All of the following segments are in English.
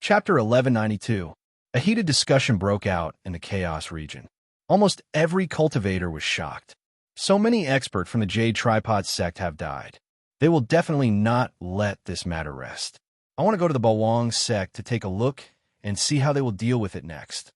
Chapter 1192. A heated discussion broke out in the Chaos region. Almost every cultivator was shocked. So many experts from the Jade Tripod sect have died. They will definitely not let this matter rest. I want to go to the Bawang sect to take a look and see how they will deal with it next.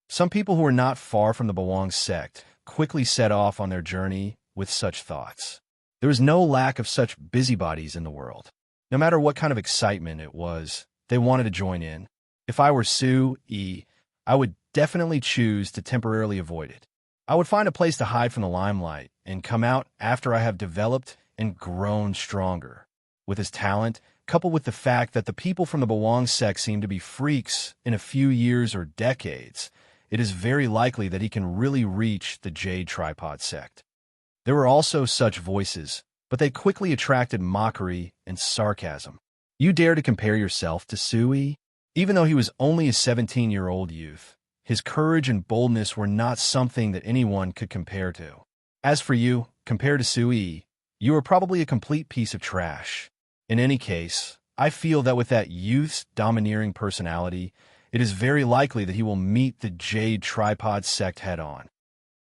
Some people who were not far from the Bawang sect quickly set off on their journey with such thoughts. There was no lack of such busybodies in the world. No matter what kind of excitement it was, they wanted to join in. If I were Sue-E, I would definitely choose to temporarily avoid it. I would find a place to hide from the limelight and come out after I have developed and grown stronger. With his talent, coupled with the fact that the people from the Bawang sect seem to be freaks in a few years or decades, it is very likely that he can really reach the Jade Tripod sect. There were also such voices, but they quickly attracted mockery and sarcasm. You dare to compare yourself to Sue? Even though he was only a 17-year-old youth, his courage and boldness were not something that anyone could compare to. As for you, compared to Sue, you are probably a complete piece of trash. In any case, I feel that with that youth's domineering personality, it is very likely that he will meet the Jade Tripod sect head-on.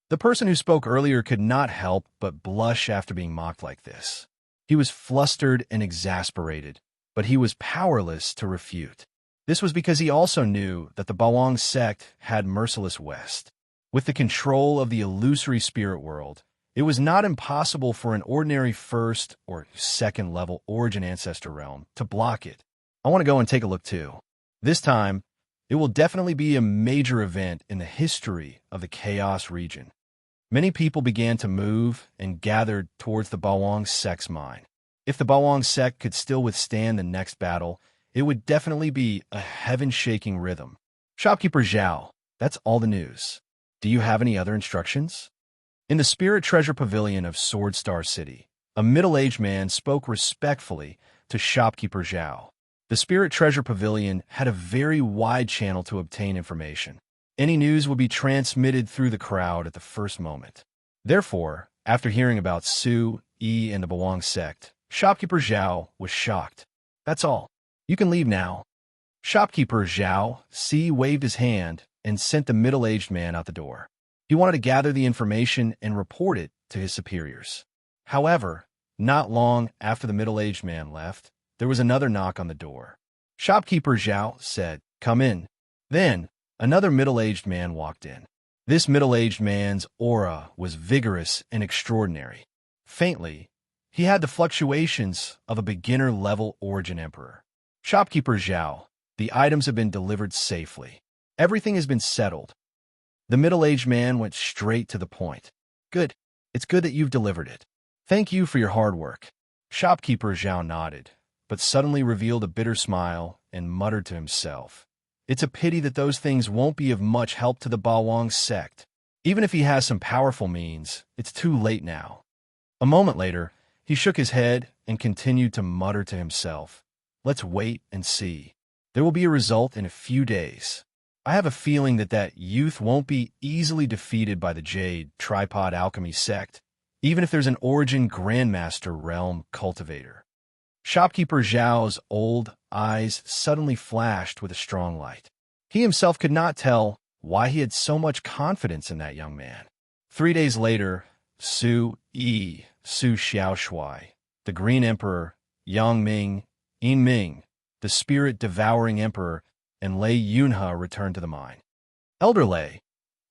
The person who spoke earlier could not help but blush after being mocked like this. He was flustered and exasperated, but he was powerless to refute. This was because he also knew that the Bawang sect had merciless West. With the control of the illusory spirit world, it was not impossible for an ordinary first or second level origin ancestor realm to block it. I want to go and take a look too. This time, it will definitely be a major event in the history of the Chaos region. Many people began to move and gathered towards the Bawang sect's mine. If the Bawang sect could still withstand the next battle, it would definitely be a heaven-shaking rhythm. Shopkeeper Zhao, that's all the news. Do you have any other instructions? In the Spirit Treasure Pavilion of Sword Star City, a middle-aged man spoke respectfully to Shopkeeper Zhao. The Spirit Treasure Pavilion had a very wide channel to obtain information. Any news would be transmitted through the crowd at the first moment. Therefore, after hearing about Sue-E and the Bawang sect, Shopkeeper Zhao was shocked. That's all. You can leave now. Shopkeeper Zhao C waved his hand and sent the middle-aged man out the door. He wanted to gather the information and report it to his superiors. However, not long after the middle-aged man left, there was another knock on the door. Shopkeeper Zhao said, "Come in." Then, another middle-aged man walked in. This middle-aged man's aura was vigorous and extraordinary. Faintly, he had the fluctuations of a beginner-level origin emperor. Shopkeeper Zhao, the items have been delivered safely. Everything has been settled. The middle-aged man went straight to the point. Good. It's good that you've delivered it. Thank you for your hard work. Shopkeeper Zhao nodded, but suddenly revealed a bitter smile and muttered to himself. It's a pity that those things won't be of much help to the Bawang sect. Even if he has some powerful means, it's too late now. A moment later, he shook his head and continued to mutter to himself. Let's wait and see. There will be a result in a few days. I have a feeling that youth won't be easily defeated by the Jade Tripod Alchemy sect, even if there's an Origin Grandmaster Realm cultivator. Shopkeeper Zhao's old eyes suddenly flashed with a strong light. He himself could not tell why he had so much confidence in that young man. 3 days later, Su Xiaoshui, the Green Emperor, Yang Ming, Yin Ming, the Spirit-Devouring Emperor, and Lei Yunhe returned to the mine. Elder Lei,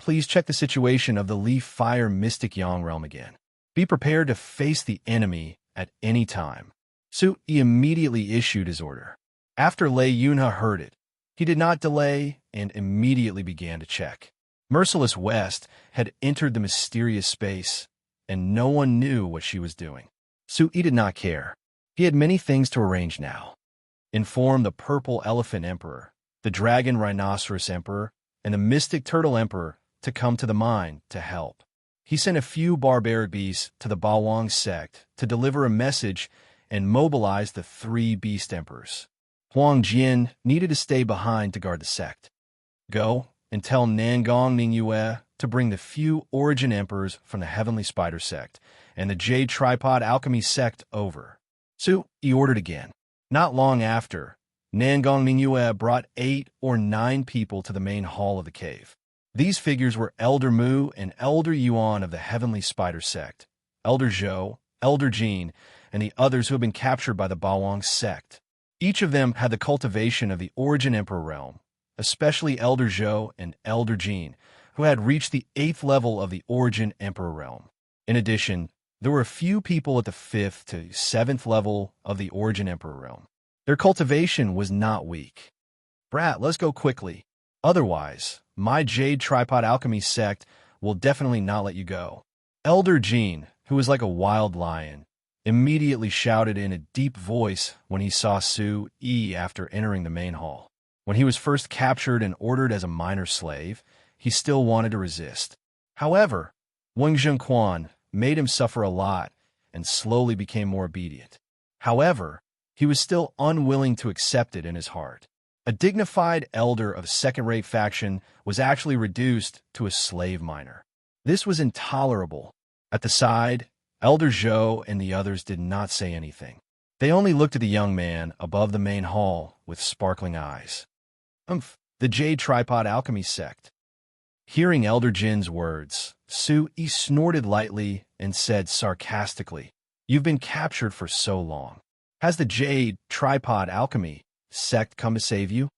please check the situation of the Leaf-Fire Mystic Yang realm again. Be prepared to face the enemy at any time. Su immediately issued his order. After Lei Yunhe heard it, he did not delay and immediately began to check. Merciless West had entered the mysterious space, and no one knew what she was doing. Su-E did not care. He had many things to arrange now. Inform the Purple Elephant Emperor, the Dragon Rhinoceros Emperor, and the Mystic Turtle Emperor to come to the mine to help. He sent a few barbaric beasts to the Bawang sect to deliver a message and mobilize the 3 beast emperors. Huang Jian needed to stay behind to guard the sect. Go and tell Nangong Ningyue to bring the few origin emperors from the Heavenly Spider sect and the Jade Tripod Alchemy sect over. Su, he ordered again. Not long after, Nangong Ningyue brought 8 or 9 people to the main hall of the cave. These figures were Elder Mu and Elder Yuan of the Heavenly Spider Sect, Elder Zhou, Elder Jin, and the others who had been captured by the Bawang sect. Each of them had the cultivation of the Origin Emperor realm, especially Elder Zhou and Elder Jin, who had reached the 8th level of the Origin Emperor realm. In addition, there were a few people at the 5th to 7th level of the Origin Emperor realm. Their cultivation was not weak. Brat, let's go quickly. Otherwise, my Jade Tripod Alchemy sect will definitely not let you go. Elder Jin, who was like a wild lion, immediately shouted in a deep voice when he saw Su Yi after entering the main hall. When he was first captured and ordered as a minor slave, he still wanted to resist. However, Wang Zhengquan made him suffer a lot and slowly became more obedient. However, he was still unwilling to accept it in his heart. A dignified elder of a second-rate faction was actually reduced to a slave miner. This was intolerable. At the side, Elder Zhou and the others did not say anything. They only looked at the young man above the main hall with sparkling eyes. The Jade Tripod Alchemy sect. Hearing Elder Jin's words, Su Yi snorted lightly and said sarcastically, "You've been captured for so long. Has the Jade Tripod Alchemy sect come to save you?"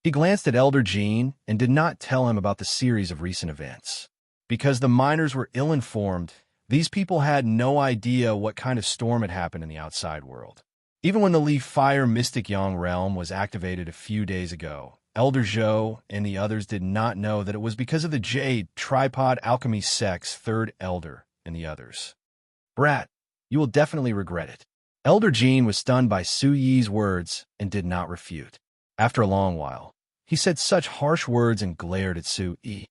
He glanced at Elder Jin and did not tell him about the series of recent events. Because the miners were ill-informed, these people had no idea what kind of storm had happened in the outside world. Even when the Leaf Fire Mystic Yang realm was activated a few days ago, Elder Zhou and the others did not know that it was because of the Jade Tripod Alchemy sect's 3rd elder and the others. Brat, you will definitely regret it. Elder Jin was stunned by Su Yi's words and did not refute. After a long while, he said such harsh words and glared at Su Yi.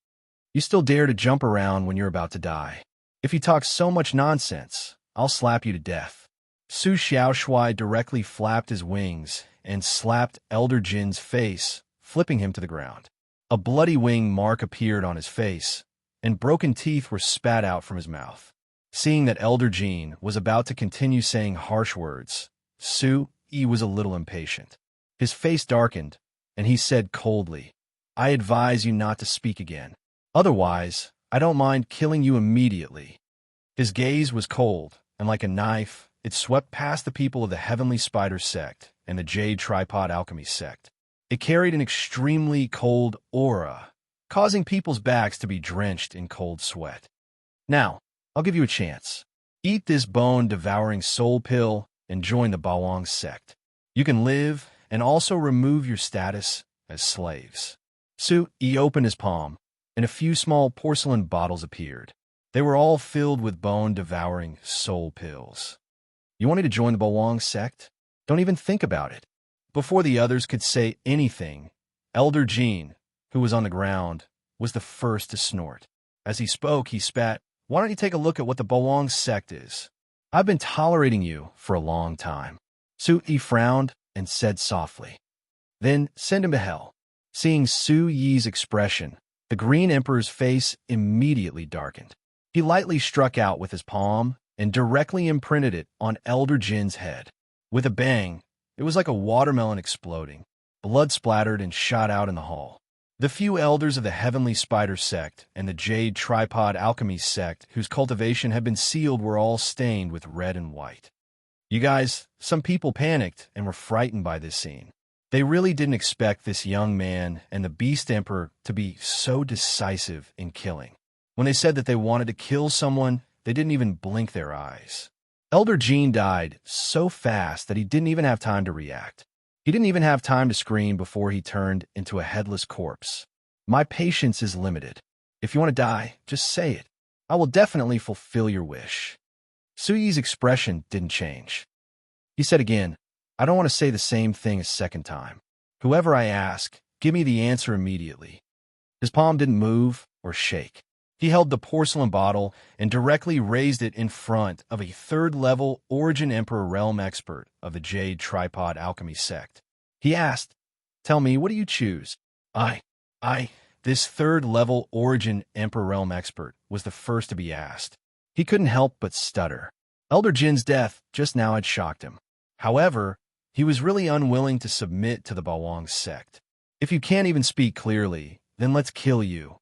"You still dare to jump around when you're about to die. If you talk so much nonsense, I'll slap you to death." Su Xiaoshui directly flapped his wings and slapped Elder Jin's face, flipping him to the ground. A bloody wing mark appeared on his face, and broken teeth were spat out from his mouth. Seeing that Elder Jin was about to continue saying harsh words, Su Yi was a little impatient. His face darkened, and he said coldly, "I advise you not to speak again. Otherwise, I don't mind killing you immediately." His gaze was cold, and like a knife, it swept past the people of the Heavenly Spider sect and the Jade Tripod Alchemy sect. It carried an extremely cold aura, causing people's backs to be drenched in cold sweat. "Now, I'll give you a chance. Eat this bone-devouring soul pill and join the Bawang sect. You can live and also remove your status as slaves." Su Yi opened his palm, and a few small porcelain bottles appeared. They were all filled with bone-devouring soul pills. "You want me to join the Bawang sect? Don't even think about it." Before the others could say anything, Elder Jin, who was on the ground, was the first to snort. As he spoke, he spat, "Why don't you take a look at what the Bawang sect is? I've been tolerating you for a long time." Su Yi frowned and said softly, "Then send him to hell." Seeing Su Yi's expression, the Green Emperor's face immediately darkened. He lightly struck out with his palm and directly imprinted it on Elder Jin's head. With a bang, it was like a watermelon exploding. Blood splattered and shot out in the hall. The few elders of the Heavenly Spider sect and the Jade Tripod Alchemy sect whose cultivation had been sealed were all stained with red and white. You guys, some people panicked and were frightened by this scene. They really didn't expect this young man and the Beast Emperor to be so decisive in killing. When they said that they wanted to kill someone, they didn't even blink their eyes. Elder Jin died so fast that he didn't even have time to react. He didn't even have time to scream before he turned into a headless corpse. My patience is limited. If you want to die, just say it. I will definitely fulfill your wish. Su Yi's expression didn't change. He said again, I don't want to say the same thing a second time. Whoever I ask, give me the answer immediately. His palm didn't move or shake. He held the porcelain bottle and directly raised it in front of a third-level Origin Emperor realm expert of the Jade Tripod Alchemy sect. He asked, Tell me, what do you choose? This third-level Origin Emperor realm expert was the first to be asked. He couldn't help but stutter. Elder Jin's death just now had shocked him. However, He was really unwilling to submit to the Bawang sect. If you can't even speak clearly, then let's kill you.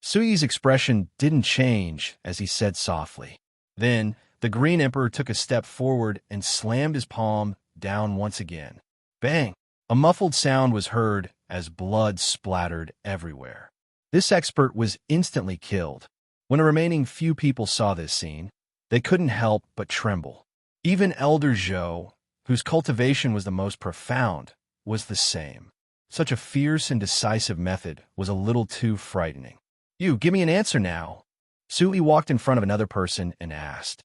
Suyi's expression didn't change as he said softly. Then, the Green Emperor took a step forward and slammed his palm down once again. Bang! A muffled sound was heard as blood splattered everywhere. This expert was instantly killed. When the remaining few people saw this scene, they couldn't help but tremble. Even Elder Zhou, whose cultivation was the most profound, was the same. Such a fierce and decisive method was a little too frightening. You, give me an answer now. Sui walked in front of another person and asked.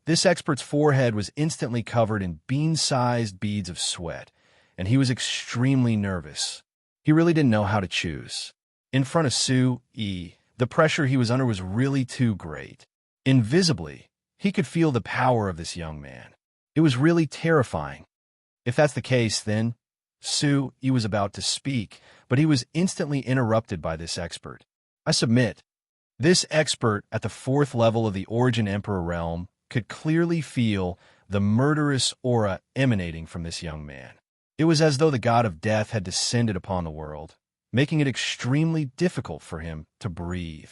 This expert's forehead was instantly covered in bean-sized beads of sweat, and he was extremely nervous. He really didn't know how to choose. In front of Sui, the pressure he was under was really too great. Invisibly, he could feel the power of this young man. It was really terrifying. If that's the case, then Sui was about to speak, but he was instantly interrupted by this expert. I submit. This expert at the 4th level of the Origin Emperor realm could clearly feel the murderous aura emanating from this young man. It was as though the god of death had descended upon the world, making it extremely difficult for him to breathe.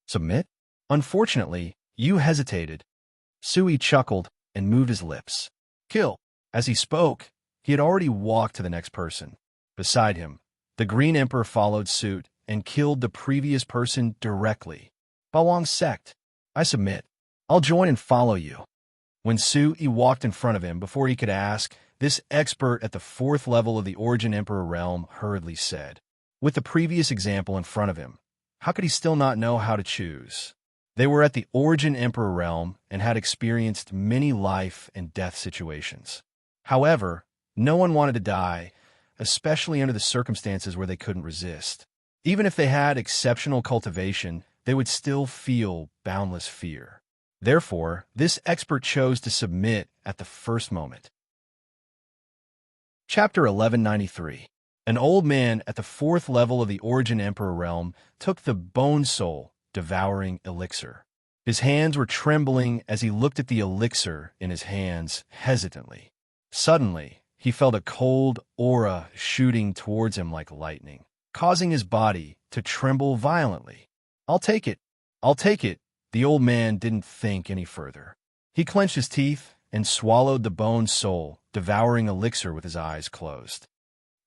Submit? Unfortunately, you hesitated. Sui chuckled and moved his lips. Kill. As he spoke, he had already walked to the next person. Beside him, the Green Emperor followed suit and killed the previous person directly. Bawang sect. I submit. I'll join and follow you. When Sui walked in front of him before he could ask, this expert at the 4th level of the Origin Emperor realm hurriedly said. With the previous example in front of him, how could he still not know how to choose? They were at the Origin Emperor realm and had experienced many life and death situations. However, no one wanted to die, especially under the circumstances where they couldn't resist. Even if they had exceptional cultivation, they would still feel boundless fear. Therefore, this expert chose to submit at the first moment. Chapter 1193. An old man at the 4th level of the Origin Emperor realm took the bone soul devouring elixir. His hands were trembling as he looked at the elixir in his hands hesitantly. Suddenly, he felt a cold aura shooting towards him like lightning, causing his body to tremble violently. I'll take it. I'll take it. The old man didn't think any further. He clenched his teeth and swallowed the bone soul, devouring elixir with his eyes closed.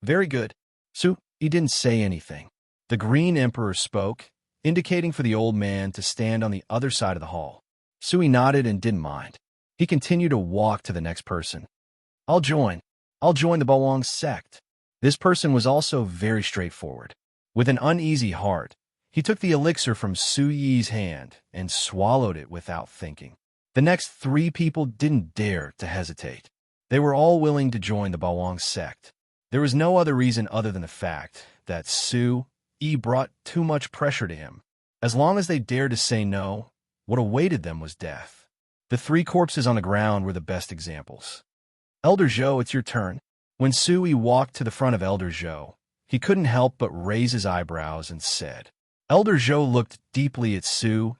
Very good. Sui didn't say anything. The Green Emperor spoke, indicating for the old man to stand on the other side of the hall. Sui nodded and didn't mind. He continued to walk to the next person. I'll join. I'll join the Bawang sect. This person was also very straightforward. With an uneasy heart, he took the elixir from Suyi's hand and swallowed it without thinking. The next 3 people didn't dare to hesitate. They were all willing to join the Bawang sect. There was no other reason other than the fact that Sui brought too much pressure to him. As long as they dared to say no, what awaited them was death. The 3 corpses on the ground were the best examples. Elder Zhou, it's your turn. When Sui walked to the front of Elder Zhou, he couldn't help but raise his eyebrows and said. Elder Zhou looked deeply at Sui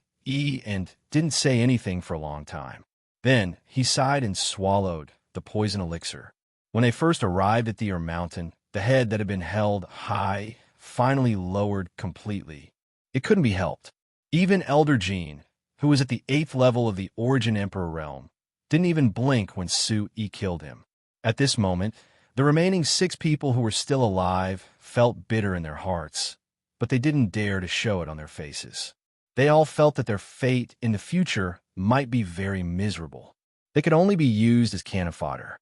and didn't say anything for a long time. Then he sighed and swallowed the poison elixir. When they first arrived at the mountain, the head that had been held high finally lowered completely. It couldn't be helped. Even Elder Jean, who was at the 8th level of the Origin Emperor realm, didn't even blink when Sui killed him. At this moment, the remaining 6 people who were still alive felt bitter in their hearts, but they didn't dare to show it on their faces. They all felt that their fate in the future might be very miserable. They could only be used as cannon fodder.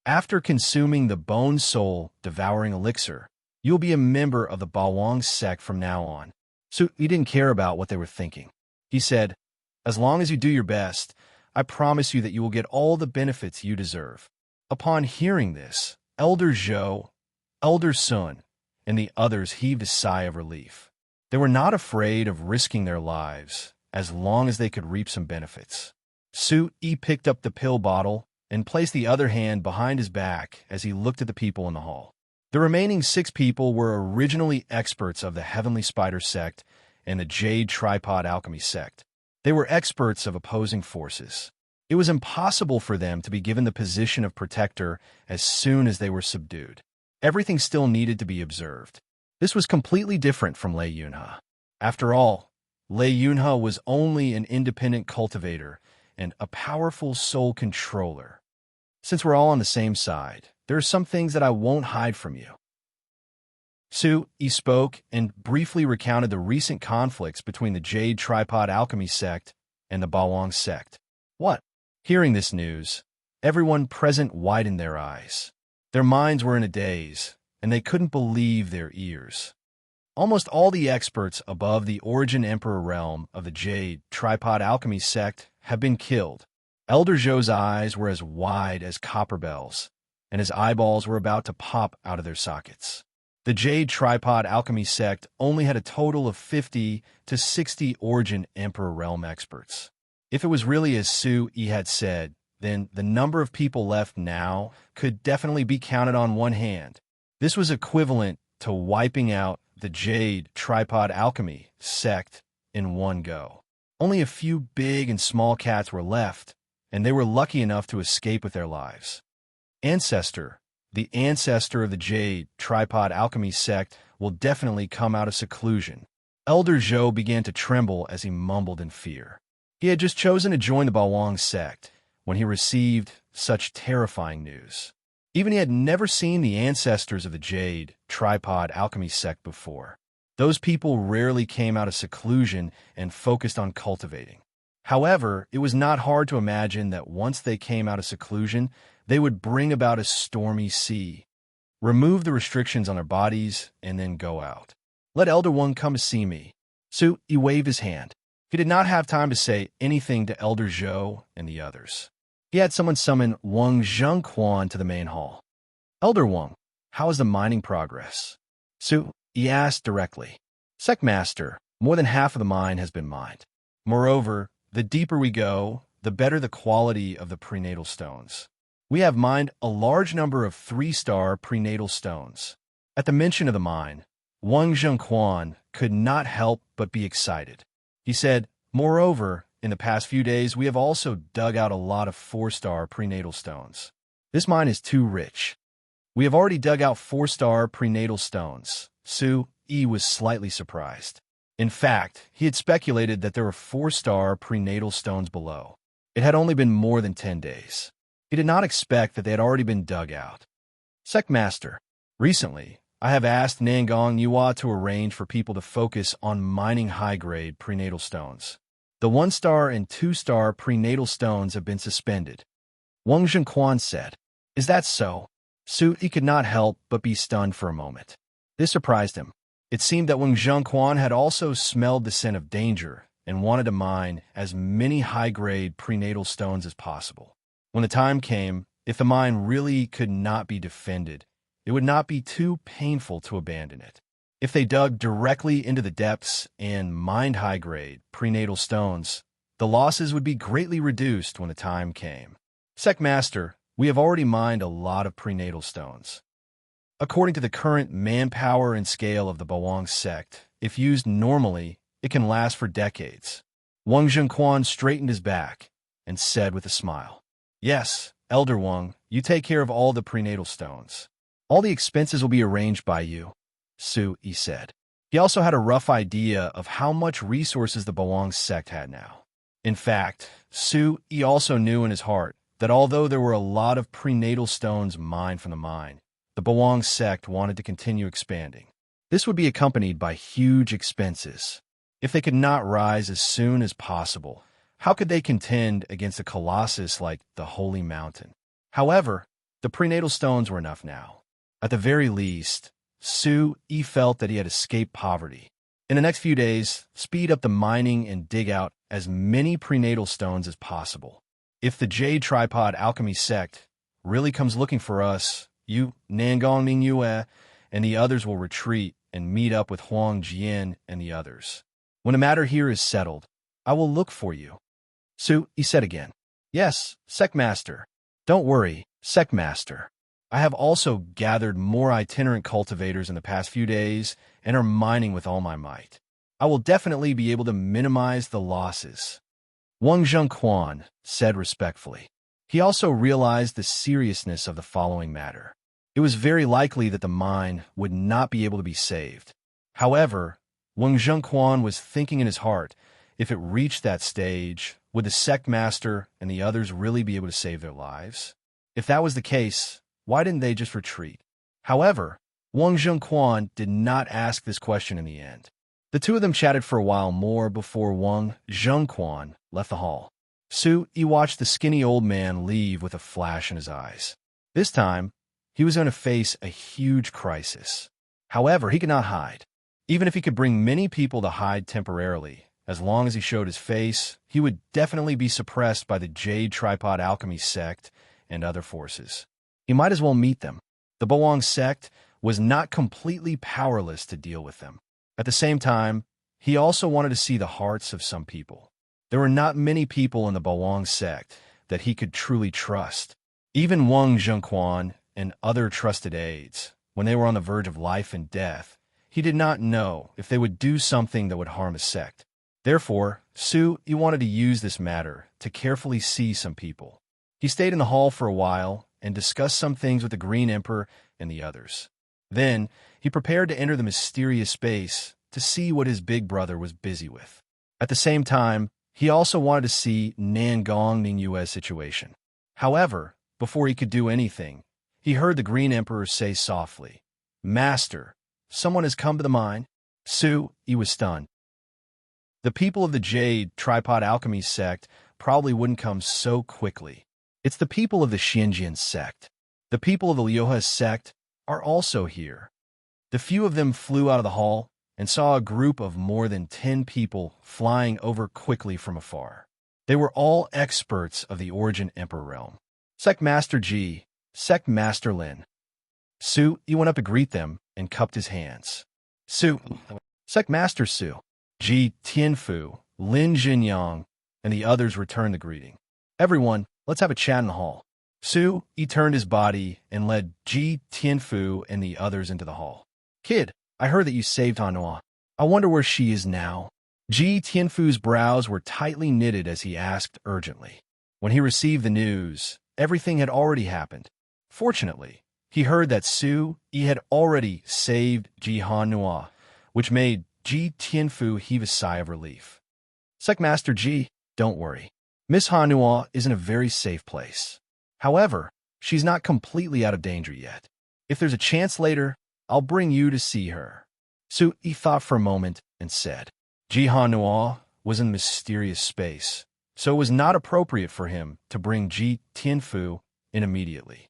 After consuming the bone soul devouring elixir, you'll be a member of the Bawang sect from now on. Sui didn't care about what they were thinking. He said, as long as you do your best, I promise you that you will get all the benefits you deserve. Upon hearing this, Elder Zhou, Elder Sun, and the others heaved a sigh of relief. They were not afraid of risking their lives as long as they could reap some benefits. Sui picked up the pill bottle and placed the other hand behind his back as he looked at the people in the hall. The remaining 6 people were originally experts of the Heavenly Spider sect and the Jade Tripod Alchemy sect. They were experts of opposing forces. It was impossible for them to be given the position of protector as soon as they were subdued. Everything still needed to be observed. This was completely different from Lei Yunhe. After all, Lei Yunhe was only an independent cultivator and a powerful soul controller. Since we're all on the same side, there are some things that I won't hide from you. Su Yi spoke and briefly recounted the recent conflicts between the Jade Tripod Alchemy sect and the Bawang sect. What? Hearing this news, everyone present widened their eyes. Their minds were in a daze, and they couldn't believe their ears. Almost all the experts above the Origin Emperor realm of the Jade Tripod Alchemy sect have been killed. Elder Zhou's eyes were as wide as copper bells, and his eyeballs were about to pop out of their sockets. The Jade Tripod Alchemy sect only had a total of 50 to 60 Origin Emperor realm experts. If it was really as Su Yi had said, then the number of people left now could definitely be counted on one hand. This was equivalent to wiping out the Jade Tripod Alchemy sect in one go. Only a few big and small cats were left, and they were lucky enough to escape with their lives. The ancestor of the Jade Tripod Alchemy sect will definitely come out of seclusion. Elder Zhou began to tremble as he mumbled in fear. He had just chosen to join the Bawang sect when he received such terrifying news. Even he had never seen the ancestors of the Jade Tripod Alchemy sect before. Those people rarely came out of seclusion and focused on cultivating. However, it was not hard to imagine that once they came out of seclusion, they would bring about a stormy sea, remove the restrictions on their bodies, and then go out. Let Elder One come to see me. Su Yi waved his hand. He did not have time to say anything to Elder Zhou and the others. He had someone summon Wang Zhengquan to the main hall. Elder Wang, how is the mining progress? Su Yi asked directly. Sectmaster, more than half of the mine has been mined. Moreover, the deeper we go, the better the quality of the prenatal stones. We have mined a large number of 3-star prenatal stones. At the mention of the mine, Wang Zhengquan could not help but be excited. He said, moreover, in the past few days, we have also dug out a lot of 4-star prenatal stones. This mine is too rich. We have already dug out 4-star prenatal stones. Su Yi was slightly surprised. In fact, he had speculated that there were 4-star prenatal stones below. It had only been more than 10 days. He did not expect that they had already been dug out. Sectmaster, recently, I have asked Nangong Yua to arrange for people to focus on mining high-grade prenatal stones. The 1-star and 2-star prenatal stones have been suspended. Wang Zhengquan said, Is that so? Su Yi could not help but be stunned for a moment. This surprised him. It seemed that Wang Zhengquan had also smelled the scent of danger and wanted to mine as many high-grade prenatal stones as possible. When the time came, if the mine really could not be defended, it would not be too painful to abandon it. If they dug directly into the depths and mined high-grade prenatal stones, the losses would be greatly reduced when the time came. Sectmaster, we have already mined a lot of prenatal stones. According to the current manpower and scale of the Bawang sect, if used normally, it can last for decades. Wang Zhengquan straightened his back and said with a smile, Yes, Elder Wang, you take care of all the prenatal stones. All the expenses will be arranged by you, Su Yi said. He also had a rough idea of how much resources the Bawang sect had now. In fact, Su Yi also knew in his heart that although there were a lot of prenatal stones mined from the mine, the Bawang sect wanted to continue expanding. This would be accompanied by huge expenses. If they could not rise as soon as possible, how could they contend against a colossus like the Holy Mountain? However, the prenatal stones were enough now. At the very least, Su Yi felt that he had escaped poverty. In the next few days, speed up the mining and dig out as many prenatal stones as possible. If the Jade Tripod Alchemy sect really comes looking for us, you, Nangong Mingyue, and the others will retreat and meet up with Huang Jian and the others. When the matter here is settled, I will look for you. Su Yi said again. Yes, Sectmaster. Don't worry, Sectmaster. I have also gathered more itinerant cultivators in the past few days and are mining with all my might. I will definitely be able to minimize the losses. Wang Zhengquan said respectfully. He also realized the seriousness of the following matter. It was very likely that the mine would not be able to be saved. However, Wang Zhengquan was thinking in his heart, if it reached that stage, would the sect master and the others really be able to save their lives? If that was the case, why didn't they just retreat? However, Wang Zhengquan did not ask this question in the end. The two of them chatted for a while more before Wang Zhengquan left the hall. Su Yi watched the skinny old man leave with a flash in his eyes. This time, he was going to face a huge crisis. However, he could not hide. Even if he could bring many people to hide temporarily, as long as he showed his face, he would definitely be suppressed by the Jade Tripod Alchemy sect and other forces. He might as well meet them. The Bawang sect was not completely powerless to deal with them. At the same time, he also wanted to see the hearts of some people. There were not many people in the Bawang sect that he could truly trust. Even Wang Zhengquan and other trusted aides, when they were on the verge of life and death, he did not know if they would do something that would harm his sect. Therefore, Su Yi wanted to use this matter to carefully see some people. He stayed in the hall for a while and discussed some things with the Green Emperor and the others. Then, he prepared to enter the mysterious space to see what his big brother was busy with. At the same time, he also wanted to see Nangong Ningyue's situation. However, before he could do anything, he heard the Green Emperor say softly, "Master, someone has come to the mine." Su Yi was stunned. The people of the Jade Tripod Alchemy sect probably wouldn't come so quickly. It's the people of the Xinjian sect. The people of the Liuhe sect are also here. The few of them flew out of the hall and saw a group of more than 10 people flying over quickly from afar. They were all experts of the Origin Emperor realm. Sect Master Ji, Sect Master Lin. Su Yi went up to greet them and cupped his hands. Sect Master Su, Ji Tianfu, Lin Jinyang, and the others returned the greeting. Everyone, let's have a chat in the hall. Su Yi turned his body and led Ji Tianfu and the others into the hall. Kid, I heard that you saved Hanua. I wonder where she is now. Ji Tianfu's brows were tightly knitted as he asked urgently. When he received the news, everything had already happened. Fortunately, he heard that Su Yi had already saved Ji Hanua, which made Ji Tianfu heave a sigh of relief. Sect Master Ji, don't worry. Miss Hanua is in a very safe place. However, she's not completely out of danger yet. If there's a chance later, I'll bring you to see her. Su Yi thought for a moment and said, Ji Hanua was in mysterious space, so it was not appropriate for him to bring Ji Tianfu in immediately.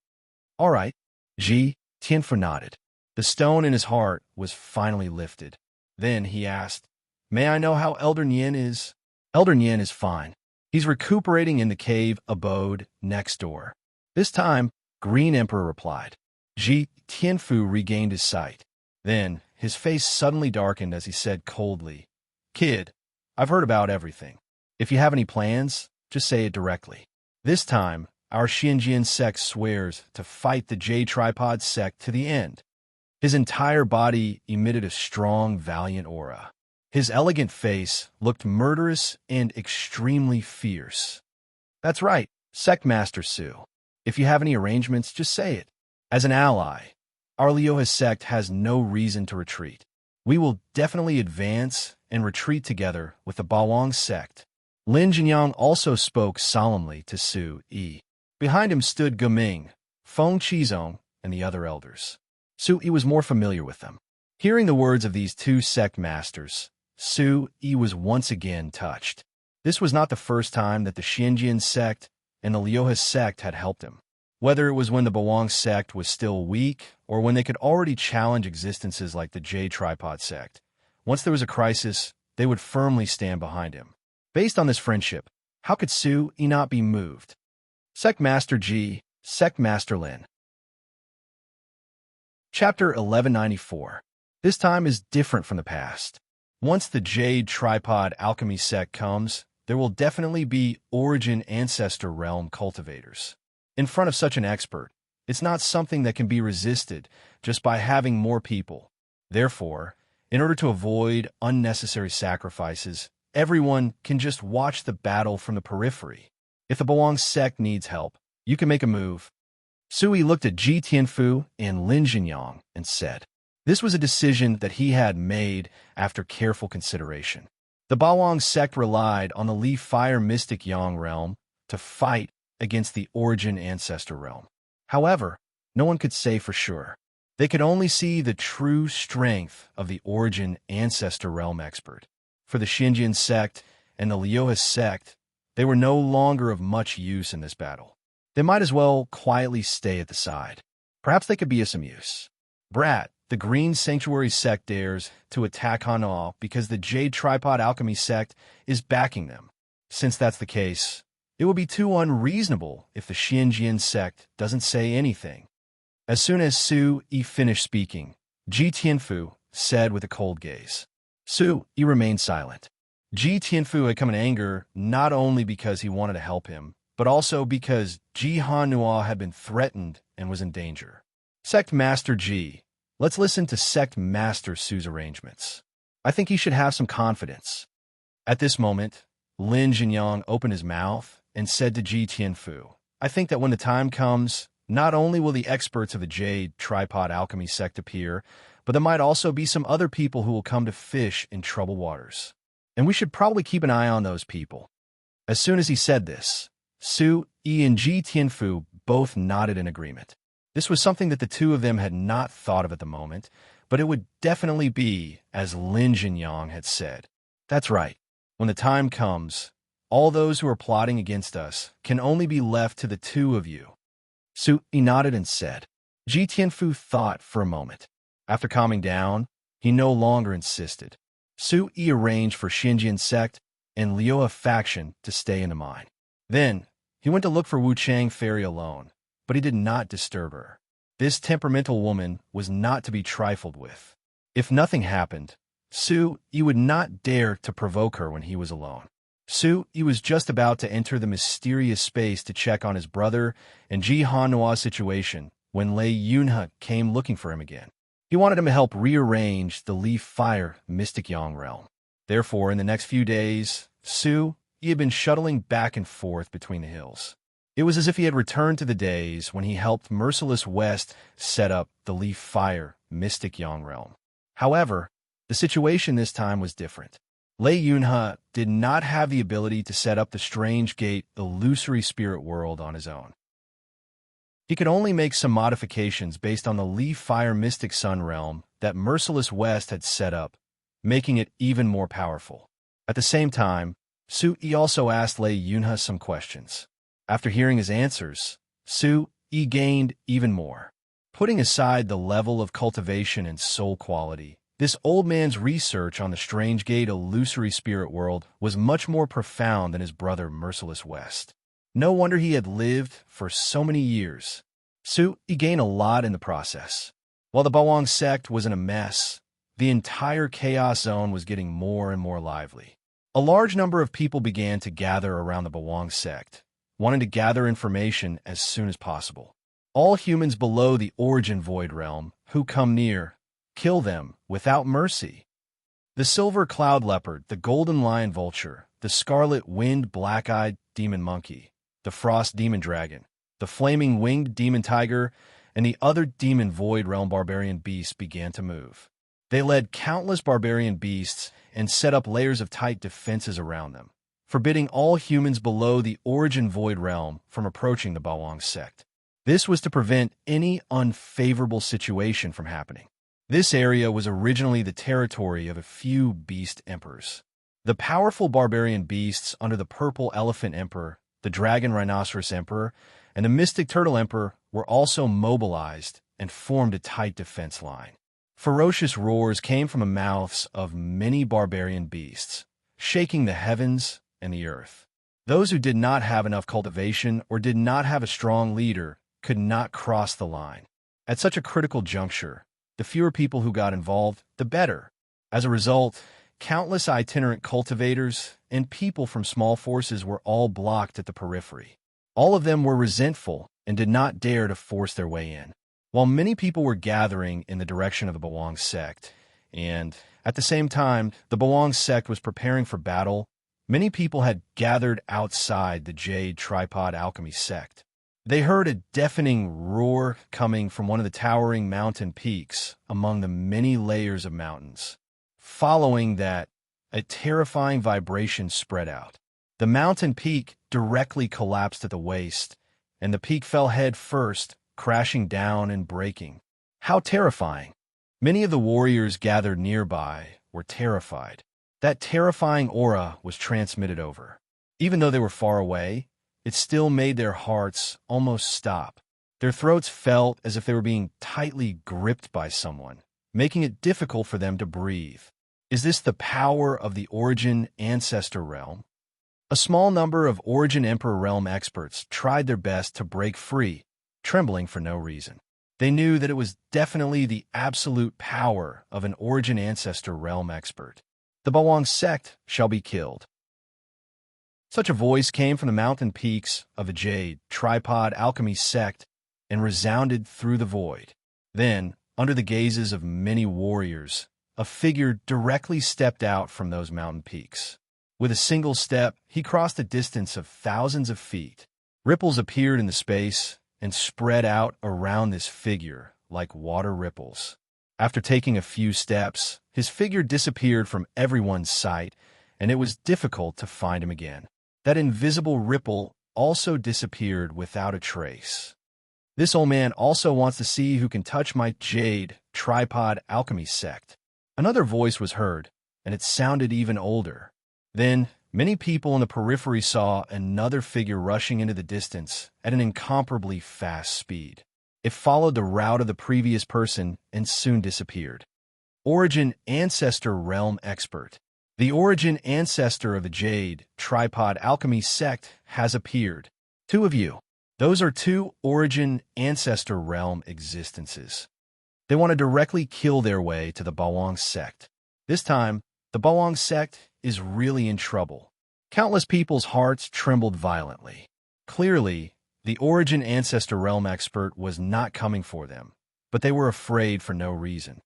All right, Ji Tianfu nodded. The stone in his heart was finally lifted. Then he asked, May I know how Elder Nian is? Elder Nian is fine. He's recuperating in the cave abode next door. This time, Green Emperor replied. Ji Tianfu regained his sight. Then, his face suddenly darkened as he said coldly, Kid, I've heard about everything. If you have any plans, just say it directly. This time, our Xinjian sect swears to fight the J Tripod sect to the end. His entire body emitted a strong, valiant aura. His elegant face looked murderous and extremely fierce. That's right, Sect Master Su. If you have any arrangements, just say it. As an ally, our Liuhe sect has no reason to retreat. We will definitely advance and retreat together with the Bawang sect. Lin Jinyang also spoke solemnly to Su Yi. Behind him stood Geming, Feng Qizong, and the other elders. Su Yi was more familiar with them. Hearing the words of these two sect masters, Su Yi was once again touched. This was not the first time that the Xinjian sect and the Liuhe sect had helped him. Whether it was when the Bawang sect was still weak or when they could already challenge existences like the J Tripod sect, once there was a crisis, they would firmly stand behind him. Based on this friendship, how could Su Yi not be moved? Sect Master Ji, Sect Master Lin. Chapter 1194. This time is different from the past. Once the Jade Tripod Alchemy sect comes, there will definitely be Origin Ancestor Realm cultivators. In front of such an expert, it's not something that can be resisted just by having more people. Therefore, in order to avoid unnecessary sacrifices, everyone can just watch the battle from the periphery. If the Bawang sect needs help, you can make a move. Sui looked at Ji Tianfu and Lin Jinyang and said, this was a decision that he had made after careful consideration. The Bawang sect relied on the Li Fire Mystic Yang realm to fight against the Origin Ancestor realm. However, no one could say for sure. They could only see the true strength of the Origin Ancestor realm expert. For the Xinjian sect and the Liuhe sect, they were no longer of much use in this battle. They might as well quietly stay at the side. Perhaps they could be of some use. Brat, the Green Sanctuary sect dares to attack Hanao because the Jade Tripod Alchemy sect is backing them. Since that's the case, it would be too unreasonable if the Xinjian sect doesn't say anything. As soon as Su Yi finished speaking, Ji Tianfu said with a cold gaze. Su Yi remained silent. Ji Tianfu had come in anger not only because he wanted to help him, but also because Ji Hanua had been threatened and was in danger. Sect Master Ji, let's listen to Sect Master Su's arrangements. I think he should have some confidence. At this moment, Lin Jinyang opened his mouth and said to Ji Tianfu, I think that when the time comes, not only will the experts of the Jade Tripod Alchemy sect appear, but there might also be some other people who will come to fish in troubled waters. And we should probably keep an eye on those people. As soon as he said this, Su Yi and Ji Tianfu both nodded in agreement. This was something that the two of them had not thought of at the moment, but it would definitely be as Lin Jinyang had said. That's right. When the time comes, all those who are plotting against us can only be left to the two of you. Su Yi nodded and said. Ji Tianfu thought for a moment. After calming down, he no longer insisted. Su Yi arranged for Xinjian sect and Liuhe faction to stay in the mine. Then, he went to look for Wu Chang Fairy alone, but he did not disturb her. This temperamental woman was not to be trifled with. If nothing happened, Su Yi would not dare to provoke her when he was alone. Su Yi was just about to enter the mysterious space to check on his brother and Ji Hanua's situation when Lei Yunhe came looking for him again. He wanted him to help rearrange the Li Fire Mystic Yang realm. Therefore, in the next few days, Su Yi had been shuttling back and forth between the hills. It was as if he had returned to the days when he helped Merciless West set up the Li Fire Mystic Yang realm. However, the situation this time was different. Lei Yunhe did not have the ability to set up the Strange Gate illusory spirit world on his own. He could only make some modifications based on the Li Fire Mystic Sun realm that Merciless West had set up, making it even more powerful. At the same time, Su Yi also asked Lei Yunhe some questions. After hearing his answers, Su Yi gained even more. Putting aside the level of cultivation and soul quality, this old man's research on the Strange Gate illusory spirit world was much more profound than his brother Merciless West. No wonder he had lived for so many years. Su Yi gained a lot in the process. While the Bawang sect was in a mess, the entire chaos zone was getting more and more lively. A large number of people began to gather around the Bawang sect, wanting to gather information as soon as possible. All humans below the Origin Void realm who come near, kill them without mercy. The Silver Cloud Leopard, the Golden Lion Vulture, the Scarlet Wind Black-Eyed Demon Monkey, the Frost Demon Dragon, the Flaming Winged Demon Tiger, and the other Demon Void Realm Barbarian beasts began to move. They led countless barbarian beasts and set up layers of tight defenses around them, forbidding all humans below the Origin Void Realm from approaching the Bawang sect. This was to prevent any unfavorable situation from happening. This area was originally the territory of a few beast emperors. The powerful barbarian beasts under the Purple Elephant Emperor, the Dragon Rhinoceros Emperor, and the Mystic Turtle Emperor were also mobilized and formed a tight defense line. Ferocious roars came from the mouths of many barbarian beasts, shaking the heavens and the earth. Those who did not have enough cultivation or did not have a strong leader could not cross the line. At such a critical juncture, the fewer people who got involved, the better. As a result, countless itinerant cultivators and people from small forces were all blocked at the periphery. All of them were resentful and did not dare to force their way in. While many people were gathering in the direction of the Bawang sect, and At the same time, the Bawang sect was preparing for battle. Many people had gathered outside the Jade Tripod Alchemy sect. They heard a deafening roar coming from one of the towering mountain peaks among the many layers of mountains. Following that, a terrifying vibration spread out. The mountain peak directly collapsed at the waist, and the peak fell head first, crashing down and breaking. How terrifying! Many of the warriors gathered nearby were terrified. That terrifying aura was transmitted over. Even though they were far away, it still made their hearts almost stop. Their throats felt as if they were being tightly gripped by someone, making it difficult for them to breathe. Is this the power of the Origin Ancestor Realm? A small number of Origin Emperor Realm experts tried their best to break free, trembling for no reason. They knew that it was definitely the absolute power of an Origin Ancestor Realm expert. The Bawang sect shall be killed. Such a voice came from the mountain peaks of the Jade Tripod Alchemy sect and resounded through the void. Then, under the gazes of many warriors, a figure directly stepped out from those mountain peaks. With a single step, he crossed a distance of thousands of feet. Ripples appeared in the space and spread out around this figure like water ripples. After taking a few steps, his figure disappeared from everyone's sight, and it was difficult to find him again. That invisible ripple also disappeared without a trace. This old man also wants to see who can touch my Jade Tripod Alchemy sect. Another voice was heard, and it sounded even older. Then, many people in the periphery saw another figure rushing into the distance at an incomparably fast speed. It followed the route of the previous person and soon disappeared. Origin Ancestor Realm Expert. The Origin Ancestor of the Jade Tripod Alchemy sect has appeared. Two of you. Those are two Origin Ancestor Realm existences. They want to directly kill their way to the Bawang sect. This time, the Bawang sect is really in trouble. Countless people's hearts trembled violently. Clearly, the Origin Ancestor Realm expert was not coming for them, but they were afraid for no reason.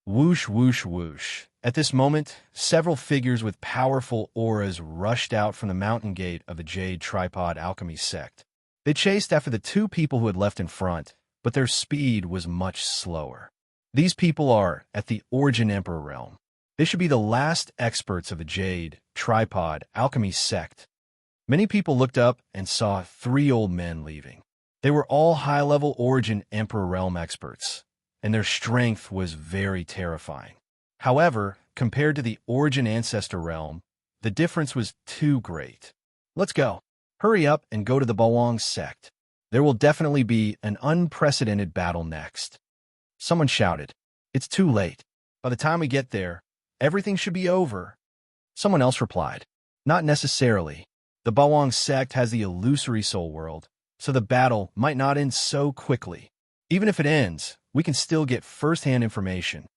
Whoosh, whoosh, whoosh. At this moment, several figures with powerful auras rushed out from the mountain gate of the Jade Tripod Alchemy sect. They chased after the two people who had left in front, but their speed was much slower. These people are at the Origin Emperor realm. They should be the last experts of the Jade Tripod Alchemy sect. Many people looked up and saw three old men leaving. They were all high-level Origin Emperor realm experts, and their strength was very terrifying. However, compared to the Origin Ancestor realm, the difference was too great. Let's go. Hurry up and go to the Bawang sect. There will definitely be an unprecedented battle next. Someone shouted. It's too late. By the time we get there, everything should be over. Someone else replied. Not necessarily. The Bawang sect has the illusory soul world, so the battle might not end so quickly. Even if it ends, we can still get first-hand information.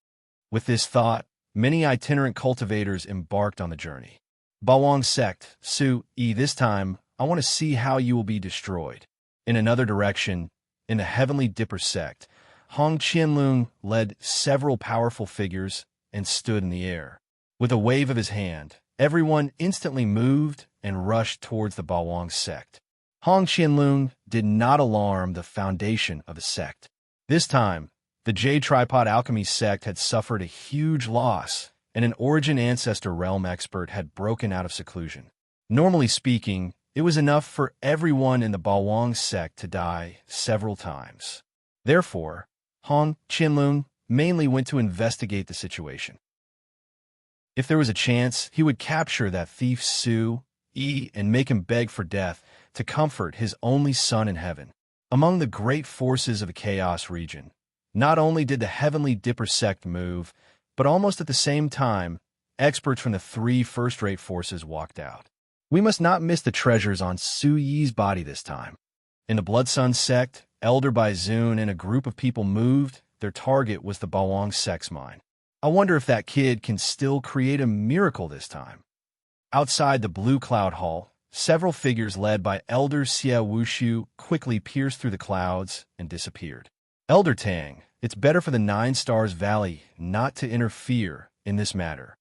With this thought, many itinerant cultivators embarked on the journey. Bawang sect, Su-E, this time, I want to see how you will be destroyed. In another direction, in the Heavenly Dipper sect, Hong Qianlong led several powerful figures and stood in the air. With a wave of his hand, everyone instantly moved and rushed towards the Bawang sect. Hong Qianlong did not alarm the foundation of the sect. This time, the Jade Tripod Alchemy sect had suffered a huge loss, and an Origin Ancestor Realm expert had broken out of seclusion. Normally speaking, it was enough for everyone in the Bawang sect to die several times. Therefore, Hong Qianlong mainly went to investigate the situation. If there was a chance, he would capture that thief Su-E and make him beg for death to comfort his only son in heaven. Among the great forces of the Chaos region, not only did the Heavenly Dipper sect move, but almost at the same time, experts from the three first-rate forces walked out. We must not miss the treasures on Su-Yi's body this time. In the Blood Sun sect, Elder Baizun and a group of people moved. Their target was the Bawang sect's mine. I wonder if that kid can still create a miracle this time. Outside the Blue Cloud Hall, several figures led by Elder Xia Wushu quickly pierced through the clouds and disappeared. Elder Tang, it's better for the Nine Stars Valley not to interfere in this matter.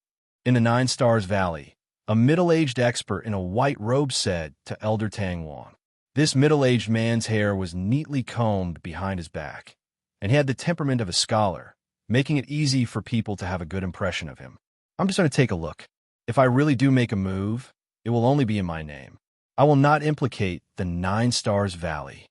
In the Nine Stars Valley, a middle-aged expert in a white robe said to Elder Tang Wang. This middle-aged man's hair was neatly combed behind his back, and he had the temperament of a scholar, making it easy for people to have a good impression of him. I'm just going to take a look. If I really do make a move, it will only be in my name. I will not implicate the Nine Stars Valley.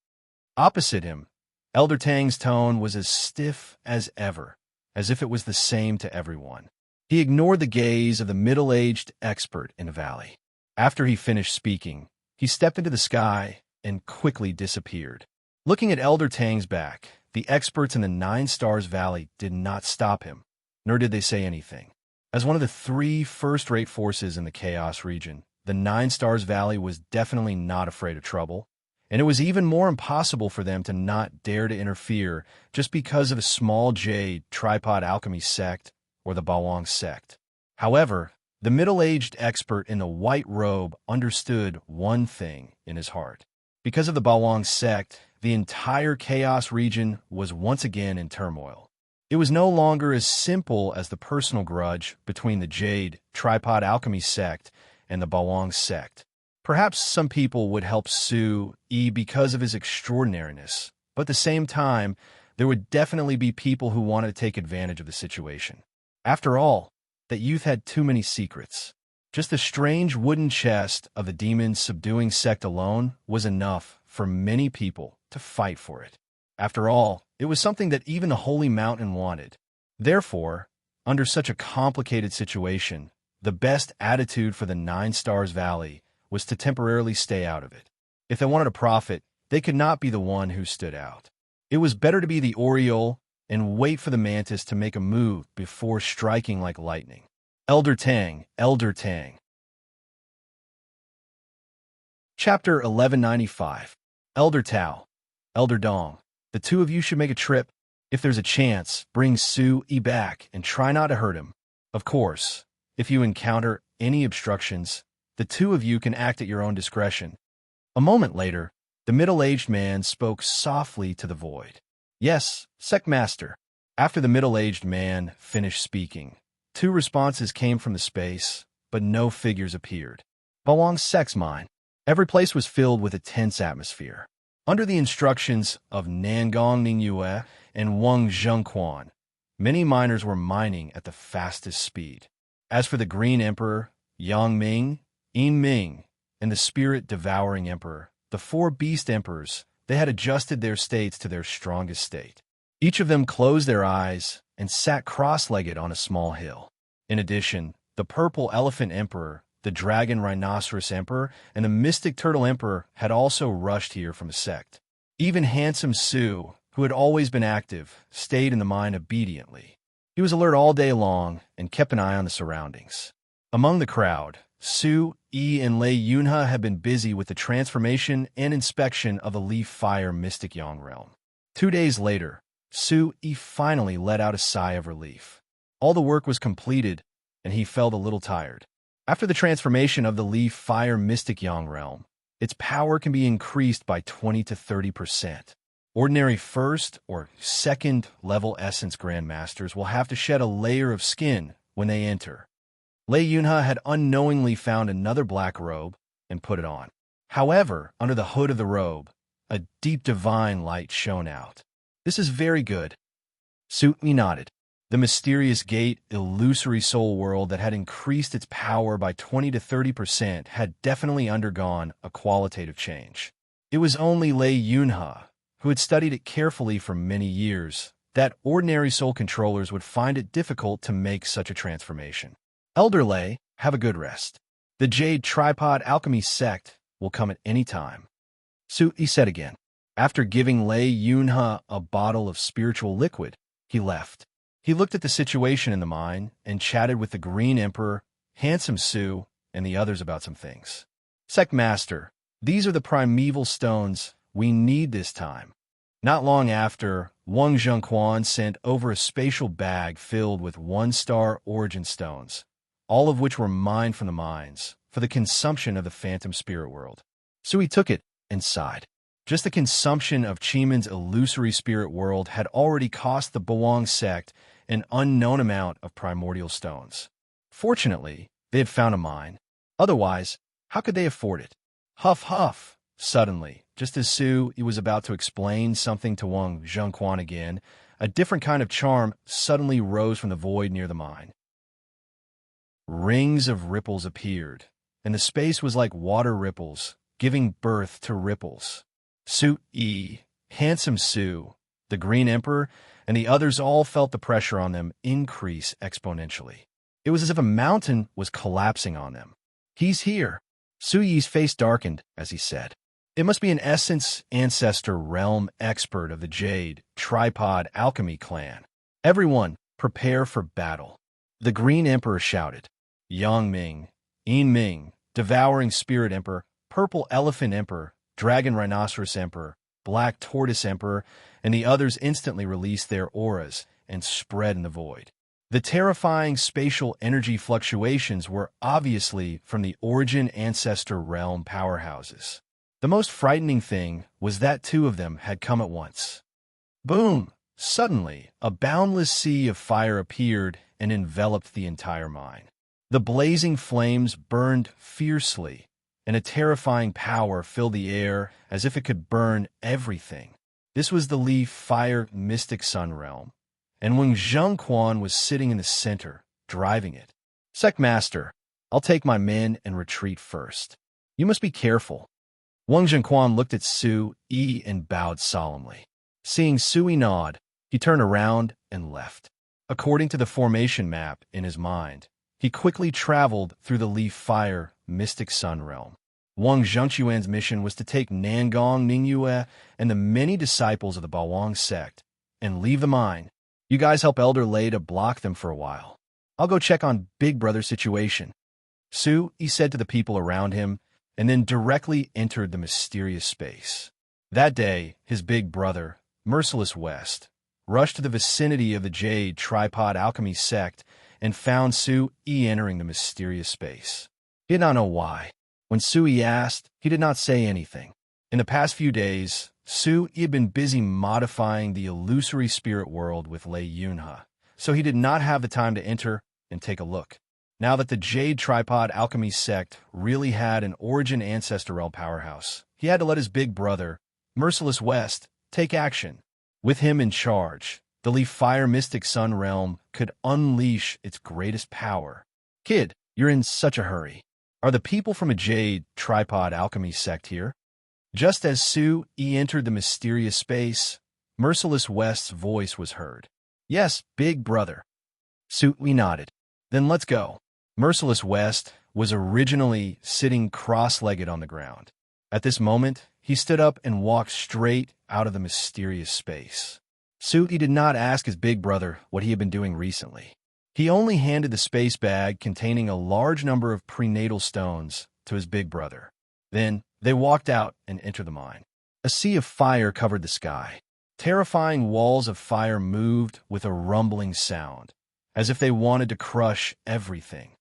Opposite him, Elder Tang's tone was as stiff as ever, as if it was the same to everyone. He ignored the gaze of the middle-aged expert in the valley. After he finished speaking, he stepped into the sky and quickly disappeared. Looking at Elder Tang's back, the experts in the Nine Stars Valley did not stop him, nor did they say anything. As one of the three first-rate forces in the Chaos region, the Nine Stars Valley was definitely not afraid of trouble, and it was even more impossible for them to not dare to interfere just because of a small jade tripod alchemy sect or the Bawang sect. However, the middle-aged expert in the white robe understood one thing in his heart. Because of the Bawang sect, the entire Chaos region was once again in turmoil. It was no longer as simple as the personal grudge between the Jade Tripod Alchemy sect and the Bawang sect. Perhaps some people would help Su Yi because of his extraordinariness, but at the same time, there would definitely be people who wanted to take advantage of the situation. After all, that youth had too many secrets. Just the strange wooden chest of the demon's subduing sect alone was enough for many people to fight for it. After all, it was something that even the Holy Mountain wanted. Therefore, under such a complicated situation, the best attitude for the Nine Stars Valley was to temporarily stay out of it. If they wanted to profit, they could not be the one who stood out. It was better to be the Oriole and wait for the Mantis to make a move before striking like lightning. Elder Tang, Elder Tang. Chapter 1195. Elder Tao, Elder Dong. The two of you should make a trip. If there's a chance, bring Su Yi back and try not to hurt him. Of course, if you encounter any obstructions, the two of you can act at your own discretion. A moment later, the middle-aged man spoke softly to the void. Yes, Sect Master. After the middle-aged man finished speaking, two responses came from the space, but no figures appeared. Bawang's Sect's mine. Every place was filled with a tense atmosphere. Under the instructions of Nangong Ningyue and Wang Zhengquan, many miners were mining at the fastest speed. As for the Green Emperor, Yang Ming, Yin Ming, and the Spirit-Devouring Emperor, the four Beast Emperors, they had adjusted their states to their strongest state. Each of them closed their eyes and sat cross-legged on a small hill. In addition, the Purple Elephant Emperor, the Dragon Rhinoceros Emperor, and the Mystic Turtle Emperor had also rushed here from a sect. Even handsome Su, who had always been active, stayed in the mine obediently. He was alert all day long and kept an eye on the surroundings. Among the crowd, Su Yi and Lei Yunhe had been busy with the transformation and inspection of the Leaf Fire Mystic Yang realm. 2 days later, Su Yi finally let out a sigh of relief. All the work was completed, and he felt a little tired. After the transformation of the Leaf Fire Mystic Yang realm, its power can be increased by 20 to 30%. Ordinary first or second level Essence Grandmasters will have to shed a layer of skin when they enter. Lei Yunhe had unknowingly found another black robe and put it on. However, under the hood of the robe, a deep divine light shone out. This is very good. Su Yi nodded. The mysterious gate, illusory soul world that had increased its power by 20 to 30% had definitely undergone a qualitative change. It was only Lei Yunhe, who had studied it carefully for many years, that ordinary soul controllers would find it difficult to make such a transformation. Elder Lei, have a good rest. The Jade Tripod Alchemy sect will come at any time. Su Yi said again. After giving Lei Yunhe a bottle of spiritual liquid, he left. He looked at the situation in the mine and chatted with the Green Emperor, Handsome Su, and the others about some things. Sect Master, these are the primeval stones we need this time. Not long after, Wang Zhengquan sent over a spatial bag filled with one-star origin stones, all of which were mined from the mines, for the consumption of the Phantom Spirit World. Sui took it and sighed. Just the consumption of Chiman's illusory spirit world had already cost the Bawang sect an unknown amount of primordial stones. Fortunately, they had found a mine. Otherwise, how could they afford it? Huff, huff. Suddenly, just as Su was about to explain something to Wang Zhengquan again, a different kind of charm suddenly rose from the void near the mine. Rings of ripples appeared, and the space was like water ripples, giving birth to ripples. Su-yi, handsome Su, the Green Emperor, and the others all felt the pressure on them increase exponentially. It was as if a mountain was collapsing on them. He's here. Su-yi's face darkened as he said. It must be an essence ancestor realm expert of the Jade Tripod Alchemy clan. Everyone, prepare for battle. The Green Emperor shouted. Yang Ming, Yin Ming, Devouring Spirit Emperor, Purple Elephant Emperor, Dragon Rhinoceros Emperor, Black Tortoise Emperor, and the others instantly released their auras and spread in the void. The terrifying spatial energy fluctuations were obviously from the Origin Ancestor Realm powerhouses. The most frightening thing was that two of them had come at once. Boom! Suddenly, a boundless sea of fire appeared and enveloped the entire mine. The blazing flames burned fiercely, and a terrifying power filled the air as if it could burn everything. This was the Leaf Fire Mystic Sun Realm, and Wang Zhengquan was sitting in the center, driving it. Sectmaster, I'll take my men and retreat first. You must be careful. Wang Zhengquan looked at Su-yi and bowed solemnly. Seeing Su-yi nod, he turned around and left. According to the formation map in his mind, he quickly traveled through the Leaf Fire Mystic Sun Realm. Wang Zhengquan's mission was to take Nangong Ningyue and the many disciples of the Bawang sect and leave the mine. You guys help Elder Lei to block them for a while. I'll go check on Big Brother's situation. Su-yi said to the people around him, and then directly entered the mysterious space. That day, his big brother, Merciless West, rushed to the vicinity of the Jade Tripod Alchemy sect and found Su-yi entering the mysterious space. He did not know why. When Su-yi asked, he did not say anything. In the past few days, Su-yi had been busy modifying the illusory spirit world with Lei Yunhe, so he did not have the time to enter and take a look. Now that the Jade Tripod Alchemy sect really had an Origin Ancestor Realm powerhouse, he had to let his big brother, Merciless West, take action. With him in charge, the Leaf Fire Mystic Sun Realm could unleash its greatest power. Kid, you're in such a hurry. Are the people from a Jade Tripod Alchemy sect here? Just as Su-yi entered the mysterious space, Merciless West's voice was heard. Yes, big brother. Su-yi nodded. Then let's go. Merciless West was originally sitting cross-legged on the ground. At this moment, he stood up and walked straight out of the mysterious space. Su-yi did not ask his big brother what he had been doing recently. He only handed the space bag containing a large number of prenatal stones to his big brother. Then, they walked out and entered the mine. A sea of fire covered the sky. Terrifying walls of fire moved with a rumbling sound, as if they wanted to crush everything.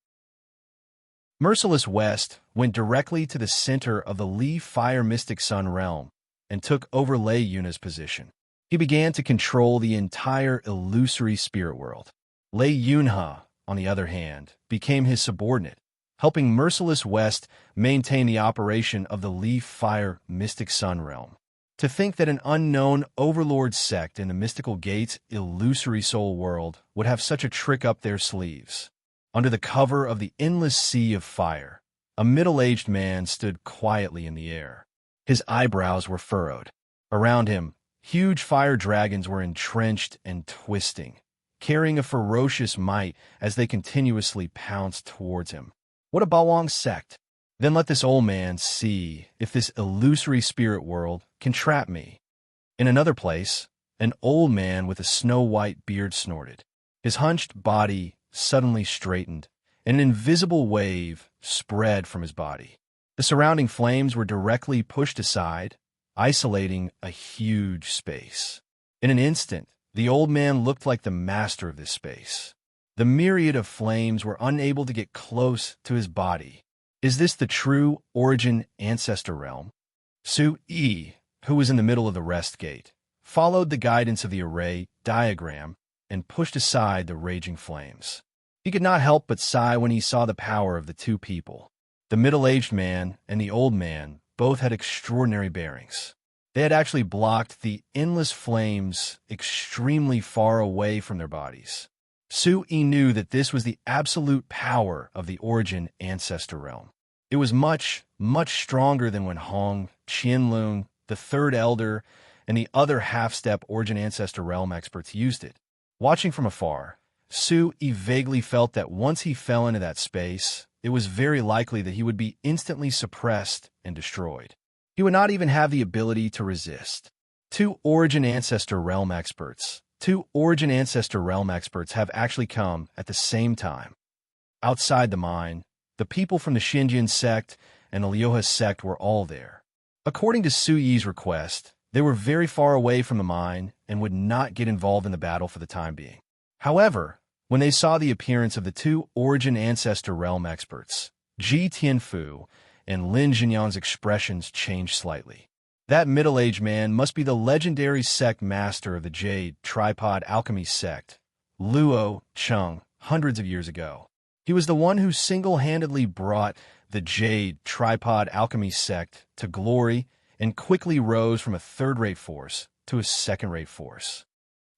Merciless West went directly to the center of the Leaf Fire Mystic Sun Realm and took over Lei Yunhe's position. He began to control the entire illusory spirit world. Lei Yunhe, on the other hand, became his subordinate, helping Merciless West maintain the operation of the Leaf Fire Mystic Sun Realm. To think that an unknown overlord sect in the Mystical Gates illusory soul world would have such a trick up their sleeves. Under the cover of the endless sea of fire, a middle-aged man stood quietly in the air. His eyebrows were furrowed. Around him, huge fire dragons were entrenched and twisting, carrying a ferocious might as they continuously pounced towards him. What a Bawang sect! Then let this old man see if this illusory spirit world can trap me. In another place, an old man with a snow-white beard snorted. His hunched body suddenly straightened, and an invisible wave spread from his body. The surrounding flames were directly pushed aside, isolating a huge space. In an instant, the old man looked like the master of this space. The myriad of flames were unable to get close to his body. Is this the true Origin Ancestor Realm? Su-yi, who was in the middle of the rest gate, followed the guidance of the array diagram and pushed aside the raging flames. He could not help but sigh when he saw the power of the two people. The middle-aged man and the old man both had extraordinary bearings. They had actually blocked the endless flames extremely far away from their bodies. Su-yi knew that this was the absolute power of the origin ancestor realm. It was much, much stronger than when Hong, Qianlun, the third elder, and the other half-step origin ancestor realm experts used it. Watching from afar, Su-yi vaguely felt that once he fell into that space, it was very likely that he would be instantly suppressed and destroyed. He would not even have the ability to resist. Two origin ancestor realm experts have actually come at the same time. Outside the mine, the people from the Xinjiang sect and the Liuhe sect were all there. According to Su-yi's request, they were very far away from the mine and would not get involved in the battle for the time being. However, when they saw the appearance of the two origin ancestor realm experts, Ji Tianfu and Lin Jinyang's expressions changed slightly. That middle-aged man must be the legendary sect master of the Jade Tripod Alchemy sect, Luo Cheng, hundreds of years ago. He was the one who single-handedly brought the Jade Tripod Alchemy sect to glory and quickly rose from a third-rate force to a second-rate force.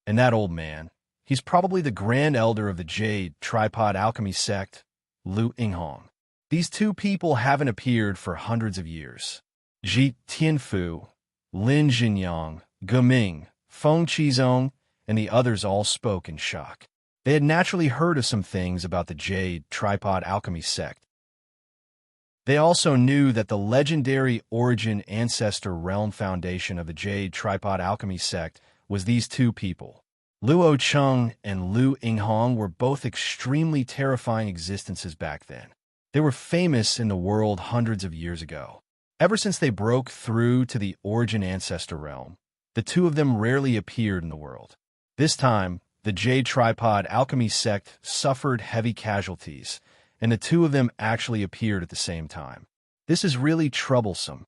And that old man, he's probably the Grand Elder of the Jade Tripod Alchemy sect, Lu Yinghong. These two people haven't appeared for hundreds of years. Ji Tianfu, Lin Jinyang, Geming, Feng Qizong, and the others all spoke in shock. They had naturally heard of some things about the Jade Tripod Alchemy sect. They also knew that the legendary origin ancestor realm foundation of the Jade Tripod Alchemy sect was these two people. Luo Cheng and Lu Yinghong were both extremely terrifying existences back then. They were famous in the world hundreds of years ago. Ever since they broke through to the origin ancestor realm, the two of them rarely appeared in the world. This time, the Jade Tripod Alchemy sect suffered heavy casualties, and the two of them actually appeared at the same time. This is really troublesome,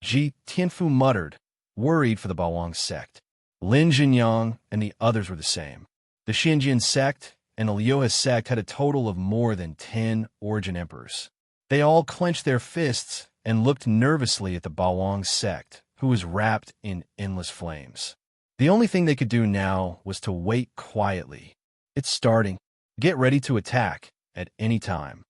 Ji Tianfu muttered, worried for the Bawang sect. Lin Jinyang and the others were the same. The Xinjiang sect and the Liuhe sect had a total of more than 10 origin emperors. They all clenched their fists and looked nervously at the Bawang sect, who was wrapped in endless flames. The only thing they could do now was to wait quietly. It's starting. Get ready to attack at any time.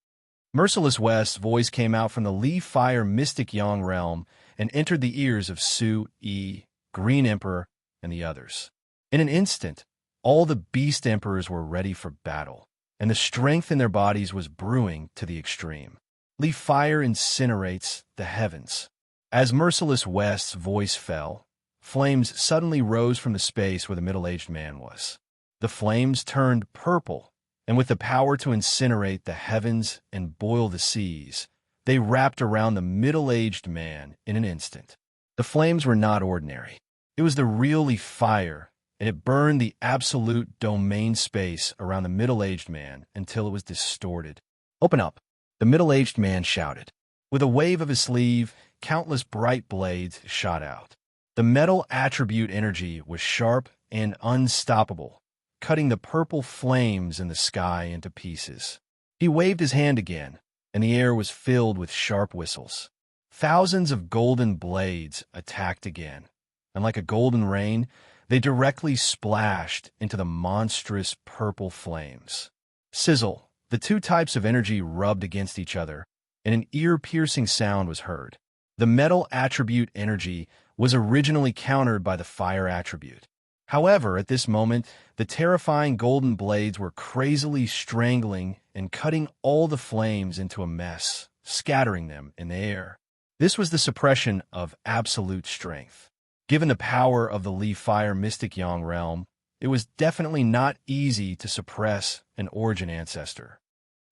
Merciless West's voice came out from the Li Fire Mystic Yang realm and entered the ears of Su-yi, Green Emperor, and the others. In an instant, all the Beast Emperors were ready for battle, and the strength in their bodies was brewing to the extreme. Li Fire incinerates the heavens. As Merciless West's voice fell, flames suddenly rose from the space where the middle-aged man was. The flames turned purple, and with the power to incinerate the heavens and boil the seas, they wrapped around the middle-aged man in an instant. The flames were not ordinary. It was the real Li Fire, and it burned the absolute domain space around the middle-aged man until it was distorted. "Open up," the middle-aged man shouted. With a wave of his sleeve, countless bright blades shot out. The metal attribute energy was sharp and unstoppable, cutting the purple flames in the sky into pieces. He waved his hand again, and the air was filled with sharp whistles. Thousands of golden blades attacked again, and like a golden rain, they directly splashed into the monstrous purple flames. Sizzle, the two types of energy rubbed against each other, and an ear-piercing sound was heard. The metal attribute energy was originally countered by the fire attribute. However, at this moment, the terrifying golden blades were crazily strangling and cutting all the flames into a mess, scattering them in the air. This was the suppression of absolute strength. Given the power of the Li Fire Mystic Yang realm, it was definitely not easy to suppress an origin ancestor.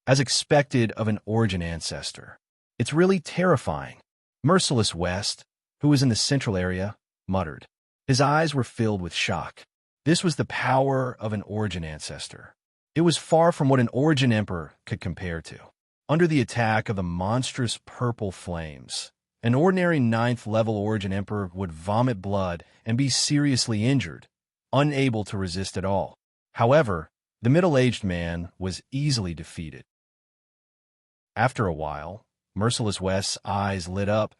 As expected of an origin ancestor, it's really terrifying. Merciless West, who was in the central area, muttered. His eyes were filled with shock. This was the power of an origin ancestor. It was far from what an origin emperor could compare to. Under the attack of the monstrous purple flames, an ordinary 9th-level origin emperor would vomit blood and be seriously injured, unable to resist at all. However, the middle-aged man was easily defeated. After a while, Merciless West's eyes lit up,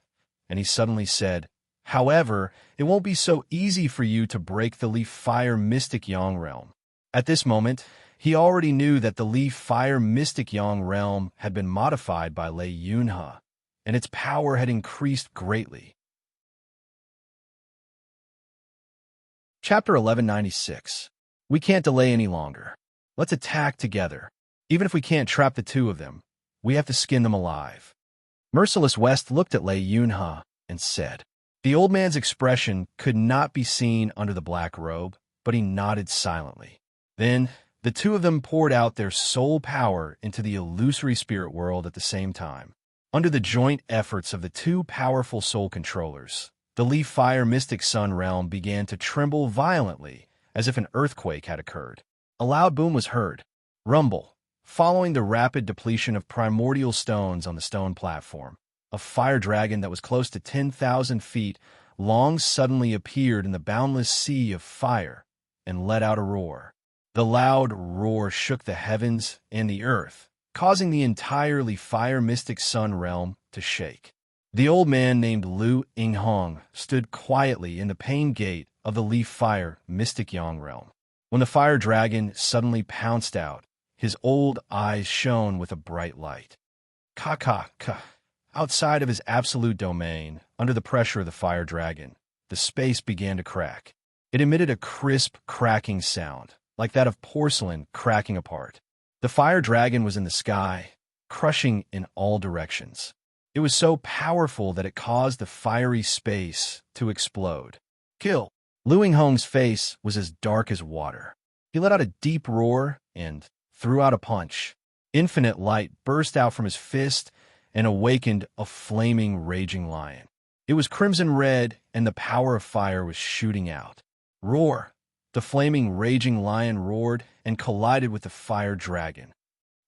and he suddenly said, "However, it won't be so easy for you to break the Leaf Fire Mystic Yang realm." At this moment, he already knew that the Leaf Fire Mystic Yang realm had been modified by Lei Yunhe, and its power had increased greatly. Chapter 1196. We can't delay any longer. Let's attack together. Even if we can't trap the two of them, we have to skin them alive. Merciless West looked at Lei Yunhe and said. The old man's expression could not be seen under the black robe, but he nodded silently. Then, the two of them poured out their soul power into the illusory spirit world at the same time. Under the joint efforts of the two powerful soul controllers, the Leaf Fire Mystic Sun realm began to tremble violently, as if an earthquake had occurred. A loud boom was heard. Rumble. Following the rapid depletion of primordial stones on the stone platform, a fire dragon that was close to 10,000 feet long suddenly appeared in the boundless sea of fire and let out a roar. The loud roar shook the heavens and the earth, causing the entirely Fire Mystic Sun realm to shake. The old man named Lu Yinghong stood quietly in the Pain Gate of the Leaf Fire Mystic Yang realm. When the fire dragon suddenly pounced out, his old eyes shone with a bright light. Ka. Outside of his absolute domain, under the pressure of the fire dragon, the space began to crack. It emitted a crisp, cracking sound, like that of porcelain cracking apart. The fire dragon was in the sky, crushing in all directions. It was so powerful that it caused the fiery space to explode. Kill! Lu Yinghong's face was as dark as water. He let out a deep roar and threw out a punch. Infinite light burst out from his fist and awakened a flaming, raging lion. It was crimson red, and the power of fire was shooting out. Roar! The flaming, raging lion roared and collided with the fire dragon.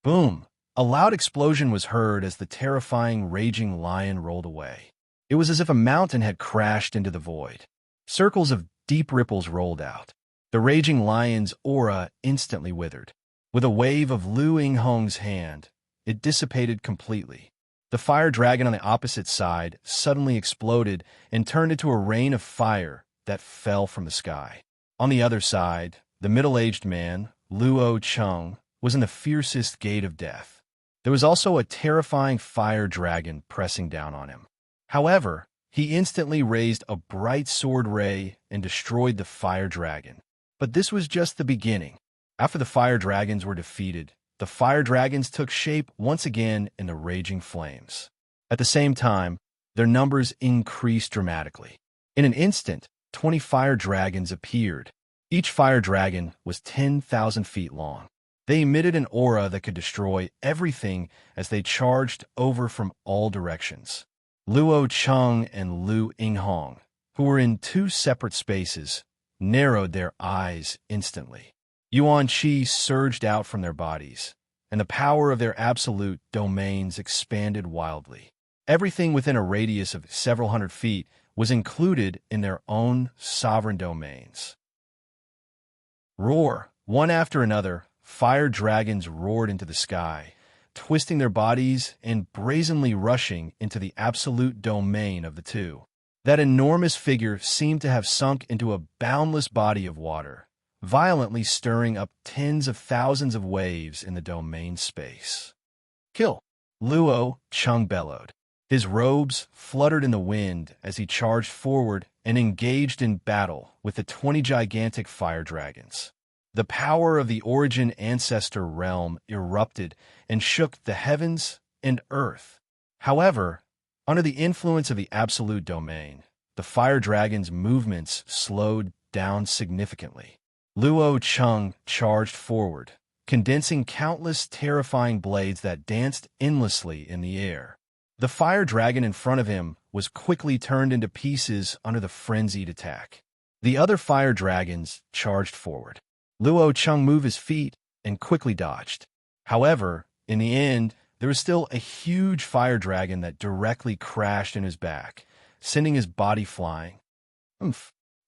Boom! A loud explosion was heard as the terrifying, raging lion rolled away. It was as if a mountain had crashed into the void. Circles of deep ripples rolled out. The raging lion's aura instantly withered. With a wave of Lu Yinghong's hand, it dissipated completely. The fire dragon on the opposite side suddenly exploded and turned into a rain of fire that fell from the sky. On the other side, the middle-aged man, Luo Cheng, was in the fiercest gate of death. There was also a terrifying fire dragon pressing down on him. However, he instantly raised a bright sword ray and destroyed the fire dragon. But this was just the beginning. After the fire dragons were defeated, the fire dragons took shape once again in the raging flames. At the same time, their numbers increased dramatically. In an instant, 20 fire dragons appeared. Each fire dragon was 10,000 feet long. They emitted an aura that could destroy everything as they charged over from all directions. Luo Cheng and Lu Yinghong, who were in two separate spaces, narrowed their eyes instantly. Yuan Qi surged out from their bodies, and the power of their absolute domains expanded wildly. Everything within a radius of several hundred feet was included in their own sovereign domains. Roar! One after another, fire dragons roared into the sky, twisting their bodies and brazenly rushing into the absolute domain of the two. That enormous figure seemed to have sunk into a boundless body of water, violently stirring up tens of thousands of waves in the domain space. Kill! Luo Cheng bellowed. His robes fluttered in the wind as he charged forward and engaged in battle with the 20 gigantic fire dragons. The power of the Origin Ancestor realm erupted and shook the heavens and earth. However, under the influence of the absolute domain, the fire dragon's movements slowed down significantly. Luo Cheng charged forward, condensing countless terrifying blades that danced endlessly in the air. The fire dragon in front of him was quickly turned into pieces under the frenzied attack. The other fire dragons charged forward. Luo Cheng moved his feet and quickly dodged. However, in the end, there was still a huge fire dragon that directly crashed in his back, sending his body flying.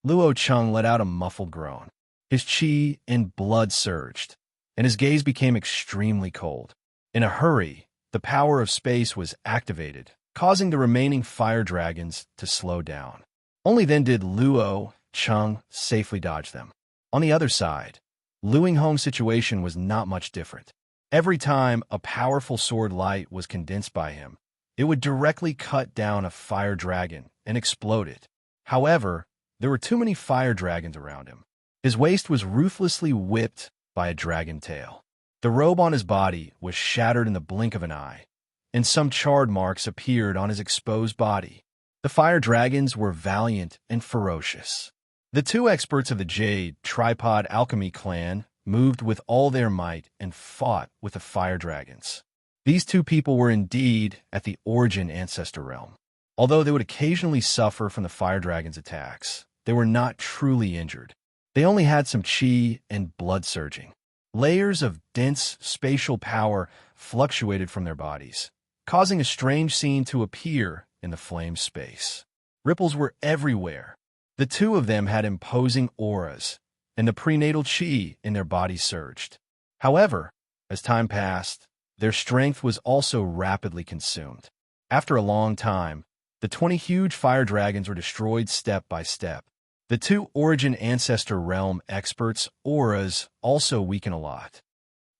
Luo Cheng let out a muffled groan. His chi and blood surged, and his gaze became extremely cold. In a hurry, the power of space was activated, causing the remaining fire dragons to slow down. Only then did Luo Cheng safely dodge them. On the other side, Lu Yinghong's situation was not much different. Every time a powerful sword light was condensed by him, it would directly cut down a fire dragon and explode it. However, there were too many fire dragons around him. His waist was ruthlessly whipped by a dragon tail. The robe on his body was shattered in the blink of an eye, and some charred marks appeared on his exposed body. The fire dragons were valiant and ferocious. The two experts of the Jade Tripod Alchemy clan moved with all their might and fought with the fire dragons. These two people were indeed at the origin ancestor realm. Although they would occasionally suffer from the fire dragon's attacks, they were not truly injured. They only had some chi and blood surging. Layers of dense spatial power fluctuated from their bodies, causing a strange scene to appear in the flame space. Ripples were everywhere. The two of them had imposing auras, and the prenatal chi in their bodies surged. However, as time passed, their strength was also rapidly consumed. After a long time, the 20 huge fire dragons were destroyed step by step. The two Origin Ancestor Realm experts' auras also weaken a lot.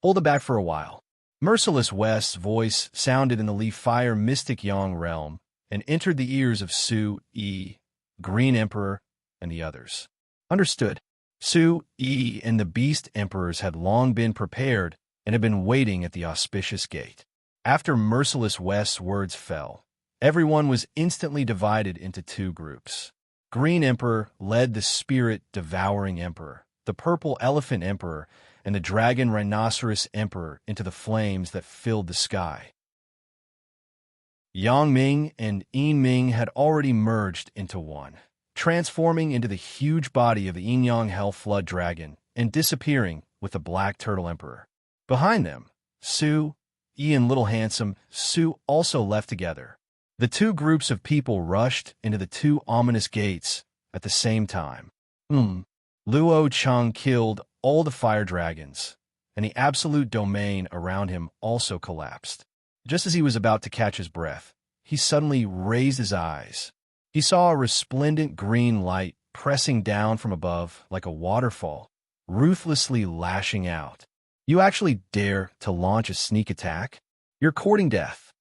Hold it back for a while. Merciless West's voice sounded in the Lee Fire Mystic Yang realm and entered the ears of Su Yi, Green Emperor, and the others. Understood. Su Yi and the Beast Emperors had long been prepared and had been waiting at the auspicious gate. After Merciless West's words fell, everyone was instantly divided into two groups. Green Emperor led the Spirit-Devouring Emperor, the Purple Elephant Emperor, and the Dragon Rhinoceros Emperor into the flames that filled the sky. Yang Ming and Yin Ming had already merged into one, transforming into the huge body of the Yin Yang Hell Flood Dragon and disappearing with the Black Turtle Emperor. Behind them, Su, Yi and Little Handsome Su also left together. The two groups of people rushed into the two ominous gates at the same time. Luo Cheng killed all the fire dragons, and the absolute domain around him also collapsed. Just as he was about to catch his breath, he suddenly raised his eyes. He saw a resplendent green light pressing down from above like a waterfall, ruthlessly lashing out. You actually dare to launch a sneak attack? You're courting death.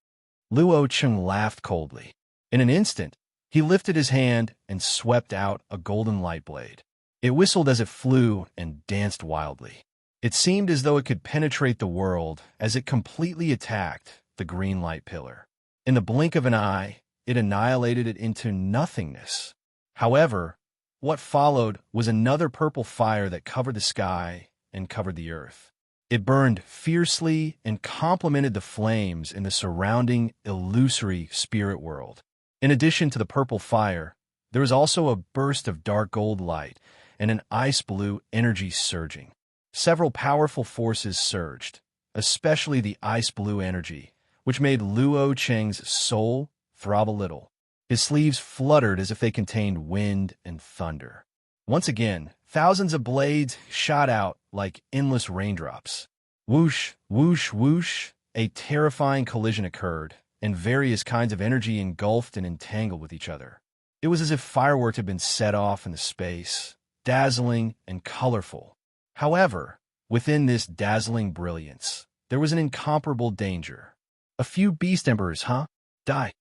Luo Cheng laughed coldly. In an instant, he lifted his hand and swept out a golden light blade. It whistled as it flew and danced wildly. It seemed as though it could penetrate the world as it completely attacked the green light pillar. In the blink of an eye, it annihilated it into nothingness. However, what followed was another purple fire that covered the sky and covered the earth. It burned fiercely and complemented the flames in the surrounding illusory spirit world. In addition to the purple fire, there was also a burst of dark gold light and an ice blue energy surging. Several powerful forces surged, especially the ice blue energy, which made Luo Cheng's soul throb a little. His sleeves fluttered as if they contained wind and thunder. Once again, thousands of blades shot out like endless raindrops. Whoosh, whoosh, whoosh, a terrifying collision occurred, and various kinds of energy engulfed and entangled with each other. It was as if fireworks had been set off in the space, dazzling and colorful. However, within this dazzling brilliance, there was an incomparable danger. A few beast emperors, huh? Die.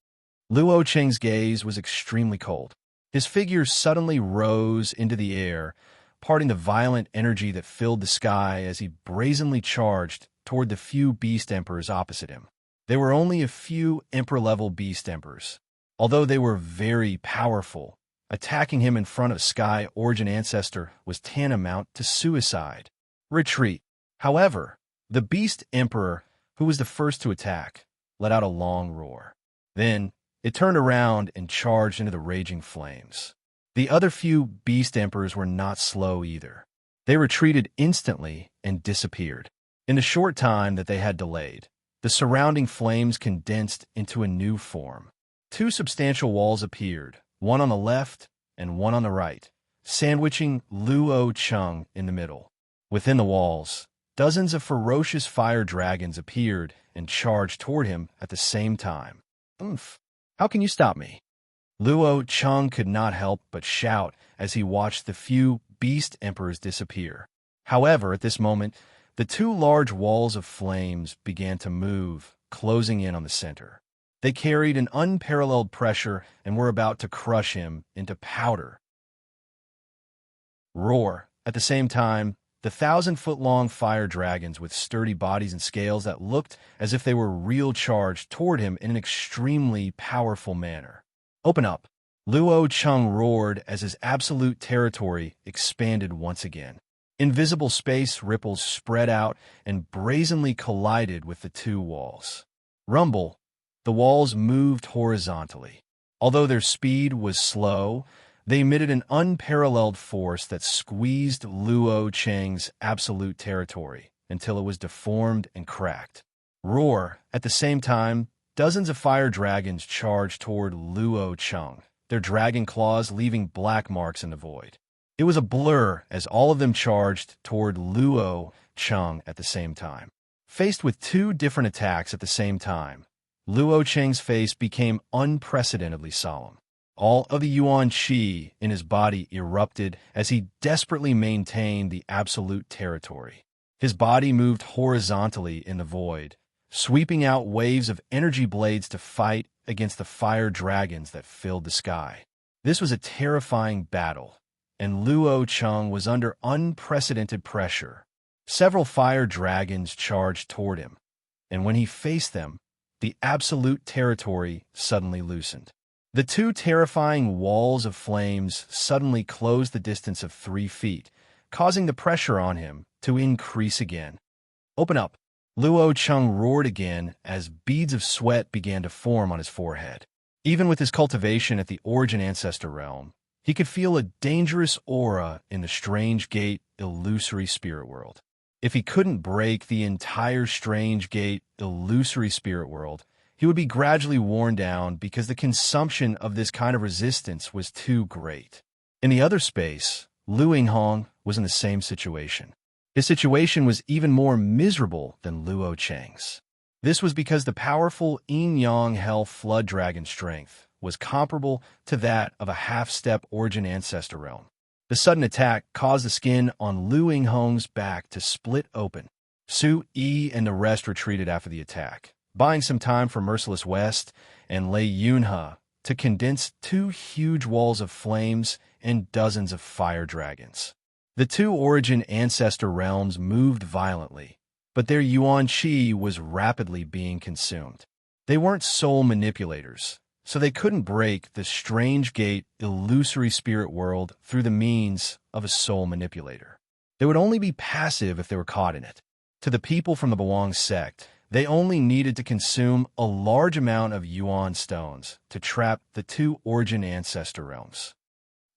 Luo Cheng's gaze was extremely cold. His figure suddenly rose into the air, parting the violent energy that filled the sky as he brazenly charged toward the few beast emperors opposite him. There were only a few emperor-level beast emperors. Although they were very powerful, attacking him in front of Sky Origin Ancestor was tantamount to suicide. Retreat. However, the beast emperor, who was the first to attack, let out a long roar. Then, it turned around and charged into the raging flames. The other few beast emperors were not slow either. They retreated instantly and disappeared. In the short time that they had delayed, the surrounding flames condensed into a new form. Two substantial walls appeared, one on the left and one on the right, sandwiching Luo Cheng in the middle. Within the walls, dozens of ferocious fire dragons appeared and charged toward him at the same time. Oomph! How can you stop me? Luo Cheng could not help but shout as he watched the few beast emperors disappear. However, at this moment, the two large walls of flames began to move, closing in on the center. They carried an unparalleled pressure and were about to crush him into powder. Roar! At the same time, the 1,000-foot-long fire dragons with sturdy bodies and scales that looked as if they were real charged toward him in an extremely powerful manner. Open up! Luo Cheng roared as his absolute territory expanded once again. Invisible space ripples spread out and brazenly collided with the two walls. Rumble! The walls moved horizontally. Although their speed was slow, they emitted an unparalleled force that squeezed Luo Cheng's absolute territory until it was deformed and cracked. Roar! At the same time, dozens of fire dragons charged toward Luo Cheng, their dragon claws leaving black marks in the void. It was a blur as all of them charged toward Luo Cheng at the same time. Faced with two different attacks at the same time, Luo Cheng's face became unprecedentedly solemn. All of the Yuan Qi in his body erupted as he desperately maintained the absolute territory. His body moved horizontally in the void, sweeping out waves of energy blades to fight against the fire dragons that filled the sky. This was a terrifying battle, and Luo Cheng was under unprecedented pressure. Several fire dragons charged toward him, and when he faced them, the absolute territory suddenly loosened. The two terrifying walls of flames suddenly closed the distance of 3 feet, causing the pressure on him to increase again. Open up! Luo Cheng roared again as beads of sweat began to form on his forehead. Even with his cultivation at the Origin Ancestor realm, he could feel a dangerous aura in the Strange Gate illusory spirit world. If he couldn't break the entire Strange Gate illusory spirit world, he would be gradually worn down because the consumption of this kind of resistance was too great. In the other space, Lu Yinghong was in the same situation. His situation was even more miserable than Luo Cheng's. This was because the powerful Yin-Yang Hell Flood Dragon strength was comparable to that of a half-step Origin Ancestor realm. The sudden attack caused the skin on Lu Yinghong's back to split open. Su Yi and the rest retreated after the attack, buying some time for Merciless West and Lei Yunhe to condense two huge walls of flames and dozens of fire dragons. The two Origin Ancestor realms moved violently, but their Yuan Qi was rapidly being consumed. They weren't soul manipulators, so they couldn't break the Strange Gate illusory spirit world through the means of a soul manipulator. They would only be passive if they were caught in it. To the people from the Bawang sect, they only needed to consume a large amount of Yuan stones to trap the two Origin Ancestor realms.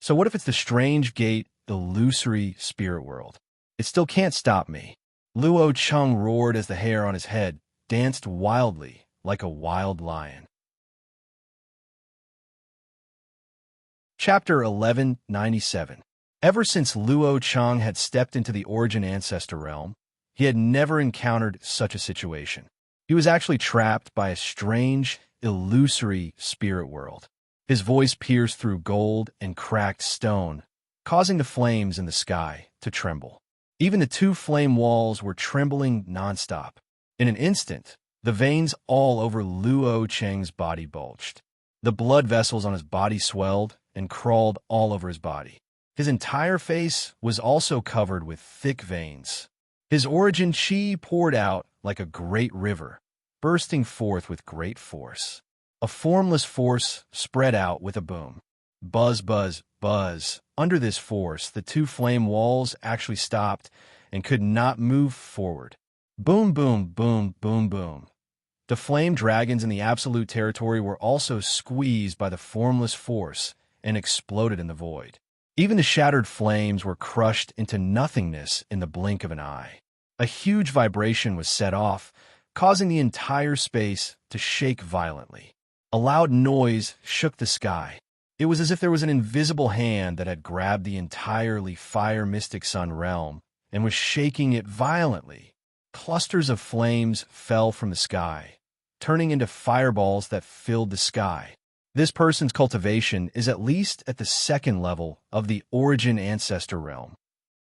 So what if it's the Strange Gate illusory spirit world? It still can't stop me. Luo Cheng roared as the hair on his head danced wildly like a wild lion. Chapter 1197. Ever since Luo Cheng had stepped into the Origin Ancestor realm, he had never encountered such a situation. He was actually trapped by a strange, illusory spirit world. His voice pierced through gold and cracked stone, causing the flames in the sky to tremble. Even the two flame walls were trembling nonstop. In an instant, the veins all over Luo Cheng's body bulged. The blood vessels on his body swelled and crawled all over his body. His entire face was also covered with thick veins. His Origin Qi poured out like a great river, bursting forth with great force. A formless force spread out with a boom. Buzz, buzz, buzz. Under this force, the two flame walls actually stopped and could not move forward. Boom, boom, boom, boom, boom. The flame dragons in the absolute territory were also squeezed by the formless force and exploded in the void. Even the shattered flames were crushed into nothingness in the blink of an eye. A huge vibration was set off, causing the entire space to shake violently. A loud noise shook the sky. It was as if there was an invisible hand that had grabbed the entirely fire mystic sun realm and was shaking it violently. Clusters of flames fell from the sky, turning into fireballs that filled the sky. This person's cultivation is at least at the second level of the origin ancestor realm.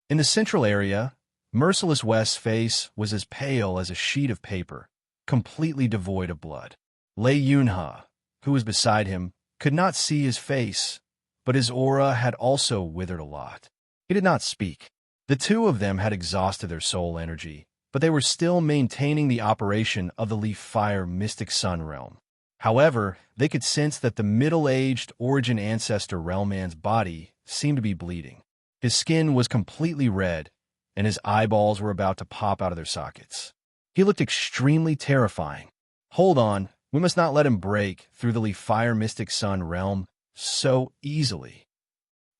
In the central area, Merciless West's face was as pale as a sheet of paper, completely devoid of blood. Lei Yunhe, who was beside him, could not see his face, but his aura had also withered a lot. He did not speak. The two of them had exhausted their soul energy, but they were still maintaining the operation of the Leaf Fire Mystic Sun realm. However, they could sense that the middle-aged origin ancestor realm man's body seemed to be bleeding. His skin was completely red, and his eyeballs were about to pop out of their sockets. He looked extremely terrifying. Hold on, we must not let him break through the Leaf Fire Mystic Sun realm so easily.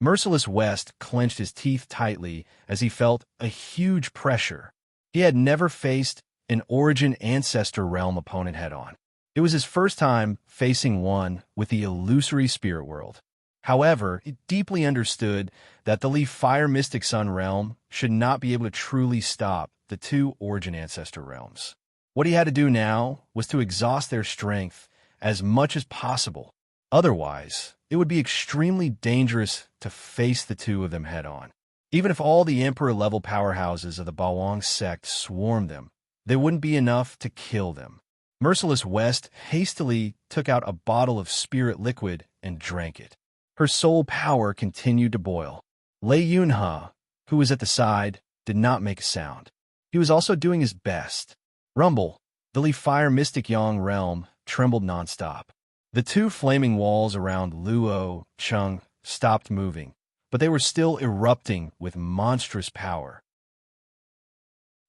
Merciless West clenched his teeth tightly as he felt a huge pressure. He had never faced an origin ancestor realm opponent head-on. It was his first time facing one with the illusory spirit world. However, he deeply understood that the Leaf Fire Mystic Sun realm should not be able to truly stop the two origin ancestor realms. What he had to do now was to exhaust their strength as much as possible. Otherwise, it would be extremely dangerous to face the two of them head-on. Even if all the Emperor-level powerhouses of the Bawang sect swarmed them, they wouldn't be enough to kill them. Merciless West hastily took out a bottle of spirit liquid and drank it. Her soul power continued to boil. Lei Yunhe, who was at the side, did not make a sound. He was also doing his best. Rumble, the Leaf Fire Mystic Yang realm, trembled nonstop. The two flaming walls around Luo Cheng stopped moving, but they were still erupting with monstrous power.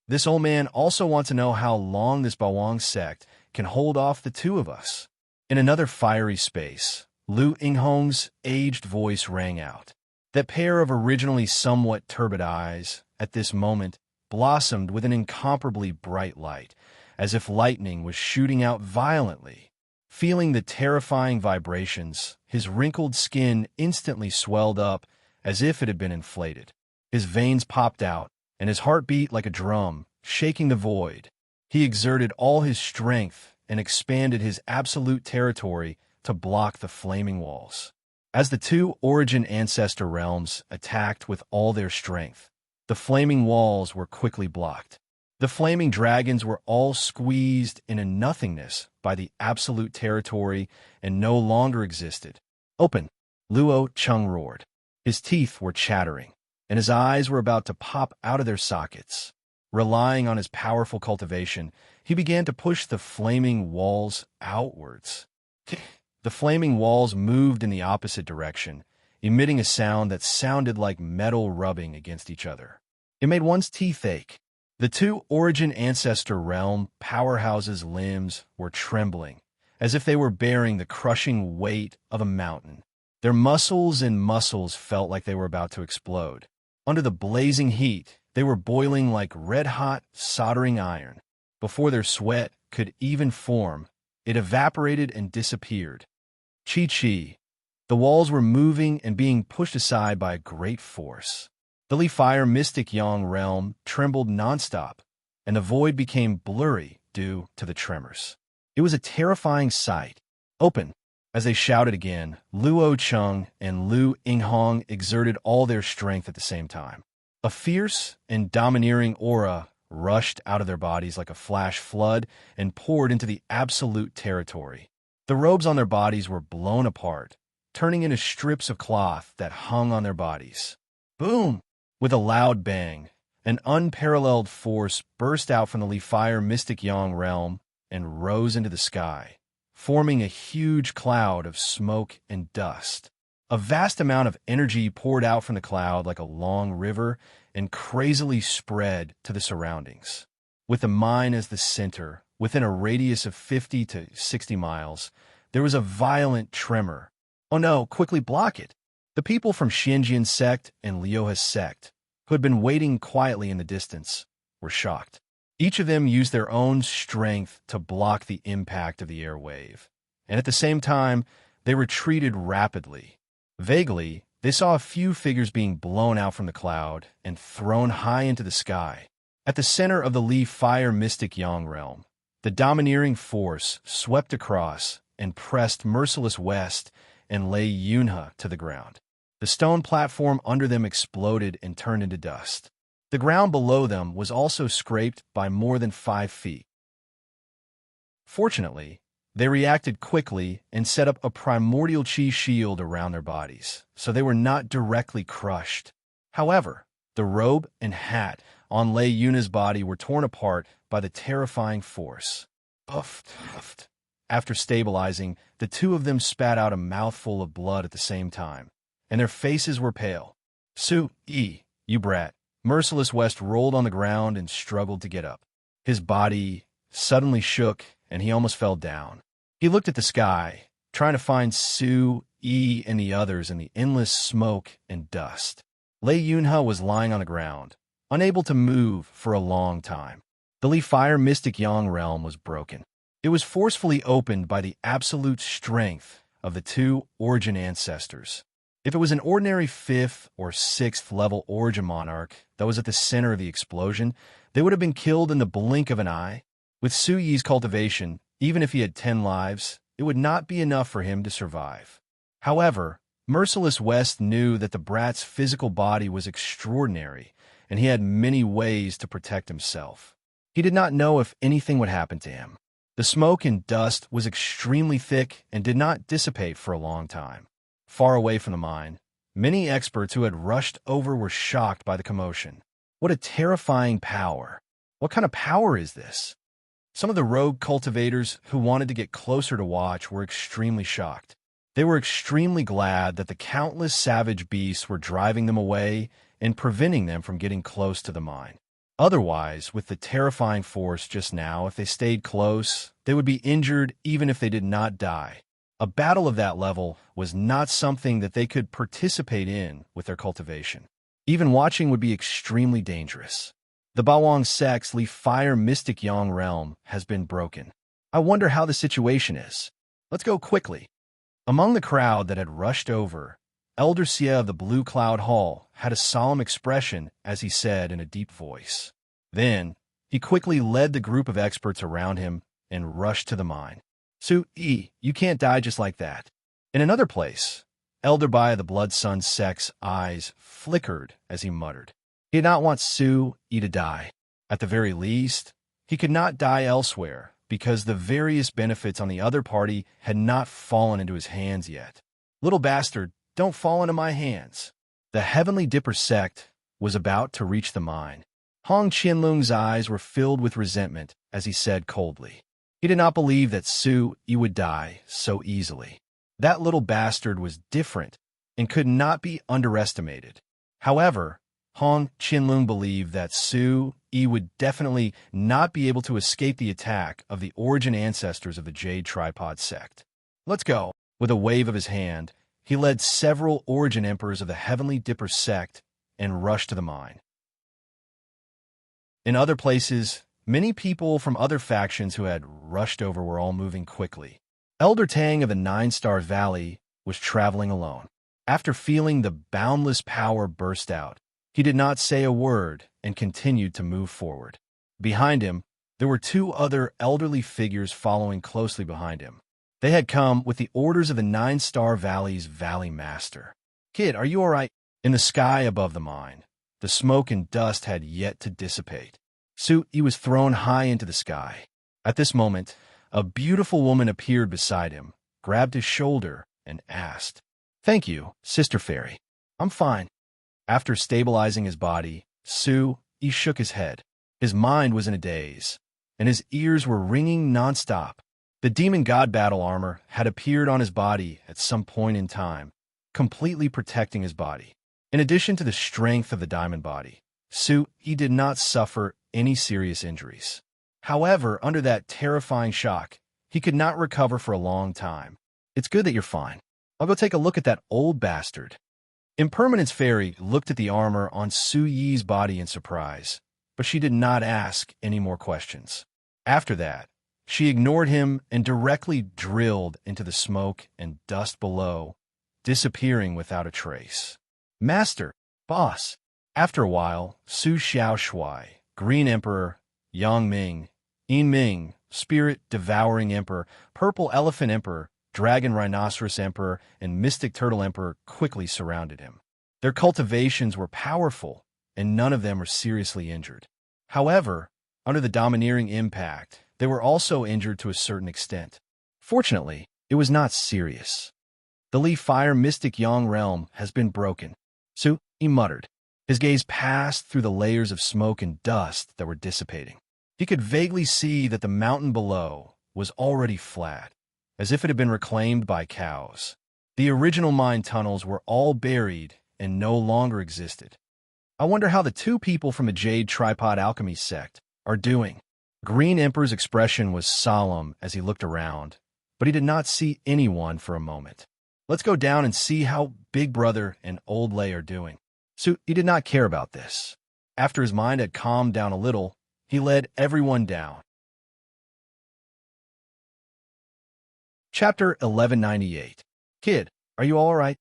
This old man also wants to know how long this Bawang sect can hold off the two of us. In another fiery space, Lu Inghong's aged voice rang out. That pair of originally somewhat turbid eyes, at this moment, blossomed with an incomparably bright light, as if lightning was shooting out violently. Feeling the terrifying vibrations, his wrinkled skin instantly swelled up as if it had been inflated. His veins popped out, and his heart beat like a drum, shaking the void. He exerted all his strength and expanded his absolute territory to block the flaming walls. As the two origin ancestor realms attacked with all their strength, the flaming walls were quickly blocked. The flaming dragons were all squeezed into nothingness by the absolute territory and no longer existed. Open! Luo Cheng roared. His teeth were chattering, and his eyes were about to pop out of their sockets. Relying on his powerful cultivation, he began to push the flaming walls outwards. The flaming walls moved in the opposite direction, emitting a sound that sounded like metal rubbing against each other. It made one's teeth ache. The two origin ancestor realm powerhouses' limbs were trembling, as if they were bearing the crushing weight of a mountain. Their muscles and muscles felt like they were about to explode. Under the blazing heat, they were boiling like red-hot soldering iron. Before their sweat could even form, it evaporated and disappeared. Chi-chi. The walls were moving and being pushed aside by a great force. The Leaf Fire Mystic Yang realm trembled nonstop, and the void became blurry due to the tremors. It was a terrifying sight. Open! As they shouted again, Luo Cheng and Lu Inghong exerted all their strength at the same time. A fierce and domineering aura rushed out of their bodies like a flash flood and poured into the absolute territory. The robes on their bodies were blown apart, turning into strips of cloth that hung on their bodies. Boom! With a loud bang, an unparalleled force burst out from the Leaf Fire Mystic Yang realm and rose into the sky, forming a huge cloud of smoke and dust. A vast amount of energy poured out from the cloud like a long river and crazily spread to the surroundings. With the mine as the center, within a radius of 50 to 60 miles, there was a violent tremor. Oh no, quickly block it! The people from Xianjian's sect and Liuhe's sect, who had been waiting quietly in the distance, were shocked. Each of them used their own strength to block the impact of the air wave, and at the same time, they retreated rapidly. Vaguely, they saw a few figures being blown out from the cloud and thrown high into the sky. At the center of the Lee Fire Mystic Yang realm, the domineering force swept across and pressed merciless west and lay Yunha to the ground. The stone platform under them exploded and turned into dust. The ground below them was also scraped by more than 5 feet. Fortunately, they reacted quickly and set up a primordial chi shield around their bodies, so they were not directly crushed. However, the robe and hat on Lei Yuna's body were torn apart by the terrifying force. Puffed. After stabilizing, the two of them spat out a mouthful of blood at the same time, and their faces were pale. Su-yi, you brat. Merciless West rolled on the ground and struggled to get up. His body suddenly shook, and he almost fell down. He looked at the sky, trying to find Su-yi and the others in the endless smoke and dust. Lei Yunha was lying on the ground, unable to move for a long time. The Lee Fire Mystic Yang realm was broken. It was forcefully opened by the absolute strength of the two origin ancestors. If it was an ordinary 5th or 6th level origin monarch that was at the center of the explosion, they would have been killed in the blink of an eye. With Su Yi's cultivation, even if he had 10 lives, it would not be enough for him to survive. However, Merciless West knew that the brat's physical body was extraordinary, and he had many ways to protect himself. He did not know if anything would happen to him. The smoke and dust was extremely thick and did not dissipate for a long time. Far away from the mine, many experts who had rushed over were shocked by the commotion. What a terrifying power! What kind of power is this? Some of the rogue cultivators who wanted to get closer to watch were extremely shocked. They were extremely glad that the countless savage beasts were driving them away and preventing them from getting close to the mine. Otherwise, with the terrifying force just now, if they stayed close, they would be injured even if they did not die. A battle of that level was not something that they could participate in with their cultivation. Even watching would be extremely dangerous. The Bawang Sect's Lee Fire Mystic Yang realm has been broken. I wonder how the situation is. Let's go quickly. Among the crowd that had rushed over, Elder Xie of the Blue Cloud Hall had a solemn expression as he said in a deep voice. Then, he quickly led the group of experts around him and rushed to the mine. Su-yi, you can't die just like that. In another place, Elder Bai of the Blood Sun Sect's eyes flickered as he muttered. He did not want Su-yi to die. At the very least, he could not die elsewhere because the various benefits on the other party had not fallen into his hands yet. Little bastard, don't fall into my hands. The Heavenly Dipper sect was about to reach the mine. Hong Qianlung's eyes were filled with resentment as he said coldly. He did not believe that Su-yi would die so easily. That little bastard was different and could not be underestimated. However, Hong Qianlung believed that Su-yi would definitely not be able to escape the attack of the origin ancestors of the Jade Tripod sect. Let's go. With a wave of his hand, he led several origin emperors of the Heavenly Dipper sect and rushed to the mine. In other places, many people from other factions who had rushed over were all moving quickly. Elder Tang of the 9-Star Valley was traveling alone. After feeling the boundless power burst out, he did not say a word and continued to move forward. Behind him, there were 2 other elderly figures following closely behind him. They had come with the orders of the 9-Star Valley's Valley Master. Kid, are you all right? In the sky above the mine, the smoke and dust had yet to dissipate. Su-yi was thrown high into the sky. At this moment, a beautiful woman appeared beside him, grabbed his shoulder, and asked, "Thank you, Sister Fairy. I'm fine." After stabilizing his body, Su-yi shook his head. His mind was in a daze, and his ears were ringing nonstop. The Demon God battle armor had appeared on his body at some point in time, completely protecting his body. In addition to the strength of the diamond body, Su-yi did not suffer any serious injuries. However, under that terrifying shock, he could not recover for a long time. It's good that you're fine. I'll go take a look at that old bastard. Impermanence Fairy looked at the armor on Su-yi's body in surprise, but she did not ask any more questions. After that, she ignored him and directly drilled into the smoke and dust below, disappearing without a trace. Master, boss. After a while, Su Xiao Shui, Green Emperor, Yang Ming, Yin Ming, Spirit Devouring Emperor, Purple Elephant Emperor, Dragon Rhinoceros Emperor, and Mystic Turtle Emperor quickly surrounded him. Their cultivations were powerful, and none of them were seriously injured. However, under the domineering impact, they were also injured to a certain extent. Fortunately, it was not serious. The Lee Fire Mystic Yang realm has been broken. Su, he muttered. His gaze passed through the layers of smoke and dust that were dissipating. He could vaguely see that the mountain below was already flat, as if it had been reclaimed by cows. The original mine tunnels were all buried and no longer existed. I wonder how the two people from the Jade Tripod Alchemy sect are doing. Green Emperor's expression was solemn as he looked around, but he did not see anyone for a moment. Let's go down and see how Big Brother and Old Lay are doing. So he did not care about this. After his mind had calmed down a little, he led everyone down. Chapter 1198. Kid, are you all right?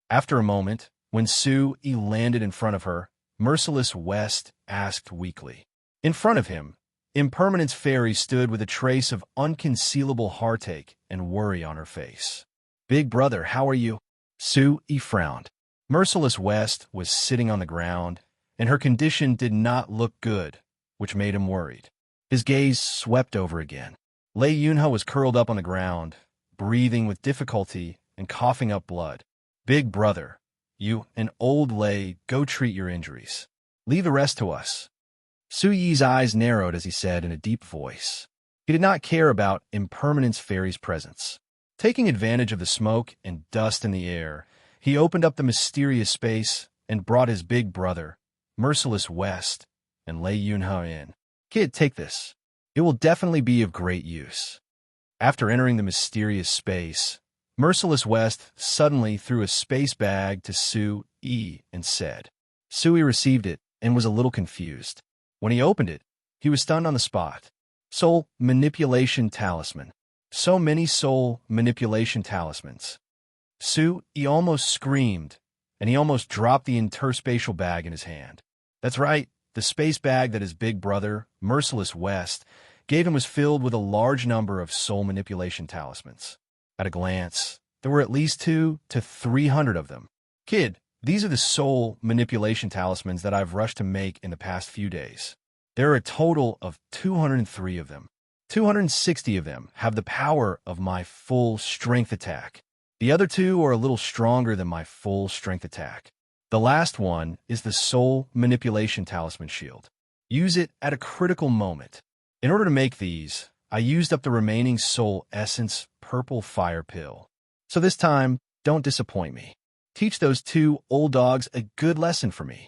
After a moment, when Su Yi landed in front of her, Merciless West asked weakly. In front of him, Impermanence Fairy stood with a trace of unconcealable heartache and worry on her face. Big Brother, how are you? Su Yi frowned. Merciless West was sitting on the ground, and her condition did not look good, which made him worried. His gaze swept over again. Lei Yunhe was curled up on the ground, breathing with difficulty and coughing up blood. Big Brother, you and Old Lei go treat your injuries. Leave the rest to us. Su Yi's eyes narrowed as he said in a deep voice. He did not care about Impermanence Fairy's presence. Taking advantage of the smoke and dust in the air, he opened up the mysterious space and brought his big brother, Merciless West, and Lei Yunhe in. Kid, take this. It will definitely be of great use. After entering the mysterious space, Merciless West suddenly threw a space bag to Su Yi and said. Su Yi received it and was a little confused. When he opened it, he was stunned on the spot. Soul Manipulation Talisman. So many soul manipulation talismans. Su Yi almost screamed, and he almost dropped the interspatial bag in his hand. That's right, the space bag that his big brother, Merciless West, gave him was filled with a large number of soul manipulation talismans. At a glance, there were at least 200 to 300 of them. Kid, these are the soul manipulation talismans that I've rushed to make in the past few days. There are a total of 203 of them. 260 of them have the power of my full strength attack. The other 2 are a little stronger than my full strength attack. The last one is the Soul Manipulation Talisman Shield. Use it at a critical moment. In order to make these, I used up the remaining Soul Essence Purple Fire Pill. So this time, don't disappoint me. Teach those 2 old dogs a good lesson for me.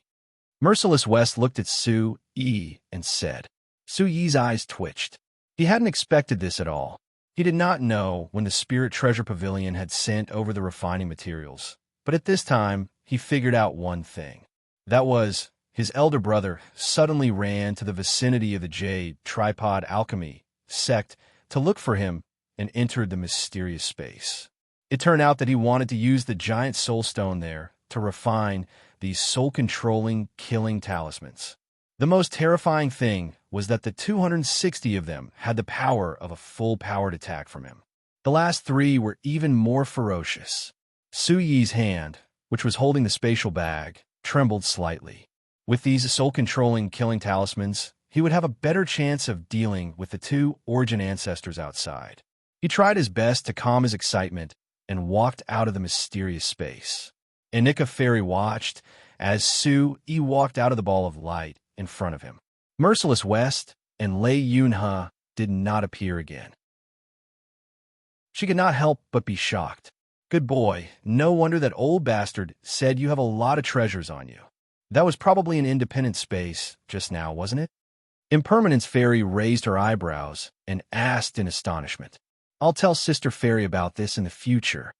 Merciless West looked at Su Yi and said. Su Yi's eyes twitched. He hadn't expected this at all. He did not know when the Spirit Treasure Pavilion had sent over the refining materials, but at this time, he figured out one thing. That was, his elder brother suddenly ran to the vicinity of the Jade Tripod Alchemy sect to look for him and entered the mysterious space. It turned out that he wanted to use the giant soul stone there to refine these soul-controlling, killing talismans. The most terrifying thing was that the 260 of them had the power of a full-powered attack from him. The last 3 were even more ferocious. Su Yi's hand, which was holding the spatial bag, trembled slightly. With these soul-controlling killing talismans, he would have a better chance of dealing with the 2 origin ancestors outside. He tried his best to calm his excitement and walked out of the mysterious space. Inika Fairy watched as Su Yi walked out of the ball of light in front of him. Merciless West and Lei Yunhe did not appear again. She could not help but be shocked. Good boy, no wonder that old bastard said you have a lot of treasures on you. That was probably an independent space just now, wasn't it? Impermanence Fairy raised her eyebrows and asked in astonishment. I'll tell Sister Fairy about this in the future.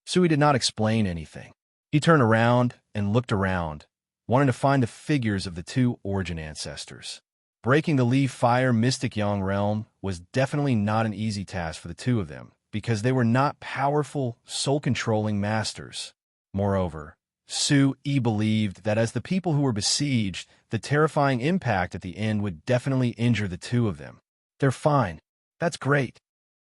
Sui did not explain anything. He turned around and looked around, wanting to find the figures of the 2 origin ancestors. Breaking the Lee Fire Mystic Yang realm was definitely not an easy task for the 2 of them, because they were not powerful, soul-controlling masters. Moreover, Su-yi believed that as the people who were besieged, the terrifying impact at the end would definitely injure the two of them. They're fine. That's great.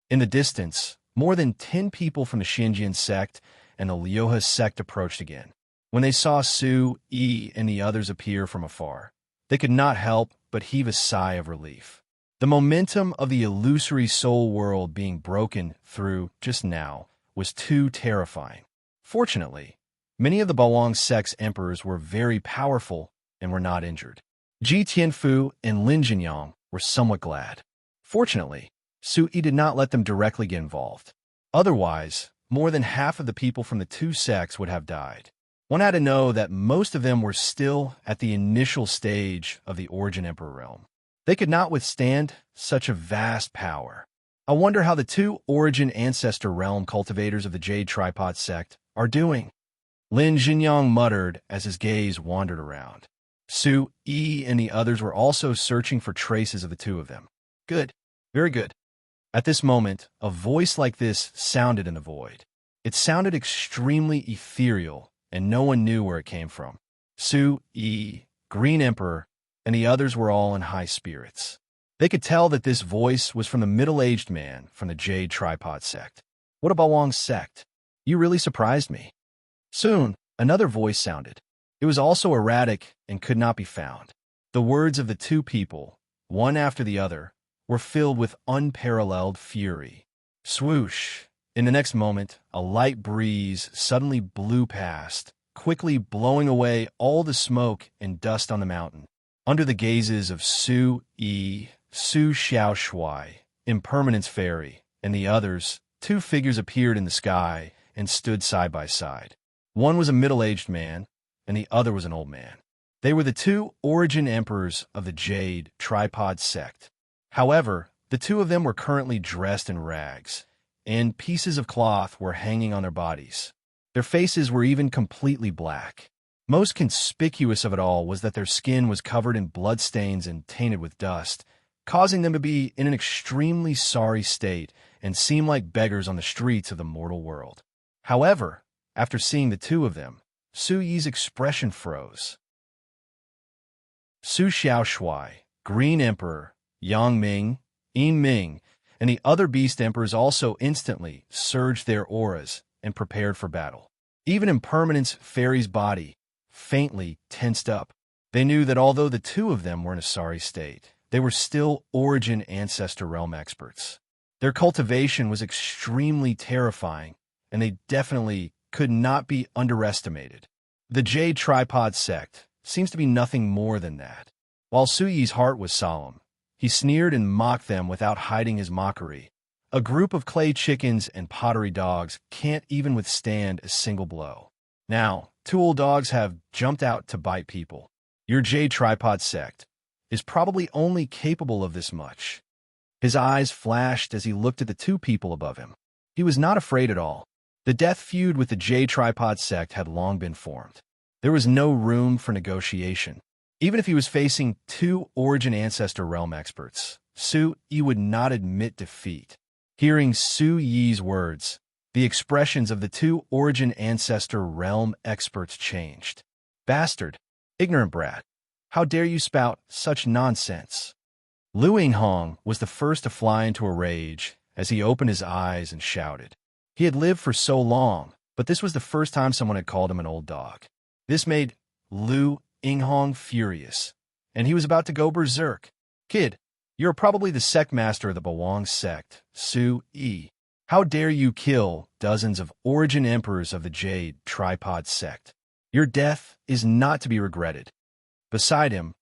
In the distance, more than 10 people from the Xinjiang sect and the Liuhe sect approached again. When they saw Su-yi and the others appear from afar, they could not help but heave a sigh of relief. The momentum of the illusory soul world being broken through just now was too terrifying. Fortunately, many of the Bawang sect's emperors were very powerful and were not injured. Ji Tianfu and Lin Jinyang were somewhat glad. Fortunately, Su-yi did not let them directly get involved. Otherwise, more than half of the people from the two sects would have died. One had to know that most of them were still at the initial stage of the Origin Emperor realm. They could not withstand such a vast power. I wonder how the two Origin Ancestor realm cultivators of the Jade Tripod sect are doing. Lin Jinyang muttered as his gaze wandered around. Su-yi and the others were also searching for traces of the two of them. Good. Very good. At this moment, a voice like this sounded in the void. It sounded extremely ethereal, and no one knew where it came from. Su-yi, Green Emperor, and the others were all in high spirits. They could tell that this voice was from the middle-aged man from the Jade Tripod sect. What a Bawang sect! You really surprised me. Soon, another voice sounded. It was also erratic and could not be found. The words of the two people, one after the other, were filled with unparalleled fury. Swoosh! In the next moment, a light breeze suddenly blew past, quickly blowing away all the smoke and dust on the mountain. Under the gazes of Su-yi, Su Xiaoshui, Impermanence Fairy, and the others, two figures appeared in the sky and stood side by side. One was a middle-aged man, and the other was an old man. They were the two Origin Emperors of the Jade Tripod sect. However, the two of them were currently dressed in rags, and pieces of cloth were hanging on their bodies. Their faces were even completely black. Most conspicuous of it all was that their skin was covered in bloodstains and tainted with dust, causing them to be in an extremely sorry state and seem like beggars on the streets of the mortal world. However, after seeing the two of them, Su-yi's expression froze. Su Xiaoshui, Green Emperor, Yang Ming, Yin Ming, and the other Beast Emperors also instantly surged their auras and prepared for battle. Even Impermanence Fairy's body faintly tensed up. They knew that although the two of them were in a sorry state, they were still Origin Ancestor Realm experts. Their cultivation was extremely terrifying, and they definitely could not be underestimated. The Jade Tripod sect seems to be nothing more than that. While Su-yi's heart was solemn, he sneered and mocked them without hiding his mockery. A group of clay chickens and pottery dogs can't even withstand a single blow. Now, two old dogs have jumped out to bite people. Your Jade Tripod sect is probably only capable of this much. His eyes flashed as he looked at the two people above him. He was not afraid at all. The death feud with the Jade Tripod sect had long been formed. There was no room for negotiation. Even if he was facing two Origin Ancestor Realm experts, Su-yi would not admit defeat. Hearing Su-yi's words, the expressions of the two Origin Ancestor Realm experts changed. Bastard! Ignorant brat! How dare you spout such nonsense? Lu Yinghong was the first to fly into a rage as he opened his eyes and shouted. He had lived for so long, but this was the first time someone had called him an old dog. This made Lu Yinghong furious, and he was about to go berserk. Kid, you're probably the sect master of the Bawang sect, Su-yi. How dare you kill dozens of Origin Emperors of the Jade Tripod sect? Your death is not to be regretted. Beside him,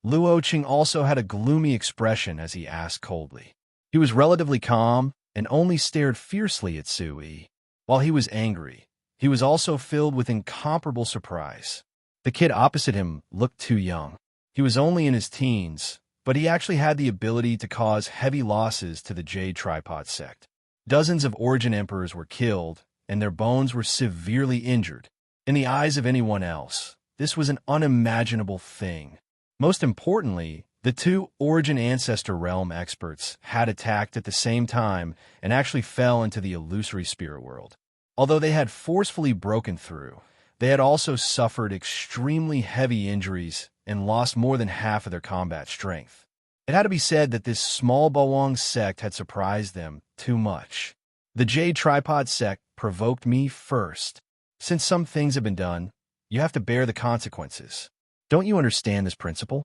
Luo Qing also had a gloomy expression as he asked coldly. He was relatively calm and only stared fiercely at Su-yi. While he was angry, he was also filled with incomparable surprise. The kid opposite him looked too young. He was only in his teens, but he actually had the ability to cause heavy losses to the Jade Tripod sect. Dozens of Origin Emperors were killed, and their bones were severely injured. In the eyes of anyone else, this was an unimaginable thing. Most importantly, the two Origin Ancestor Realm experts had attacked at the same time and actually fell into the illusory spirit world. Although they had forcefully broken through, they had also suffered extremely heavy injuries and lost more than half of their combat strength. It had to be said that this small Bawang sect had surprised them too much. The Jade Tripod sect provoked me first. Since some things have been done, you have to bear the consequences. Don't you understand this principle?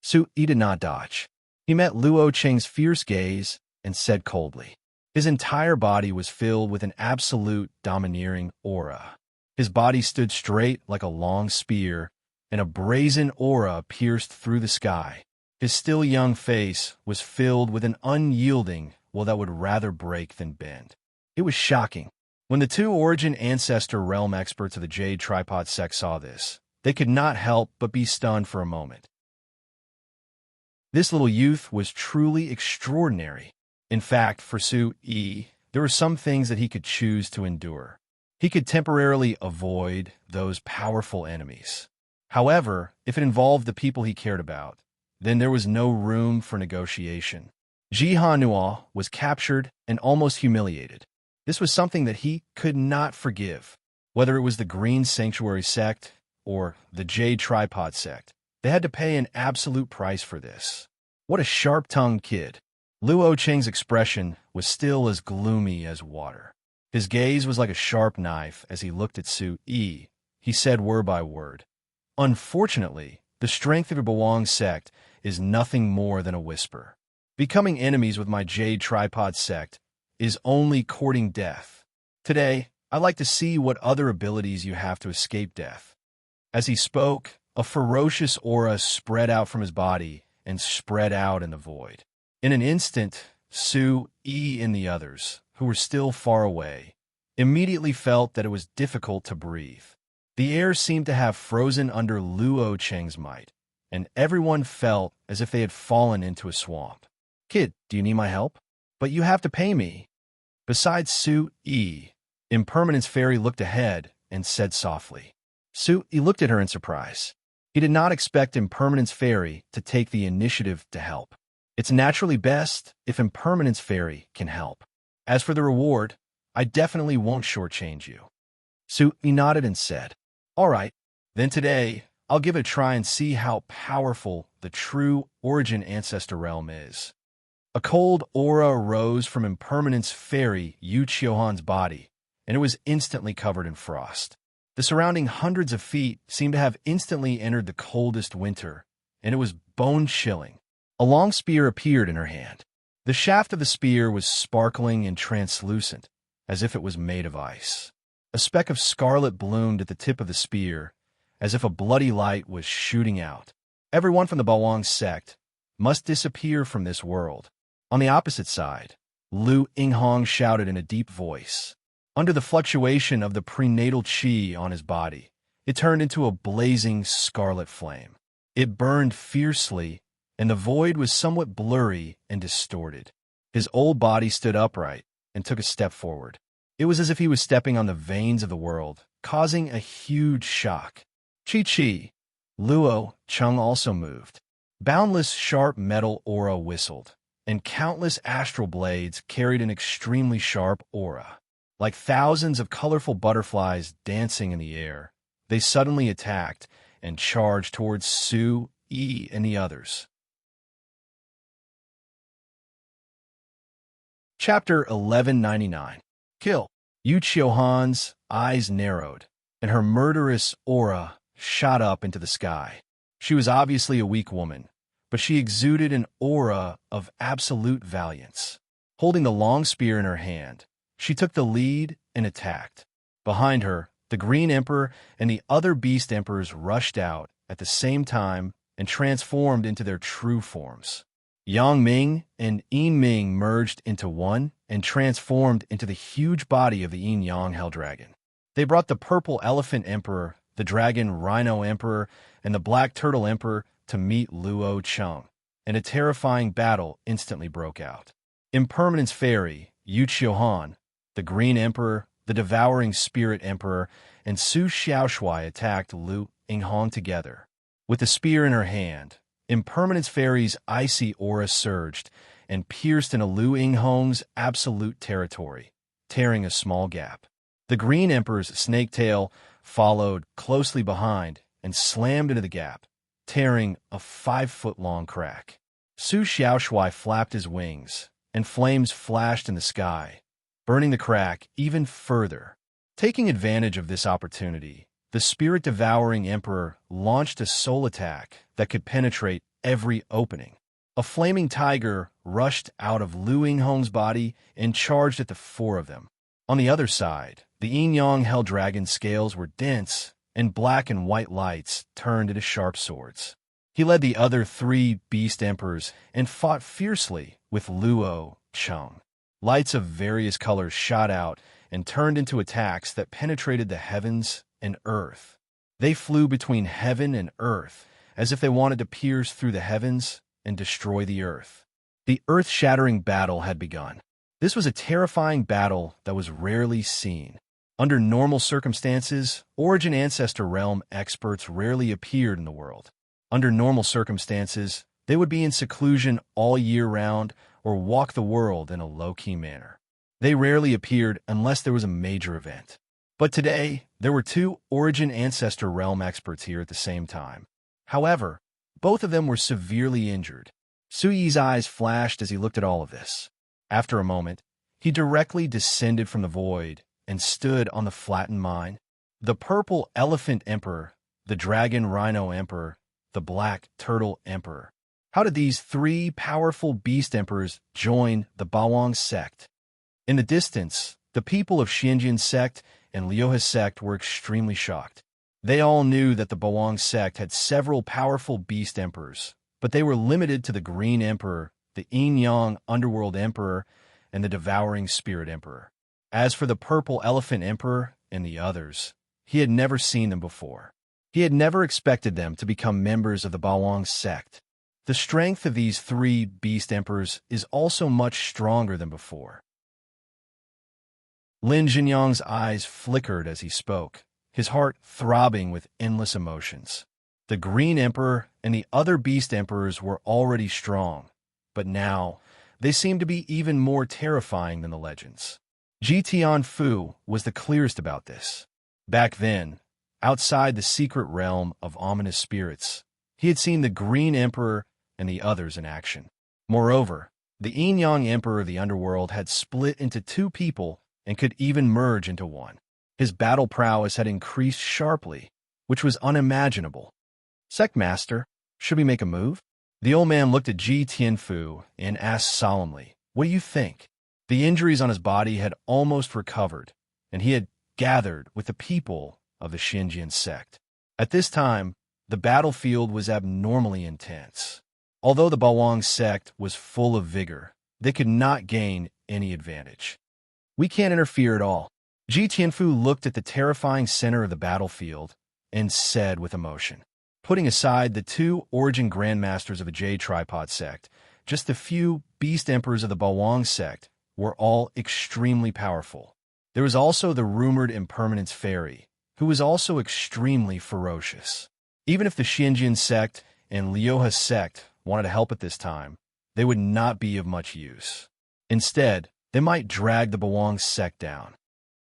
Su Yi did not dodge. He met Luo Cheng's fierce gaze and said coldly. His entire body was filled with an absolute domineering aura. His body stood straight like a long spear, and a brazen aura pierced through the sky. His still young face was filled with an unyielding will that would rather break than bend. It was shocking. When the two Origin Ancestor Realm experts of the Jade Tripod sect saw this, they could not help but be stunned for a moment. This little youth was truly extraordinary. In fact, for Su Yi, there were some things that he could choose to endure. He could temporarily avoid those powerful enemies. However, if it involved the people he cared about, then there was no room for negotiation. Ji Hanua was captured and almost humiliated. This was something that he could not forgive. Whether it was the Green Sanctuary sect or the Jade Tripod sect, they had to pay an absolute price for this. What a sharp-tongued kid. Luo Cheng's expression was still as gloomy as water. His gaze was like a sharp knife as he looked at Su Yi. He said word by word, "Unfortunately, the strength of your Bawang sect is nothing more than a whisper. Becoming enemies with my Jade Tripod sect is only courting death. Today, I'd like to see what other abilities you have to escape death." As he spoke, a ferocious aura spread out from his body and spread out in the void. In an instant, Su Yi and the others, who were still far away, immediately felt that it was difficult to breathe. The air seemed to have frozen under Luo Cheng's might, and everyone felt as if they had fallen into a swamp. "Kid, do you need my help? But you have to pay me." Besides Su Yi, Impermanence Fairy looked ahead and said softly. Su Yi looked at her in surprise. He did not expect Impermanence Fairy to take the initiative to help. It's naturally best if Impermanence Fairy can help. As for the reward, I definitely won't shortchange you. Su Yi nodded and said, "All right, then today I'll give it a try and see how powerful the true Origin Ancestor Realm is." A cold aura arose from Impermanence Fairy Yu Chiohan's body, and it was instantly covered in frost. The surrounding hundreds of feet seemed to have instantly entered the coldest winter, and it was bone-chilling. A long spear appeared in her hand. The shaft of the spear was sparkling and translucent, as if it was made of ice. A speck of scarlet bloomed at the tip of the spear, as if a bloody light was shooting out. Everyone from the Bawang sect must disappear from this world. On the opposite side, Lu Yinghong shouted in a deep voice. Under the fluctuation of the prenatal qi on his body, it turned into a blazing scarlet flame. It burned fiercely, and the void was somewhat blurry and distorted. His old body stood upright and took a step forward. It was as if he was stepping on the veins of the world, causing a huge shock. Chi-chi! Luo Cheng also moved. Boundless sharp metal aura whistled, and countless astral blades carried an extremely sharp aura. Like thousands of colorful butterflies dancing in the air, they suddenly attacked and charged towards Su Yi and the others. Chapter 1199. Kill. Yu Chiohan's eyes narrowed, and her murderous aura shot up into the sky. She was obviously a weak woman, but she exuded an aura of absolute valiance. Holding the long spear in her hand, she took the lead and attacked. Behind her, the Green Emperor and the other Beast Emperors rushed out at the same time and transformed into their true forms. Yang Ming and Yin Ming merged into one and transformed into the huge body of the Yin Yang Hell Dragon. They brought the Purple Elephant Emperor, the Dragon Rhino Emperor, and the Black Turtle Emperor to meet Luo Cheng, and a terrifying battle instantly broke out. Impermanence Fairy, Yu Chiohan, the Green Emperor, the Devouring Spirit Emperor, and Su Xiaoshui attacked Lu Yinghong together. With the spear in her hand, Impermanence Fairy's icy aura surged and pierced into Lu Yinghong's absolute territory, tearing a small gap. The Green Emperor's snake tail followed closely behind and slammed into the gap, tearing a 5-foot-long crack. Su Xiaoshui flapped his wings, and flames flashed in the sky, burning the crack even further. Taking advantage of this opportunity, the spirit-devouring emperor launched a soul attack that could penetrate every opening. A flaming tiger rushed out of Lu Yinghong's body and charged at the four of them. On the other side, the Yin-Yang Hell Dragon's scales were dense, and black and white lights turned into sharp swords. He led the other 3 beast emperors and fought fiercely with Luo Cheng. Lights of various colors shot out and turned into attacks that penetrated the heavens and earth. They flew between heaven and earth, as if they wanted to pierce through the heavens and destroy the earth. The earth-shattering battle had begun. This was a terrifying battle that was rarely seen. Under normal circumstances, Origin Ancestor Realm experts rarely appeared in the world. Under normal circumstances, they would be in seclusion all year round or walk the world in a low-key manner. They rarely appeared unless there was a major event. But today, there were 2 Origin Ancestor Realm experts here at the same time. However, both of them were severely injured. Su Yi's eyes flashed as he looked at all of this. After a moment, he directly descended from the void and stood on the flattened mine. The Purple Elephant Emperor, the Dragon Rhino Emperor, the Black Turtle Emperor. How did these 3 powerful beast emperors join the Bawang sect? In the distance, the people of Xianjian sect and Liuhe sect were extremely shocked. They all knew that the Bawang sect had several powerful beast emperors, but they were limited to the Green Emperor, the Yin-Yang Underworld Emperor, and the Devouring Spirit Emperor. As for the Purple Elephant Emperor and the others, he had never seen them before. He had never expected them to become members of the Bawang sect. The strength of these 3 beast emperors is also much stronger than before. Lin Jinyang's eyes flickered as he spoke, his heart throbbing with endless emotions. The Green Emperor and the other beast emperors were already strong, but now they seemed to be even more terrifying than the legends. Ji Tianfu was the clearest about this. Back then, outside the secret realm of ominous spirits, he had seen the Green Emperor and the others in action. Moreover, the Yin-Yang Emperor of the Underworld had split into 2 people and could even merge into one. His battle prowess had increased sharply, which was unimaginable. Sect Master, should we make a move? The old man looked at Ji Tianfu and asked solemnly, "What do you think?" The injuries on his body had almost recovered, and he had gathered with the people of the Xinjian sect. At this time, the battlefield was abnormally intense. Although the Bawang sect was full of vigor, they could not gain any advantage. "We can't interfere at all." Ji Tianfu looked at the terrifying center of the battlefield and said with emotion. Putting aside the 2 Origin Grandmasters of the Jade Tripod sect, just the few Beast Emperors of the Bawang sect were all extremely powerful. There was also the rumored Impermanence Fairy, who was also extremely ferocious. Even if the Xinjian sect and Liuhe sect wanted to help at this time, they would not be of much use. Instead, they might drag the Bawang sect down.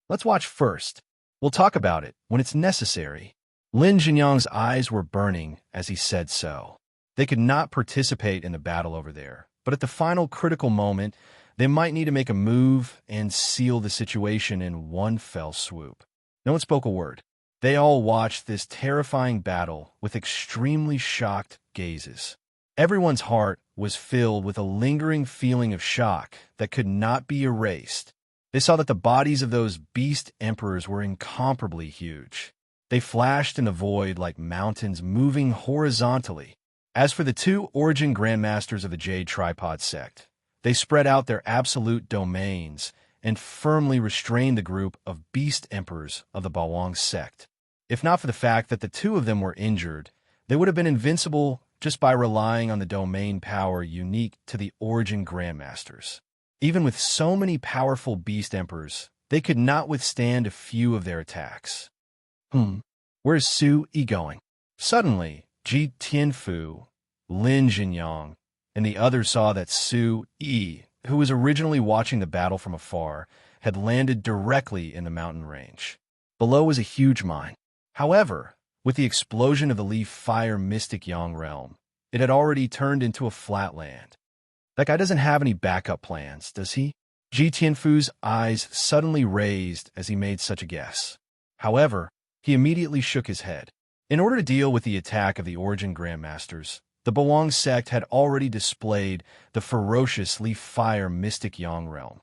Let's watch first. We'll talk about it when it's necessary. Lin Jinyang's eyes were burning as he said so. They could not participate in the battle over there, but at the final critical moment, they might need to make a move and seal the situation in one fell swoop. No one spoke a word. They all watched this terrifying battle with extremely shocked gazes. Everyone's heart was filled with a lingering feeling of shock that could not be erased. They saw that the bodies of those beast emperors were incomparably huge. They flashed in the void like mountains moving horizontally. As for the 2 Origin Grandmasters of the Jade Tripod sect, they spread out their absolute domains and firmly restrained the group of beast emperors of the Bawang sect. If not for the fact that the 2 of them were injured, they would have been invincible just by relying on the domain power unique to the Origin Grandmasters. Even with so many powerful beast emperors, they could not withstand a few of their attacks. Where's Su Yi going? Suddenly, Ji Tianfu, Lin Jinyang, and the others saw that Su Yi, who was originally watching the battle from afar, had landed directly in the mountain range. Below was a huge mine. However, with the explosion of the leaf fire mystic Yang realm, it had already turned into a flat land. That guy doesn't have any backup plans, does he? Ji Tianfu's eyes suddenly raised as he made such a guess. However, he immediately shook his head. In order to deal with the attack of the Origin Grandmasters, the Bawang sect had already displayed the ferocious leaf fire mystic Yang realm.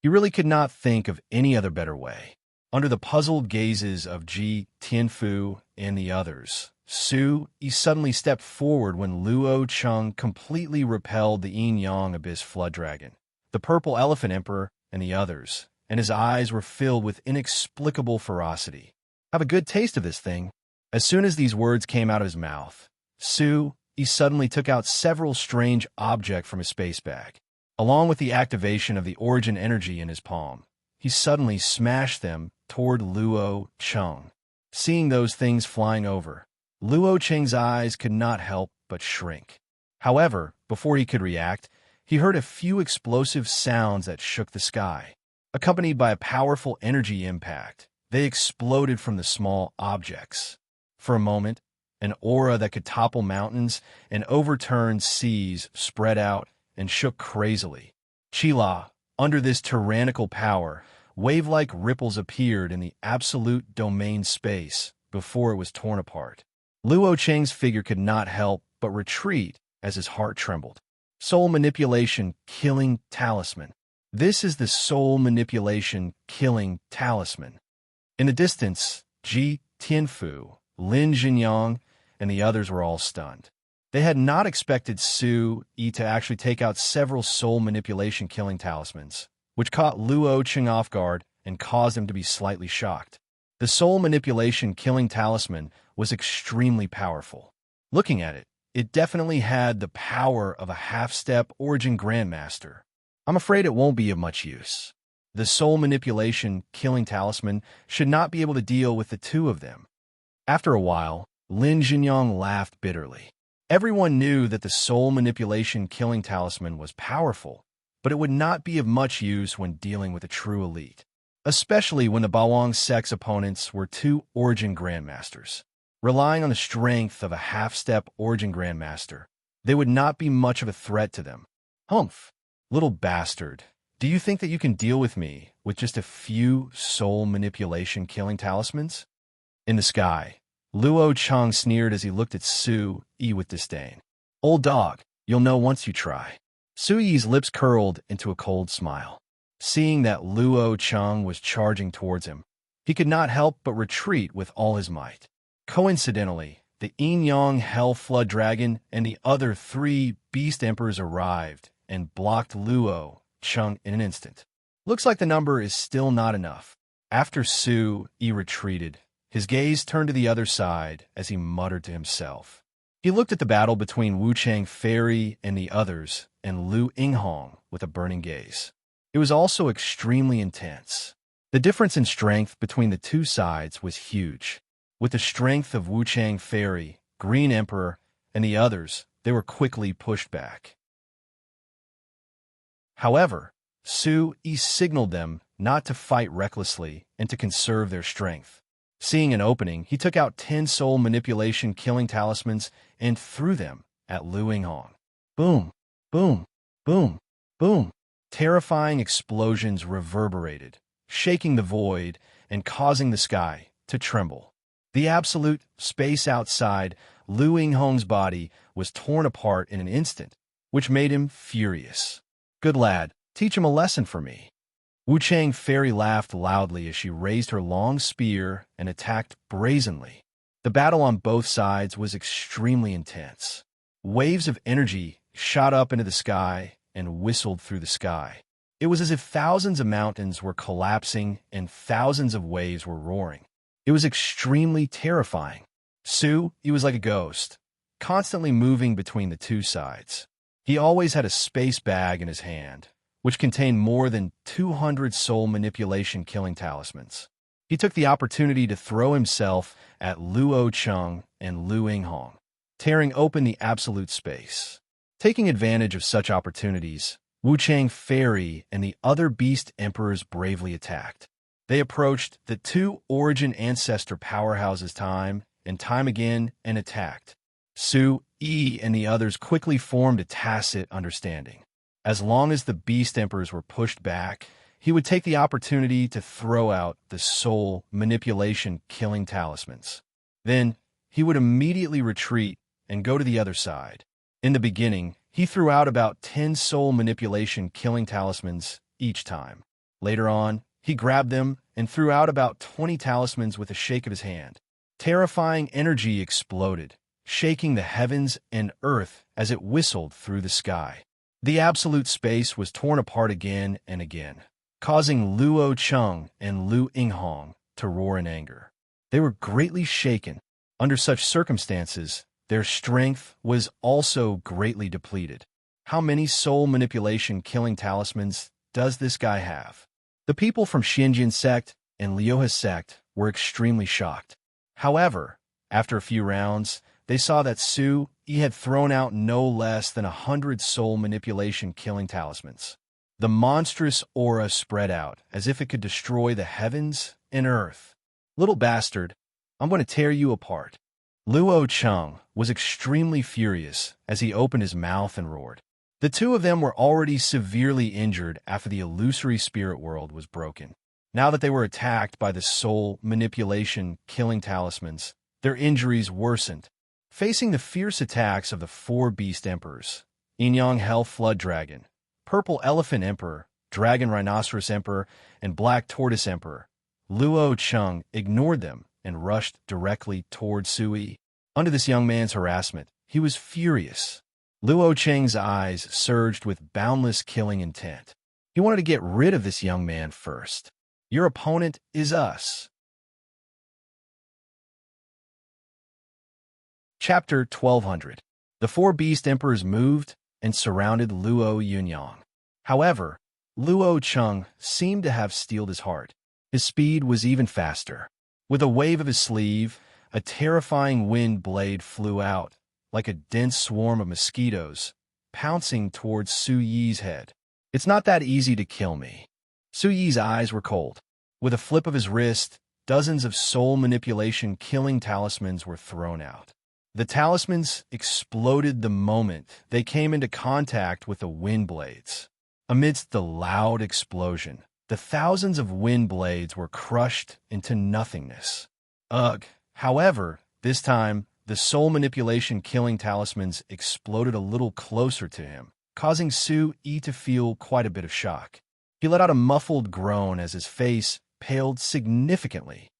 He really could not think of any other better way. Under the puzzled gazes of Ji Tianfu and the others, Su Yi suddenly stepped forward when Luo Cheng completely repelled the yin-yang abyss flood dragon, the purple elephant emperor, and the others, and his eyes were filled with inexplicable ferocity. Have a good taste of this thing. As soon as these words came out of his mouth, Su Yi suddenly took out several strange objects from his space bag. Along with the activation of the origin energy in his palm, he suddenly smashed them toward Luo Cheng. Seeing those things flying over, Luo Cheng's eyes could not help but shrink. However, before he could react, he heard a few explosive sounds that shook the sky. Accompanied by a powerful energy impact, they exploded from the small objects. For a moment, an aura that could topple mountains and overturn seas spread out and shook crazily. Qila, under this tyrannical power, wave-like ripples appeared in the absolute domain space before it was torn apart. Luo Cheng's figure could not help but retreat as his heart trembled. Soul Manipulation Killing Talisman. This is the Soul Manipulation Killing Talisman. In the distance, Ji Tianfu, Lin Jinyang, and the others were all stunned. They had not expected Su Yi to actually take out several Soul Manipulation Killing Talismans, which caught Luo Cheng off guard and caused him to be slightly shocked. The Soul Manipulation Killing Talisman was extremely powerful. Looking at it, it definitely had the power of a half-step Origin Grandmaster. I'm afraid it won't be of much use. The Soul Manipulation Killing Talisman should not be able to deal with the two of them. After a while, Lin Jinyang laughed bitterly. Everyone knew that the Soul Manipulation Killing Talisman was powerful, but it would not be of much use when dealing with a true elite, especially when the Bawang sect's opponents were two Origin Grandmasters. Relying on the strength of a half-step Origin Grandmaster, they would not be much of a threat to them. Humph, little bastard, do you think that you can deal with me with just a few Soul Manipulation Killing Talismans? In the sky, Luo Cheng sneered as he looked at Su Yi with disdain. Old dog, you'll know once you try. Su Yi's lips curled into a cold smile. Seeing that Luo Cheng was charging towards him, he could not help but retreat with all his might. Coincidentally, the yin-yang hell flood dragon and the other three beast emperors arrived and blocked Luo Cheng in an instant. Looks like the number is still not enough. After Su Yi retreated, his gaze turned to the other side as he muttered to himself. He looked at the battle between Wu Chang Fairy and the others and Lu Yinghong with a burning gaze. It was also extremely intense. The difference in strength between the two sides was huge. With the strength of Wu Chang Fairy, Green Emperor, and the others, they were quickly pushed back. However, Su Yi signaled them not to fight recklessly and to conserve their strength. Seeing an opening, he took out 10 Soul Manipulation Killing Talismans and threw them at Lu Yinghong. Boom, boom, boom, boom. Terrifying explosions reverberated, shaking the void and causing the sky to tremble. The absolute space outside Lu Yinghong's body was torn apart in an instant, which made him furious. Good lad, teach him a lesson for me. Wu Chang Fairy laughed loudly as she raised her long spear and attacked brazenly. The battle on both sides was extremely intense. Waves of energy shot up into the sky and whistled through the sky. It was as if thousands of mountains were collapsing and thousands of waves were roaring. It was extremely terrifying. Su, he was like a ghost, constantly moving between the two sides. He always had a space bag in his hand, which contained more than 200 Soul Manipulation Killing Talismans. He took the opportunity to throw himself at Luo Cheng and Lu Yinghong, tearing open the absolute space. Taking advantage of such opportunities, Wuchang Fairy and the other beast emperors bravely attacked. They approached the two origin ancestor powerhouses time and time again and attacked. Su Yi and the others quickly formed a tacit understanding. As long as the beast emperors were pushed back, he would take the opportunity to throw out the soul manipulation killing talismans. Then, he would immediately retreat and go to the other side. In the beginning, he threw out about 10 soul manipulation killing talismans each time. Later on, he grabbed them and threw out about 20 talismans with a shake of his hand. Terrifying energy exploded, shaking the heavens and earth as it whistled through the sky. The absolute space was torn apart again and again, causing Luo Cheng and Lu Yinghong to roar in anger. They were greatly shaken. Under such circumstances, their strength was also greatly depleted. How many soul manipulation killing talismans does this guy have? The people from Xinjian sect and Liuhe sect were extremely shocked. However, after a few rounds, they saw that Su Yi had thrown out no less than 100 soul manipulation killing talismans. The monstrous aura spread out as if it could destroy the heavens and earth. Little bastard, I'm going to tear you apart. Luo Cheng was extremely furious as he opened his mouth and roared. The two of them were already severely injured after the illusory spirit world was broken. Now that they were attacked by the soul manipulation killing talismans, their injuries worsened. Facing the fierce attacks of the four beast emperors, Yin Yang Hell Flood Dragon, Purple Elephant Emperor, Dragon Rhinoceros Emperor, and Black Tortoise Emperor, Luo Cheng ignored them and rushed directly toward Su Yi. Under this young man's harassment, he was furious. Luo Cheng's eyes surged with boundless killing intent. He wanted to get rid of this young man first. Your opponent is us. Chapter 1200. The four beast emperors moved and surrounded Luo Yunyang. However, Luo Cheng seemed to have steeled his heart. His speed was even faster. With a wave of his sleeve, a terrifying wind blade flew out, like a dense swarm of mosquitoes, pouncing towards Su Yi's head. It's not that easy to kill me. Su Yi's eyes were cold. With a flip of his wrist, dozens of soul manipulation killing talismans were thrown out. The talismans exploded the moment they came into contact with the wind blades. Amidst the loud explosion, the thousands of wind blades were crushed into nothingness. Ugh! However, this time, the soul manipulation killing talismans exploded a little closer to him, causing Su Yi to feel quite a bit of shock. He let out a muffled groan as his face paled significantly.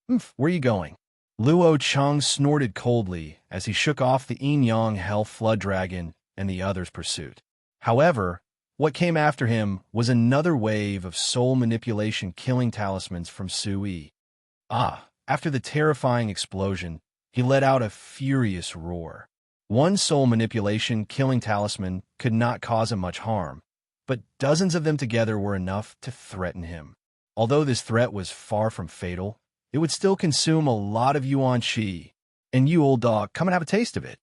Where are you going? Luo Cheng snorted coldly as he shook off the Yin Yang Hell Flood Dragon and the other's pursuit. However, what came after him was another wave of soul manipulation killing talismans from Su Yi. After the terrifying explosion, he let out a furious roar. One soul manipulation killing talisman could not cause him much harm, but dozens of them together were enough to threaten him. Although this threat was far from fatal, it would still consume a lot of yuan qi. And you, old dog, come and have a taste of it.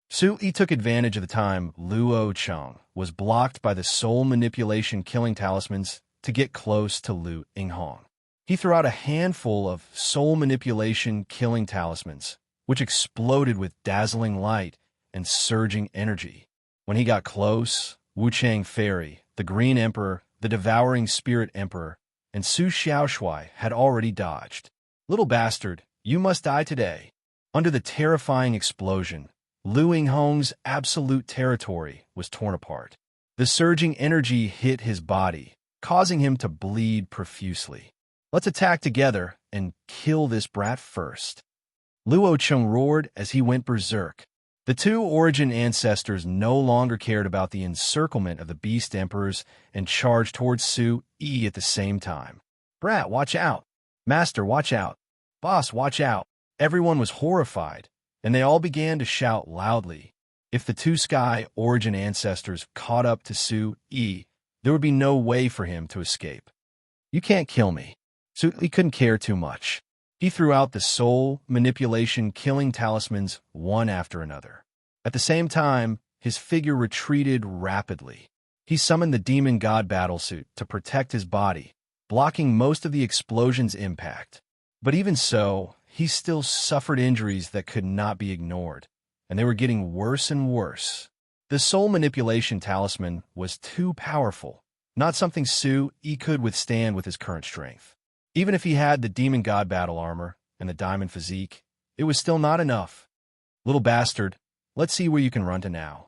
Su Yi took advantage of the time Luo Cheng was blocked by the soul manipulation killing talismans to get close to Lu Yinghong. He threw out a handful of soul manipulation killing talismans, which exploded with dazzling light and surging energy. When he got close, Wuchang Fairy, the Green Emperor, the Devouring Spirit Emperor, and Su Xiaoshui had already dodged. Little bastard, you must die today. Under the terrifying explosion, Lu Yinghong's absolute territory was torn apart. The surging energy hit his body, causing him to bleed profusely. Let's attack together and kill this brat first. Luo Cheng roared as he went berserk. The two origin ancestors no longer cared about the encirclement of the beast emperors and charged towards Su Yi at the same time. Brat, watch out! Master, watch out! Boss, watch out! Everyone was horrified, and they all began to shout loudly. If the two sky origin ancestors caught up to Su Yi, there would be no way for him to escape. You can't kill me. Su Yi couldn't care too much. He threw out the soul manipulation killing talismans one after another. At the same time, his figure retreated rapidly. He summoned the demon god battlesuit to protect his body, blocking most of the explosion's impact. But even so, he still suffered injuries that could not be ignored, and they were getting worse and worse. The soul manipulation talisman was too powerful, not something Su-Yi could withstand with his current strength. Even if he had the demon god battle armor and the diamond physique, it was still not enough. Little bastard, let's see where you can run to now.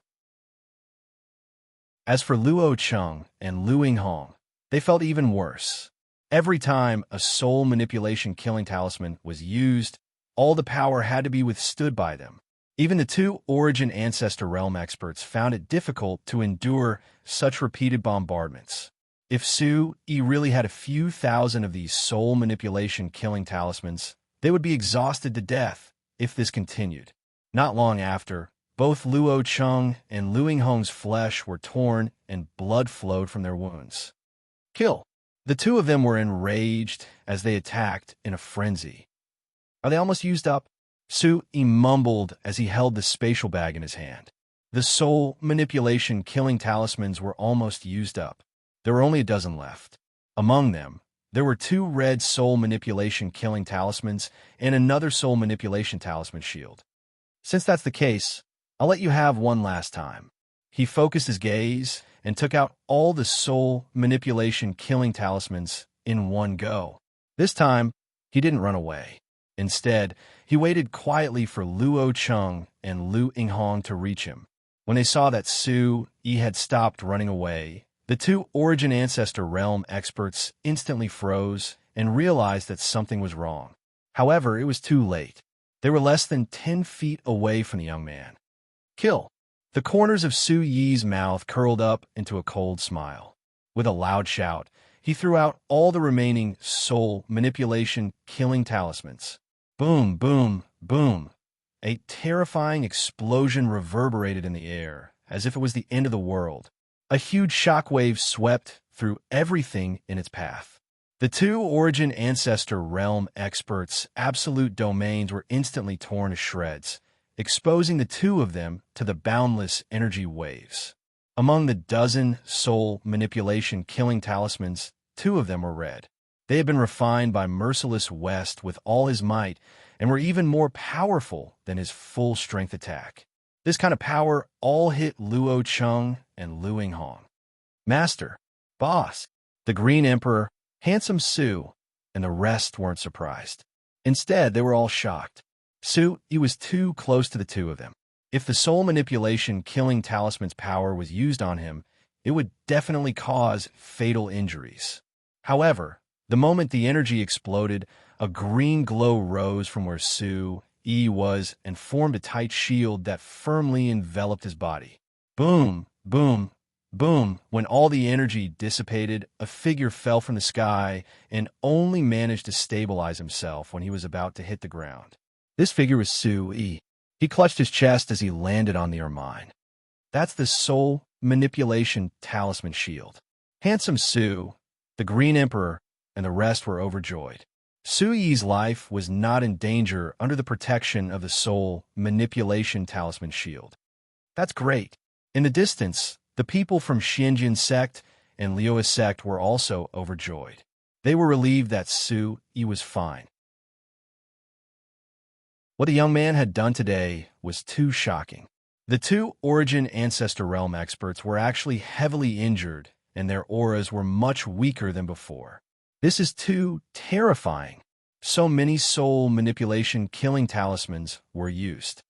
As for Luo Cheng and Lu Yinghong, they felt even worse. Every time a soul manipulation killing talisman was used, all the power had to be withstood by them. Even the two Origin Ancestor Realm experts found it difficult to endure such repeated bombardments. If Su-Yi really had a few thousand of these soul manipulation killing talismans, they would be exhausted to death if this continued. Not long after, both Luo Cheng and Lu Yinghong's flesh were torn and blood flowed from their wounds. Kill! The two of them were enraged as they attacked in a frenzy. Are they almost used up? Su-Yi mumbled as he held the spatial bag in his hand. The soul manipulation killing talismans were almost used up. There were only a dozen left. Among them, there were two red soul manipulation killing talismans and another soul manipulation talisman shield. Since that's the case, I'll let you have one last time. He focused his gaze and took out all the soul manipulation killing talismans in one go. This time, he didn't run away. Instead, he waited quietly for Luo Cheng and Lu Yinghong to reach him. When they saw that Su-Yi had stopped running away, the two Origin Ancestor Realm experts instantly froze and realized that something was wrong. However, it was too late. They were less than 10 feet away from the young man. Kill! The corners of Su-Yi's mouth curled up into a cold smile. With a loud shout, he threw out all the remaining soul manipulation killing talismans. Boom, boom, boom. A terrifying explosion reverberated in the air, as if it was the end of the world. A huge shockwave swept through everything in its path. The two Origin Ancestor Realm experts' absolute domains were instantly torn to shreds, exposing the two of them to the boundless energy waves. Among the dozen soul manipulation killing talismans, two of them were red. They had been refined by Merciless West with all his might and were even more powerful than his full-strength attack. This kind of power all hit Luo Cheng and Lu Yinghong. Master, boss, the Green Emperor, Handsome Su, and the rest weren't surprised. Instead, they were all shocked. Su-Yi was too close to the two of them. If the soul manipulation killing talisman's power was used on him, it would definitely cause fatal injuries. However, the moment the energy exploded, a green glow rose from where Su-Yi was and formed a tight shield that firmly enveloped his body. Boom, boom, boom. When all the energy dissipated, a figure fell from the sky and only managed to stabilize himself when he was about to hit the ground. This figure was Su-Yi. He clutched his chest as he landed on the ermine. That's the soul manipulation talisman shield. Handsome Su, the Green Emperor, and the rest were overjoyed. Su-Yi's life was not in danger under the protection of the soul manipulation talisman shield. That's great. In the distance, the people from Xianjin sect and Liu's sect were also overjoyed. They were relieved that Su-Yi was fine. What the young man had done today was too shocking. The two Origin Ancestor Realm experts were actually heavily injured, and their auras were much weaker than before. This is too terrifying. So many soul manipulation killing talismans were used.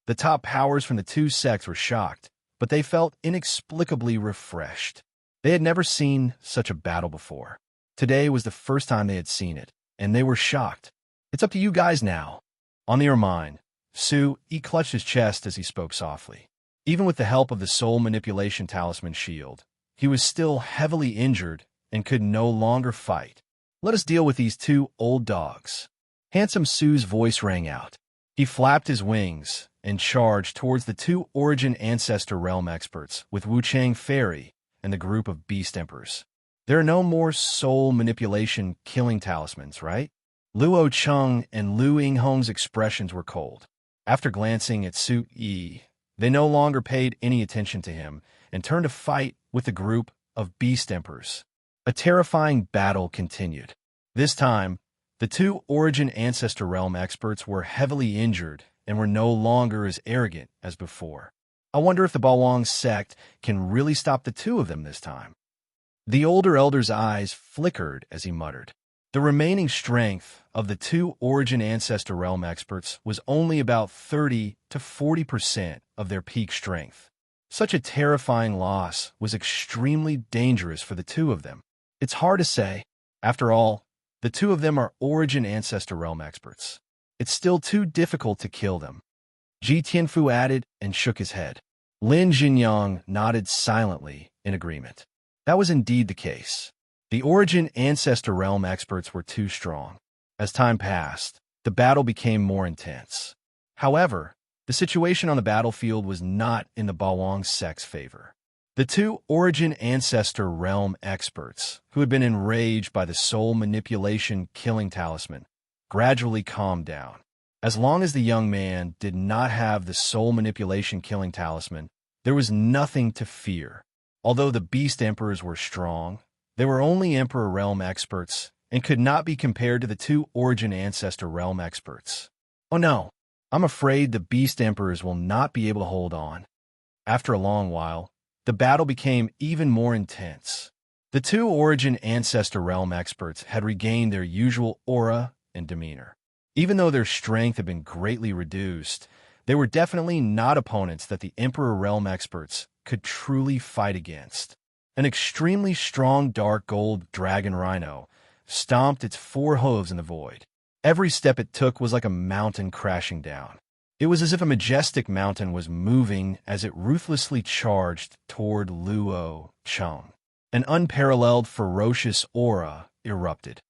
The top powers from the two sects were shocked, but they felt inexplicably refreshed. They had never seen such a battle before. Today was the first time they had seen it, and they were shocked. It's up to you guys now. On the ermine, Su-Yi clutched his chest as he spoke softly. Even with the help of the soul manipulation talisman shield, he was still heavily injured and could no longer fight. Let us deal with these two old dogs. Handsome Su's voice rang out. He flapped his wings and charged towards the two Origin Ancestor Realm experts with Wuchang Fairy and the group of Beast Emperors. There are no more soul manipulation killing talismans, right? Luo Cheng and Lu Yinghong's expressions were cold. After glancing at Su-Yi, they no longer paid any attention to him and turned to fight with a group of beast emperors. A terrifying battle continued. This time, the two Origin Ancestor Realm experts were heavily injured and were no longer as arrogant as before. I wonder if the Balwang sect can really stop the two of them this time. The older elder's eyes flickered as he muttered. The remaining strength of the two Origin Ancestor Realm experts was only about 30 to 40% of their peak strength. Such a terrifying loss was extremely dangerous for the two of them. It's hard to say. After all, the two of them are Origin Ancestor Realm experts. It's still too difficult to kill them. Ji Tianfu added and shook his head. Lin Jinyang nodded silently in agreement. That was indeed the case. The Origin Ancestor Realm experts were too strong. As time passed, the battle became more intense. However, the situation on the battlefield was not in the Balwang sect's favor. The two Origin Ancestor Realm experts, who had been enraged by the soul manipulation killing talisman, gradually calmed down. As long as the young man did not have the soul manipulation killing talisman, there was nothing to fear. Although the Beast Emperors were strong, they were only Emperor Realm experts and could not be compared to the two Origin Ancestor Realm experts. Oh no, I'm afraid the Beast Emperors will not be able to hold on. After a long while, the battle became even more intense. The two Origin Ancestor Realm experts had regained their usual aura and demeanor. Even though their strength had been greatly reduced, they were definitely not opponents that the Emperor Realm experts could truly fight against. An extremely strong dark gold dragon rhino stomped its four hooves in the void. Every step it took was like a mountain crashing down. It was as if a majestic mountain was moving as it ruthlessly charged toward Luo Cheng. An unparalleled ferocious aura erupted.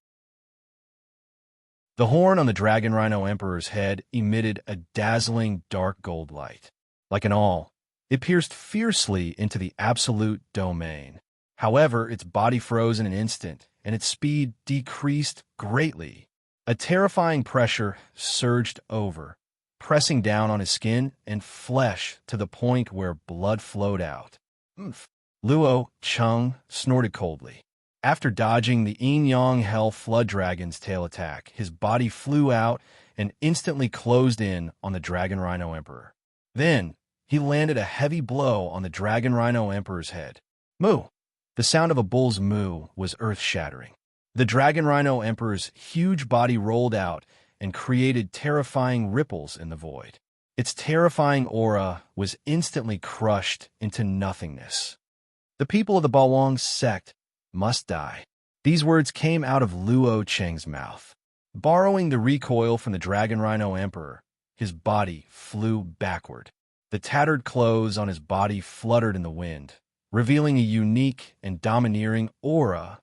The horn on the Dragon Rhino Emperor's head emitted a dazzling dark gold light. Like an awl, it pierced fiercely into the absolute domain. However, its body froze in an instant, and its speed decreased greatly. A terrifying pressure surged over, pressing down on his skin and flesh to the point where blood flowed out. Luo Cheng snorted coldly. After dodging the Yin-Yang Hell Flood Dragon's tail attack, his body flew out and instantly closed in on the Dragon Rhino Emperor. Then, he landed a heavy blow on the Dragon Rhino Emperor's head. Moo! The sound of a bull's moo was earth-shattering. The Dragon Rhino Emperor's huge body rolled out and created terrifying ripples in the void. Its terrifying aura was instantly crushed into nothingness. The people of the Balwang sect must die. These words came out of Luo Cheng's mouth. Borrowing the recoil from the Dragon Rhino Emperor, his body flew backward. The tattered clothes on his body fluttered in the wind, revealing a unique and domineering aura.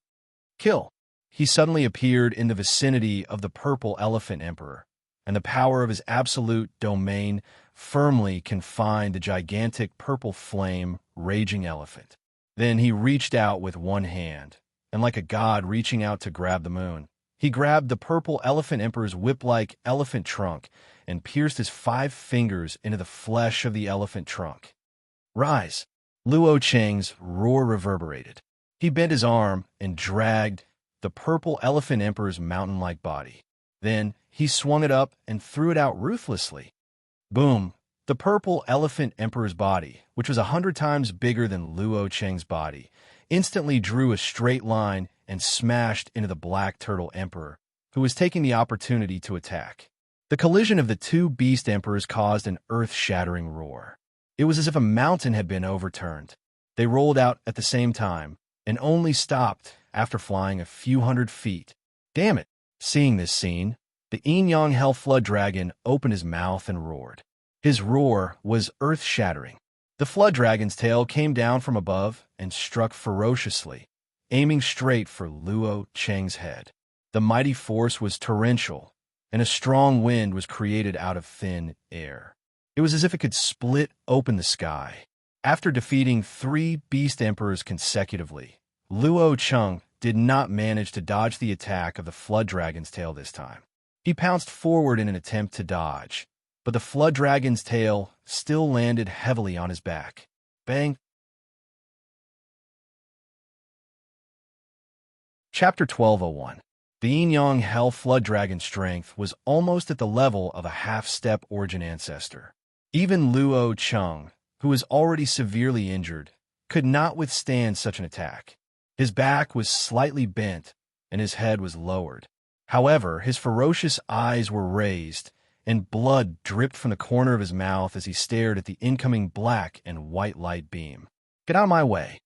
Kill! He suddenly appeared in the vicinity of the Purple Elephant Emperor, and the power of his absolute domain firmly confined the gigantic purple flame raging elephant. Then he reached out with one hand, and like a god reaching out to grab the moon, he grabbed the Purple Elephant Emperor's whip-like elephant trunk and pierced his 5 fingers into the flesh of the elephant trunk. Rise! Luo Cheng's roar reverberated. He bent his arm and dragged the Purple Elephant Emperor's mountain-like body. Then he swung it up and threw it out ruthlessly. Boom! The Purple Elephant Emperor's body, which was 100 times bigger than Luo Cheng's body, instantly drew a straight line and smashed into the Black Turtle Emperor, who was taking the opportunity to attack. The collision of the two Beast Emperors caused an earth-shattering roar. It was as if a mountain had been overturned. They rolled out at the same time, and only stopped after flying a few hundred feet. Damn it! Seeing this scene, the Yin-Yang Hell Flood Dragon opened his mouth and roared. His roar was earth-shattering. The Flood Dragon's tail came down from above and struck ferociously, aiming straight for Luo Cheng's head. The mighty force was torrential, and a strong wind was created out of thin air. It was as if it could split open the sky. After defeating 3 Beast Emperors consecutively, Luo Cheng did not manage to dodge the attack of the Flood Dragon's tail this time. He pounced forward in an attempt to dodge, but the Flood Dragon's tail still landed heavily on his back. Bang! Chapter 1201. The Yin-Yang Hell Flood Dragon's strength was almost at the level of a half-step origin ancestor. Even Luo Cheng, who was already severely injured, could not withstand such an attack. His back was slightly bent, and his head was lowered. However, his ferocious eyes were raised, and blood dripped from the corner of his mouth as he stared at the incoming black and white light beam. "Get out of my way!"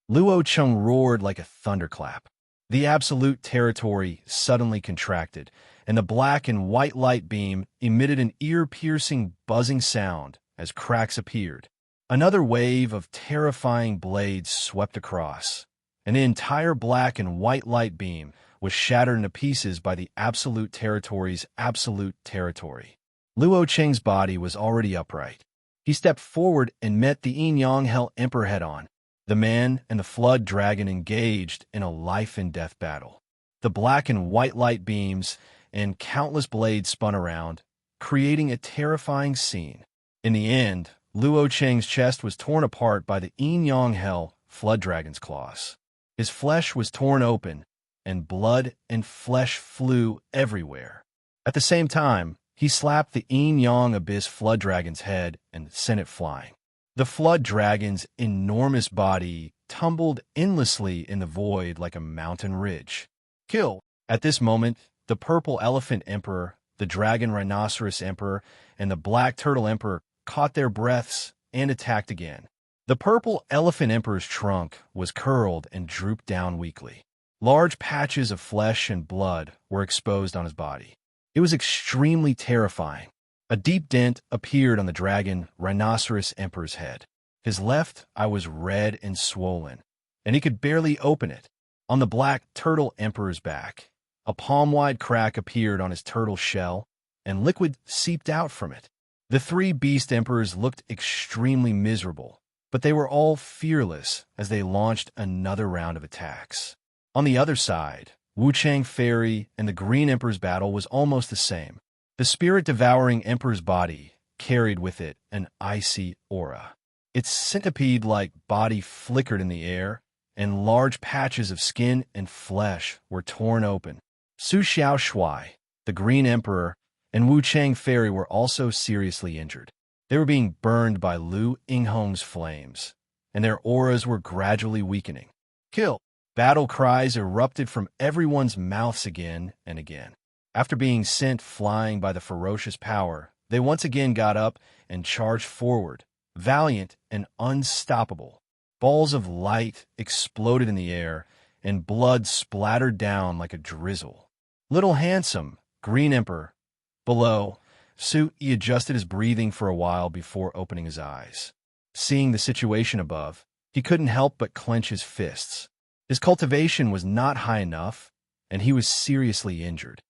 Luo Cheng roared like a thunderclap. The absolute territory suddenly contracted, and the black and white light beam emitted an ear-piercing buzzing sound as cracks appeared. Another wave of terrifying blades swept across, and the entire black and white light beam was shattered into pieces by the absolute territory's absolute territory. Luo Cheng's body was already upright. He stepped forward and met the Yin-Yang Hell Emperor head-on. The man and the flood dragon engaged in a life-and-death battle. The black and white light beams and countless blades spun around, creating a terrifying scene. In the end, Luo Cheng's chest was torn apart by the Yin-Yang Hell flood dragon's claws. His flesh was torn open, and blood and flesh flew everywhere. At the same time, he slapped the Yin-Yang Abyss flood dragon's head and sent it flying. The flood dragon's enormous body tumbled endlessly in the void like a mountain ridge. Kill! At this moment, the purple elephant emperor, the dragon rhinoceros emperor, and the black turtle emperor caught their breaths and attacked again. The purple elephant emperor's trunk was curled and drooped down weakly. Large patches of flesh and blood were exposed on his body. It was extremely terrifying. A deep dent appeared on the dragon rhinoceros emperor's head. His left eye was red and swollen, and he could barely open it. On the black turtle emperor's back, a palm-wide crack appeared on his turtle shell, and liquid seeped out from it. The three beast emperors looked extremely miserable, but they were all fearless as they launched another round of attacks. On the other side, Wuchang Fairy and the Green Emperor's battle was almost the same. The spirit-devouring emperor's body carried with it an icy aura. Its centipede-like body flickered in the air, and large patches of skin and flesh were torn open. Su Xiaoshui, the Green Emperor, and Wuchang Fairy were also seriously injured. They were being burned by Lu Yinghong's flames, and their auras were gradually weakening. Kill! Battle cries erupted from everyone's mouths again and again. After being sent flying by the ferocious power, they once again got up and charged forward, valiant and unstoppable. Balls of light exploded in the air, and blood splattered down like a drizzle. Little handsome, Green Emperor. Below, Su Yi adjusted his breathing for a while before opening his eyes. Seeing the situation above, he couldn't help but clench his fists. His cultivation was not high enough, and he was seriously injured.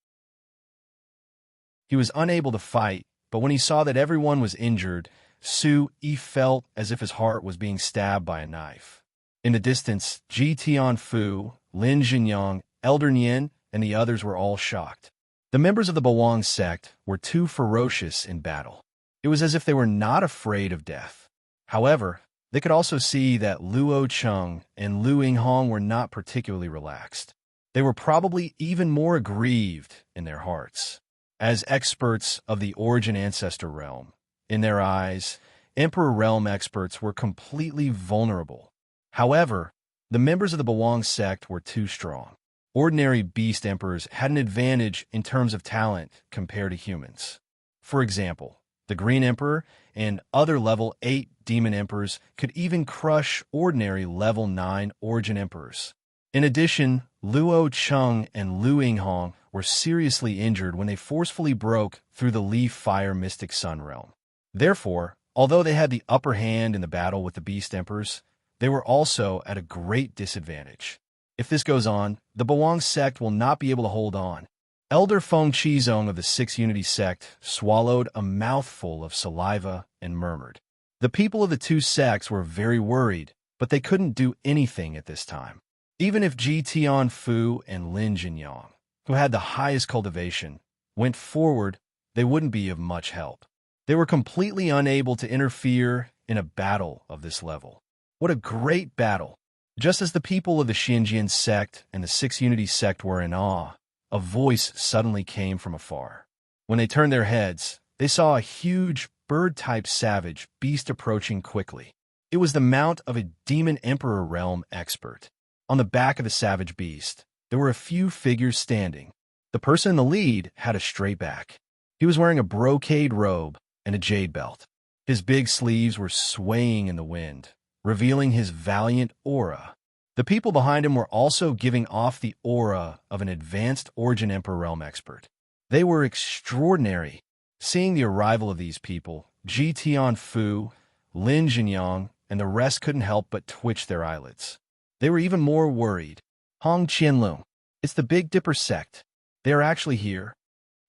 He was unable to fight, but when he saw that everyone was injured, Su Yi felt as if his heart was being stabbed by a knife. In the distance, Ji Tianfu, Lin Jinyang, Elder Nian, and the others were all shocked. The members of the Bawang sect were too ferocious in battle. It was as if they were not afraid of death. However, they could also see that Luo Cheng and Lu Yinghong were not particularly relaxed. They were probably even more aggrieved in their hearts. As experts of the origin ancestor realm, in their eyes, Emperor Realm experts were completely vulnerable. However, the members of the Bawang sect were too strong. Ordinary beast emperors had an advantage in terms of talent compared to humans. For example, the Green Emperor and other level 8 demon emperors could even crush ordinary level 9 origin emperors. In addition, Luo Cheng and Lu Yinghong were seriously injured when they forcefully broke through the Leaf Fire Mystic Sun realm. Therefore, although they had the upper hand in the battle with the beast emperors, they were also at a great disadvantage. If this goes on, the Bawang sect will not be able to hold on. Elder Feng Qizong of the Six Unity sect swallowed a mouthful of saliva and murmured. The people of the two sects were very worried, but they couldn't do anything at this time. Even if Ji Tianfu and Lin Jinyang, who had the highest cultivation, went forward, they wouldn't be of much help. They were completely unable to interfere in a battle of this level. What a great battle! Just as the people of the Xinjiang sect and the Six Unity sect were in awe, a voice suddenly came from afar. When they turned their heads, they saw a huge, bird-type savage beast approaching quickly. It was the mount of a demon emperor realm expert. On the back of the savage beast, there were a few figures standing. The person in the lead had a straight back. He was wearing a brocade robe and a jade belt. His big sleeves were swaying in the wind, revealing his valiant aura. The people behind him were also giving off the aura of an advanced Origin Emperor Realm expert. They were extraordinary. Seeing the arrival of these people, Ji Tianfu, Lin Jinyang, and the rest couldn't help but twitch their eyelids. They were even more worried. Hong Qianlong, it's the Big Dipper sect. They are actually here.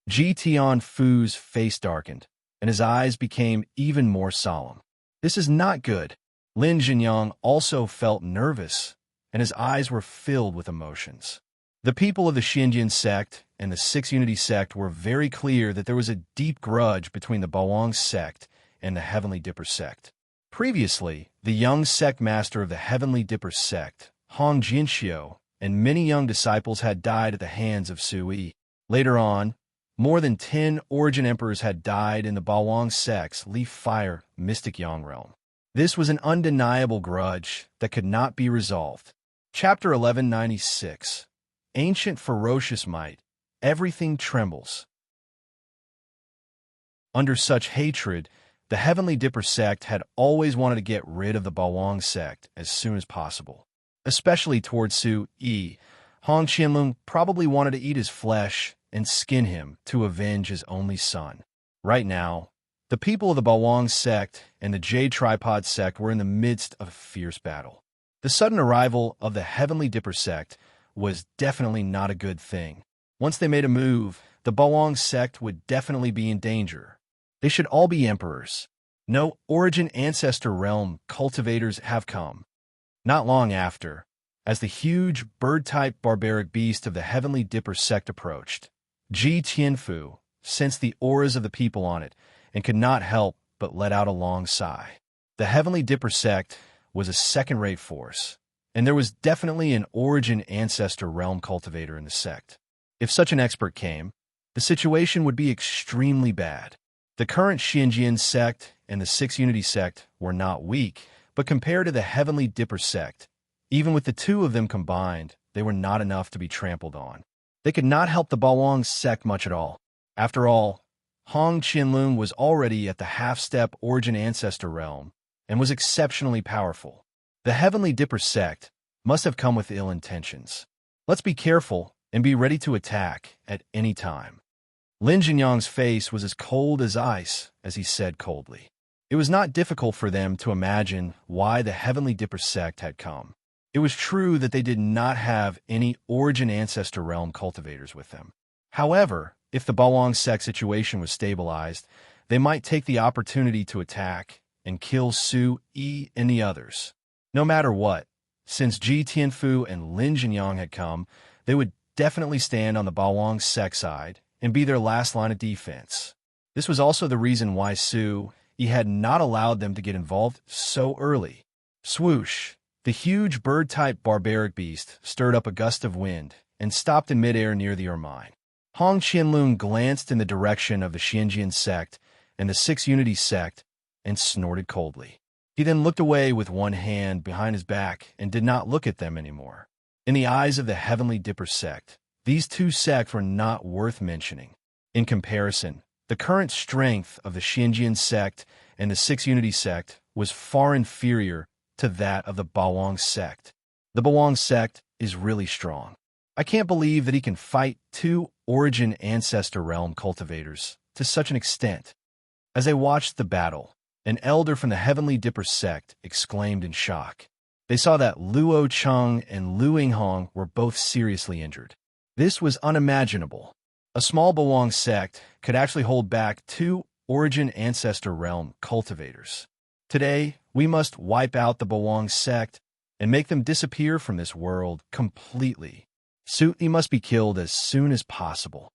Ji Tianfu's face darkened, and his eyes became even more solemn. This is not good. Lin Jinyang also felt nervous, and his eyes were filled with emotions. The people of the Xinjiang sect and the Six Unity sect were very clear that there was a deep grudge between the Bawang sect and the Heavenly Dipper sect. Previously, the young sect master of the Heavenly Dipper sect, Hong Jinxiu, and many young disciples had died at the hands of Sui. Later on, more than 10 Origin Emperors had died in the Bawang sect's Leaf Fire Mystic Yang realm. This was an undeniable grudge that could not be resolved. Chapter 1196. Ancient Ferocious Might. Everything trembles. Under such hatred, the Heavenly Dipper sect had always wanted to get rid of the Bawang sect as soon as possible. Especially towards Sui, Hong Qianlong probably wanted to eat his flesh and skin him to avenge his only son. Right now, the people of the Bawang sect and the Jade Tripod sect were in the midst of a fierce battle. The sudden arrival of the Heavenly Dipper sect was definitely not a good thing. Once they made a move, the Bawang sect would definitely be in danger. They should all be emperors. No Origin Ancestor Realm cultivators have come. Not long after, as the huge bird-type barbaric beast of the Heavenly Dipper sect approached, Ji Tianfu sensed the auras of the people on it and could not help but let out a long sigh. The Heavenly Dipper sect was a second-rate force, and there was definitely an Origin Ancestor Realm cultivator in the sect. If such an expert came, the situation would be extremely bad. The current Xinjiang sect and the Six Unity sect were not weak, but compared to the Heavenly Dipper sect, even with the two of them combined, they were not enough to be trampled on. They could not help the Bawang sect much at all. After all, Hong Qianlong was already at the half-step Origin Ancestor realm and was exceptionally powerful. The Heavenly Dipper sect must have come with ill intentions. Let's be careful and be ready to attack at any time. Lin Jinyang's face was as cold as ice as he said coldly. It was not difficult for them to imagine why the Heavenly Dipper sect had come. It was true that they did not have any Origin Ancestor Realm cultivators with them. However, if the Bawang sect situation was stabilized, they might take the opportunity to attack and kill Sui and the others. No matter what, since Ji Tianfu and Lin Jinyang had come, they would definitely stand on the Bawang sect side and be their last line of defense. This was also the reason why Sui had not allowed them to get involved so early. Swoosh! The huge bird-type barbaric beast stirred up a gust of wind and stopped in midair near the ermine. Hong Qianlong glanced in the direction of the Xinjiang sect and the Six Unity sect and snorted coldly. He then looked away with one hand behind his back and did not look at them anymore. In the eyes of the Heavenly Dipper sect, these two sects were not worth mentioning. In comparison, the current strength of the Xinjiang sect and the Six Unity sect was far inferior to that of the Bawang sect. The Bawang sect is really strong. I can't believe that he can fight two Origin Ancestor Realm cultivators to such an extent. As they watched the battle, an elder from the Heavenly Dipper sect exclaimed in shock. They saw that Luo Cheng and Lu Yinghong were both seriously injured. This was unimaginable. A small Bawang sect could actually hold back two Origin Ancestor Realm cultivators. Today, we must wipe out the Bawang sect and make them disappear from this world completely. Sui must be killed as soon as possible.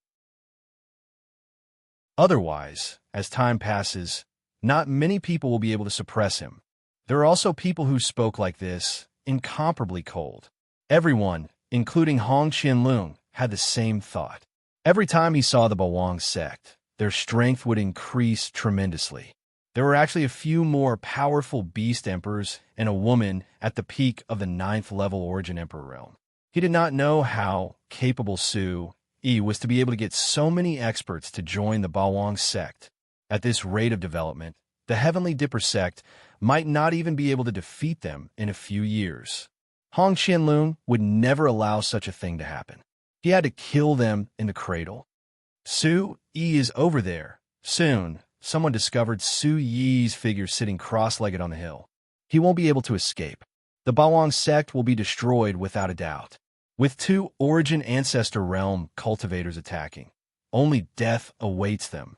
Otherwise, as time passes, not many people will be able to suppress him. There are also people who spoke like this incomparably cold. Everyone, including Hong Qianlong, had the same thought. Every time he saw the Bawang sect, their strength would increase tremendously. There were actually a few more powerful beast emperors and a woman at the peak of the 9th level Origin Emperor realm. He did not know how capable Su Yi was to be able to get so many experts to join the Bawang sect. At this rate of development, the Heavenly Dipper sect might not even be able to defeat them in a few years. Hong Qianlong would never allow such a thing to happen. He had to kill them in the cradle. Su Yi is over there. Soon, someone discovered Su Yi's figure sitting cross-legged on the hill. He won't be able to escape. The Bawang sect will be destroyed without a doubt. With 2 Origin Ancestor Realm cultivators attacking, only death awaits them.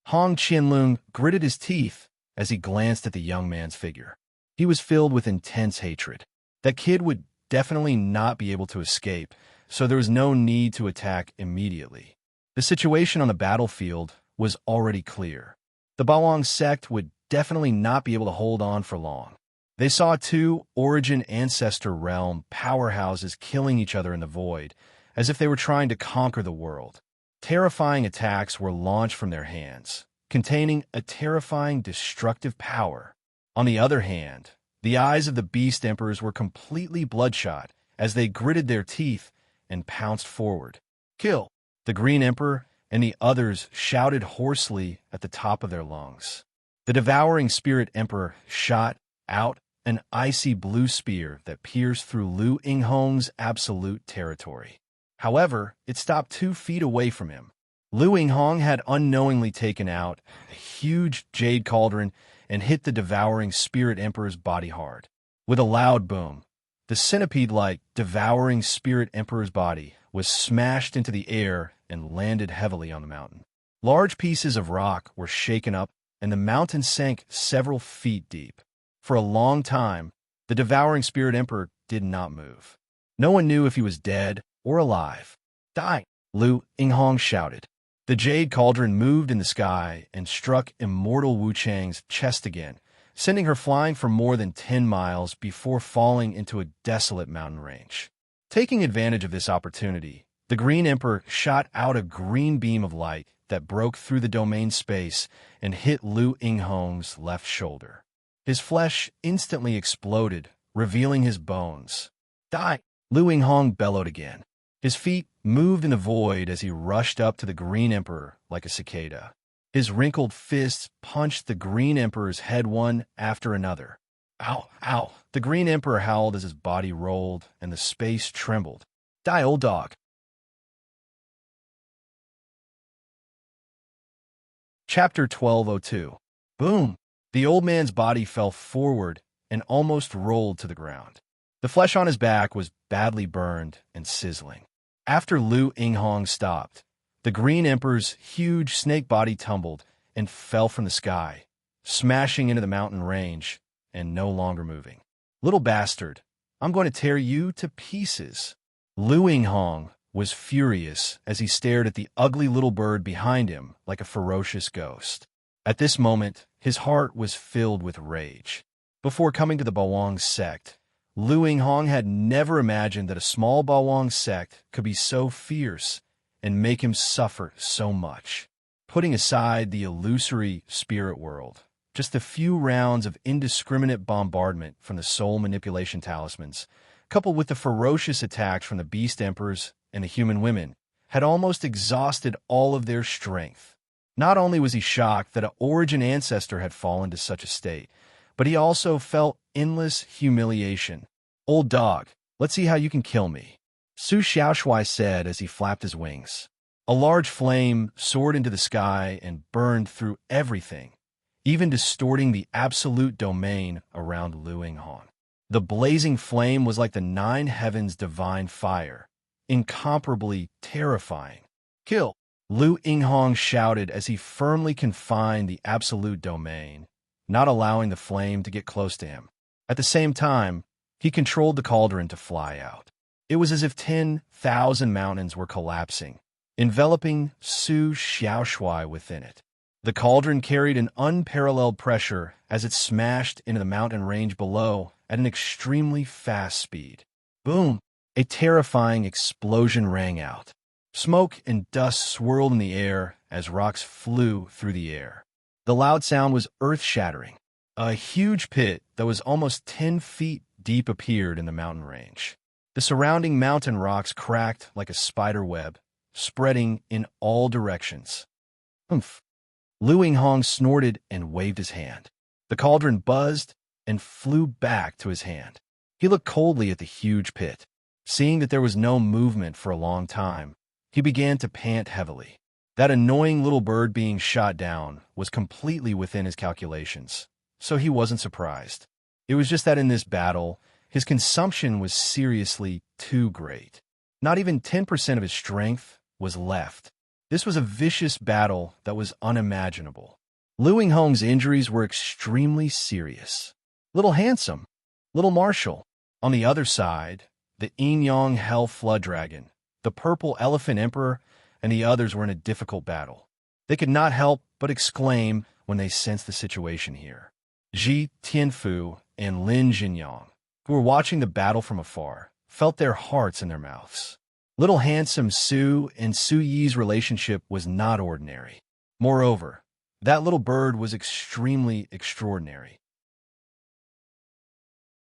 Hong Qianlong gritted his teeth as he glanced at the young man's figure. He was filled with intense hatred. That kid would definitely not be able to escape, so there was no need to attack immediately. The situation on the battlefield was already clear. The Bawang sect would definitely not be able to hold on for long. They saw 2 Origin Ancestor Realm powerhouses killing each other in the void, as if they were trying to conquer the world. Terrifying attacks were launched from their hands, containing a terrifying destructive power. On the other hand, the eyes of the Beast Emperors were completely bloodshot as they gritted their teeth and pounced forward. Kill! The Green Emperor and the others shouted hoarsely at the top of their lungs. The Devouring Spirit Emperor shot out an icy blue spear that pierced through Lu Yinghong's absolute territory. However, it stopped 2 feet away from him. Lu Yinghong had unknowingly taken out a huge jade cauldron and hit the Devouring Spirit Emperor's body hard. With a loud boom, the centipede-like Devouring Spirit Emperor's body was smashed into the air and landed heavily on the mountain. Large pieces of rock were shaken up, and the mountain sank several feet deep. For a long time, the Devouring Spirit Emperor did not move. No one knew if he was dead or alive. Die! Lu Yinghong shouted. The jade cauldron moved in the sky and struck Immortal Wu Chang's chest again, sending her flying for more than 10 miles before falling into a desolate mountain range. Taking advantage of this opportunity, the Green Emperor shot out a green beam of light that broke through the domain space and hit Lu Yinghong's left shoulder. His flesh instantly exploded, revealing his bones. Die! Lu Yinghong bellowed again. His feet moved in the void as he rushed up to the Green Emperor like a cicada. His wrinkled fists punched the Green Emperor's head one after another. Ow! Ow! The Green Emperor howled as his body rolled and the space trembled. Die, old dog! Chapter 1202. Boom! The old man's body fell forward and almost rolled to the ground. The flesh on his back was badly burned and sizzling. After Lu Yinghong stopped, the Green Emperor's huge snake body tumbled and fell from the sky, smashing into the mountain range and no longer moving. Little bastard, I'm going to tear you to pieces. Lu Yinghong was furious as he stared at the ugly little bird behind him like a ferocious ghost. At this moment, his heart was filled with rage. Before coming to the Bawang sect, Lu Yinghong had never imagined that a small Bawang sect could be so fierce and make him suffer so much. Putting aside the illusory spirit world, just a few rounds of indiscriminate bombardment from the soul manipulation talismans, coupled with the ferocious attacks from the Beast Emperors and the human women, had almost exhausted all of their strength. Not only was he shocked that an Origin Ancestor had fallen to such a state, but he also felt endless humiliation. Old dog, let's see how you can kill me, Su Xiaoshui said as he flapped his wings. A large flame soared into the sky and burned through everything, even distorting the absolute domain around Lu Yinghong. The blazing flame was like the 9 heavens' divine fire, incomparably terrifying. Kill! Lu Yinghong shouted as he firmly confined the absolute domain, not allowing the flame to get close to him. At the same time, he controlled the cauldron to fly out. It was as if 10,000 mountains were collapsing, enveloping Su Xiaoshui within it. The cauldron carried an unparalleled pressure as it smashed into the mountain range below at an extremely fast speed. Boom! A terrifying explosion rang out. Smoke and dust swirled in the air as rocks flew through the air. The loud sound was earth-shattering. A huge pit that was almost 10 feet deep appeared in the mountain range. The surrounding mountain rocks cracked like a spider web, spreading in all directions. Humph! Lu Yinghong snorted and waved his hand. The cauldron buzzed and flew back to his hand. He looked coldly at the huge pit. Seeing that there was no movement for a long time, he began to pant heavily. That annoying little bird being shot down was completely within his calculations, so he wasn't surprised. It was just that in this battle, his consumption was seriously too great. Not even 10% of his strength was left. This was a vicious battle that was unimaginable. Lu Yinghong's injuries were extremely serious. Little Handsome, Little Marshall. On the other side, the Yin-Yang Hell Flood Dragon, the Purple Elephant Emperor, and the others were in a difficult battle. They could not help but exclaim when they sensed the situation here. Ji Tianfu and Lin Jinyang, who were watching the battle from afar, felt their hearts in their mouths. Little Handsome Su and Su Yi's relationship was not ordinary. Moreover, that little bird was extremely extraordinary.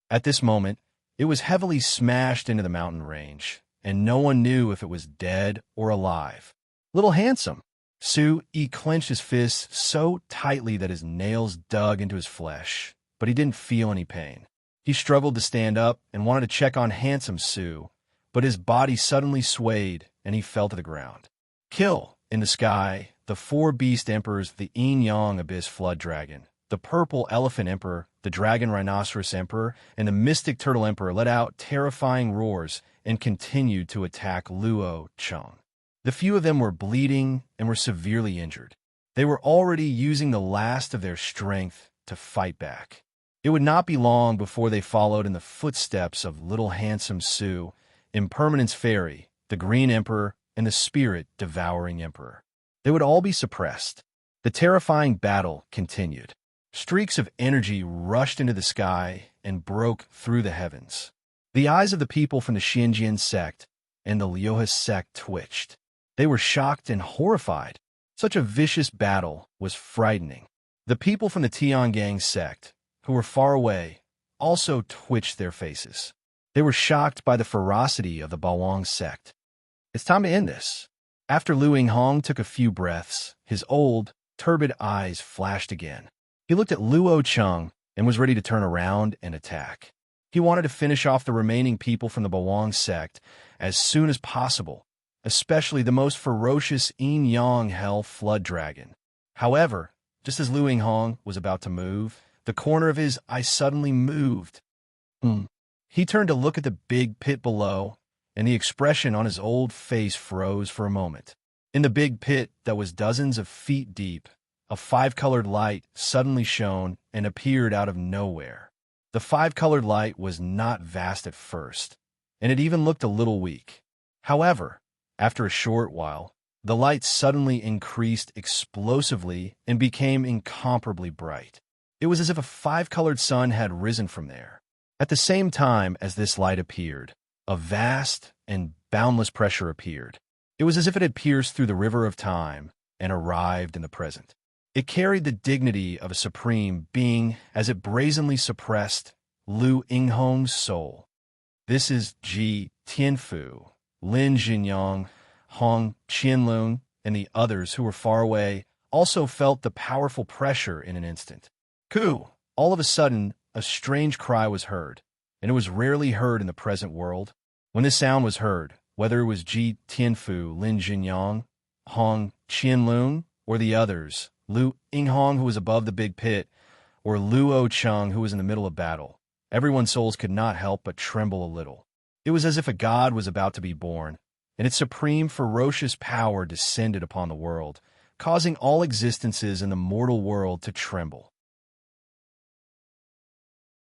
At this moment, it was heavily smashed into the mountain range, and no one knew if it was dead or alive. Little Handsome Su Yi clenched his fists so tightly that his nails dug into his flesh, but he didn't feel any pain. He struggled to stand up and wanted to check on Handsome Su, but his body suddenly swayed and he fell to the ground. Kill! In the sky, the four beast emperors, the Yin-Yang Abyss Flood Dragon, the Purple Elephant Emperor, the Dragon Rhinoceros Emperor, and the Mystic Turtle Emperor let out terrifying roars and continued to attack Luo Cheng. The few of them were bleeding and were severely injured. They were already using the last of their strength to fight back. It would not be long before they followed in the footsteps of Little Handsome Su, Impermanence Fairy, the Green Emperor, and the Spirit Devouring Emperor. They would all be suppressed. The terrifying battle continued. Streaks of energy rushed into the sky and broke through the heavens. The eyes of the people from the Xinjiang sect and the Liuhe sect twitched. They were shocked and horrified. Such a vicious battle was frightening. The people from the Tiangang sect, who were far away, also twitched their faces. They were shocked by the ferocity of the Bawang sect. It's time to end this. After Lu Yinghong took a few breaths, his old, turbid eyes flashed again. He looked at Luo Cheng and was ready to turn around and attack. He wanted to finish off the remaining people from the Bawang sect as soon as possible, especially the most ferocious Yin-Yang Hell Flood Dragon. However, just as Lu Yinghong was about to move, the corner of his eye suddenly moved. He turned to look at the big pit below, and the expression on his old face froze for a moment. In the big pit that was dozens of feet deep, a five-colored light suddenly shone and appeared out of nowhere. The five-colored light was not vast at first, and it even looked a little weak. However, after a short while, the light suddenly increased explosively and became incomparably bright. It was as if a five-colored sun had risen from there. At the same time as this light appeared, a vast and boundless pressure appeared. It was as if it had pierced through the river of time and arrived in the present. It carried the dignity of a supreme being as it brazenly suppressed Lu Yinghong's soul. This is Ji Tianfu, Lin Jinyang, Hong Qianlun, and the others who were far away also felt the powerful pressure in an instant. Ku! All of a sudden, a strange cry was heard, and it was rarely heard in the present world. When this sound was heard, whether it was Ji Tianfu, Lin Jinyang, Hong Qianlun, or the others, Lu Yinghong, who was above the big pit, or Luo Cheng, who was in the middle of battle, everyone's souls could not help but tremble a little. It was as if a god was about to be born, and its supreme ferocious power descended upon the world, causing all existences in the mortal world to tremble.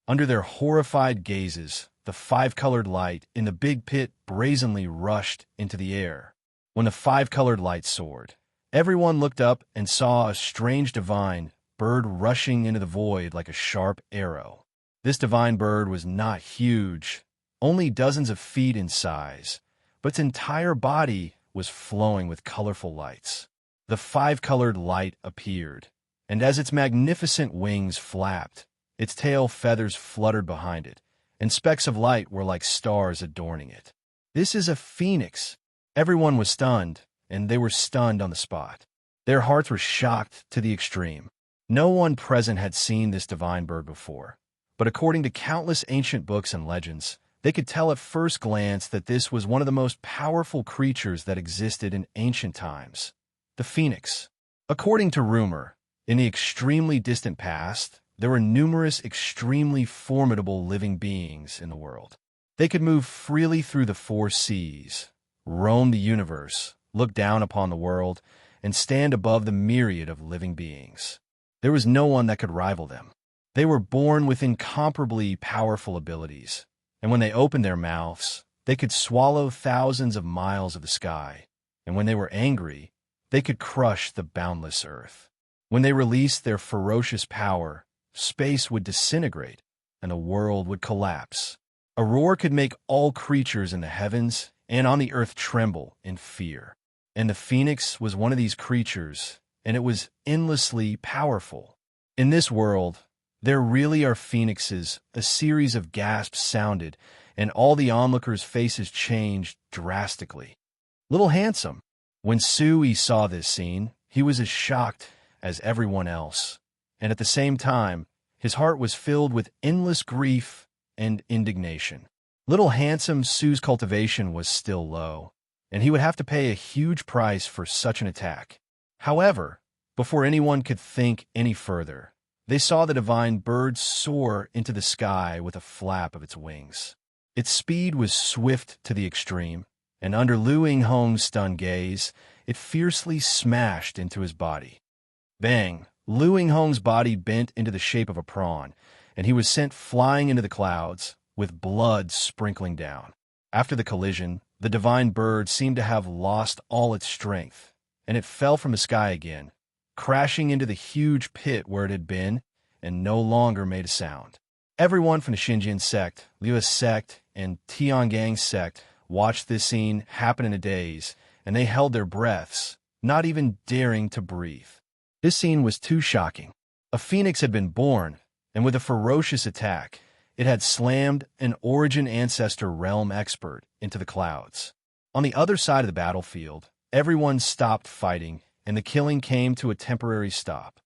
Under their horrified gazes, the five-colored light in the big pit brazenly rushed into the air. When the five-colored light soared, everyone looked up and saw a strange divine bird rushing into the void like a sharp arrow. This divine bird was not huge, only dozens of feet in size, but its entire body was flowing with colorful lights. The five-colored light appeared, and as its magnificent wings flapped, its tail feathers fluttered behind it, and specks of light were like stars adorning it. This is a phoenix. Everyone was stunned, and they were stunned on the spot. Their hearts were shocked to the extreme. No one present had seen this divine bird before, but according to countless ancient books and legends, they could tell at first glance that this was one of the most powerful creatures that existed in ancient times, the phoenix. According to rumor, in the extremely distant past, there were numerous extremely formidable living beings in the world. They could move freely through the four seas, roam the universe, look down upon the world, and stand above the myriad of living beings. There was no one that could rival them. They were born with incomparably powerful abilities, and when they opened their mouths, they could swallow thousands of miles of the sky, and when they were angry, they could crush the boundless earth. When they released their ferocious power, space would disintegrate, and the world would collapse. A roar could make all creatures in the heavens and on the earth tremble in fear. And the phoenix was one of these creatures, and it was endlessly powerful. In this world, there really are phoenixes. A series of gasps sounded, and all the onlookers' faces changed drastically. Little Handsome. When Sui saw this scene, he was as shocked as everyone else, and at the same time, his heart was filled with endless grief and indignation. Little Handsome Sue's cultivation was still low, and he would have to pay a huge price for such an attack. However, before anyone could think any further, they saw the divine bird soar into the sky with a flap of its wings. Its speed was swift to the extreme, and under Lu Yinghong's stunned gaze, it fiercely smashed into his body. Bang! Lu Yinghong's body bent into the shape of a prawn, and he was sent flying into the clouds, with blood sprinkling down. After the collision, the divine bird seemed to have lost all its strength, and it fell from the sky again, crashing into the huge pit where it had been, and no longer made a sound. Everyone from the Xinjiang sect, Liu sect, and Tiangang sect watched this scene happen in a daze, and they held their breaths, not even daring to breathe. This scene was too shocking. A phoenix had been born, and with a ferocious attack, it had slammed an Origin Ancestor realm expert into the clouds. On the other side of the battlefield, everyone stopped fighting, and the killing came to a temporary stop.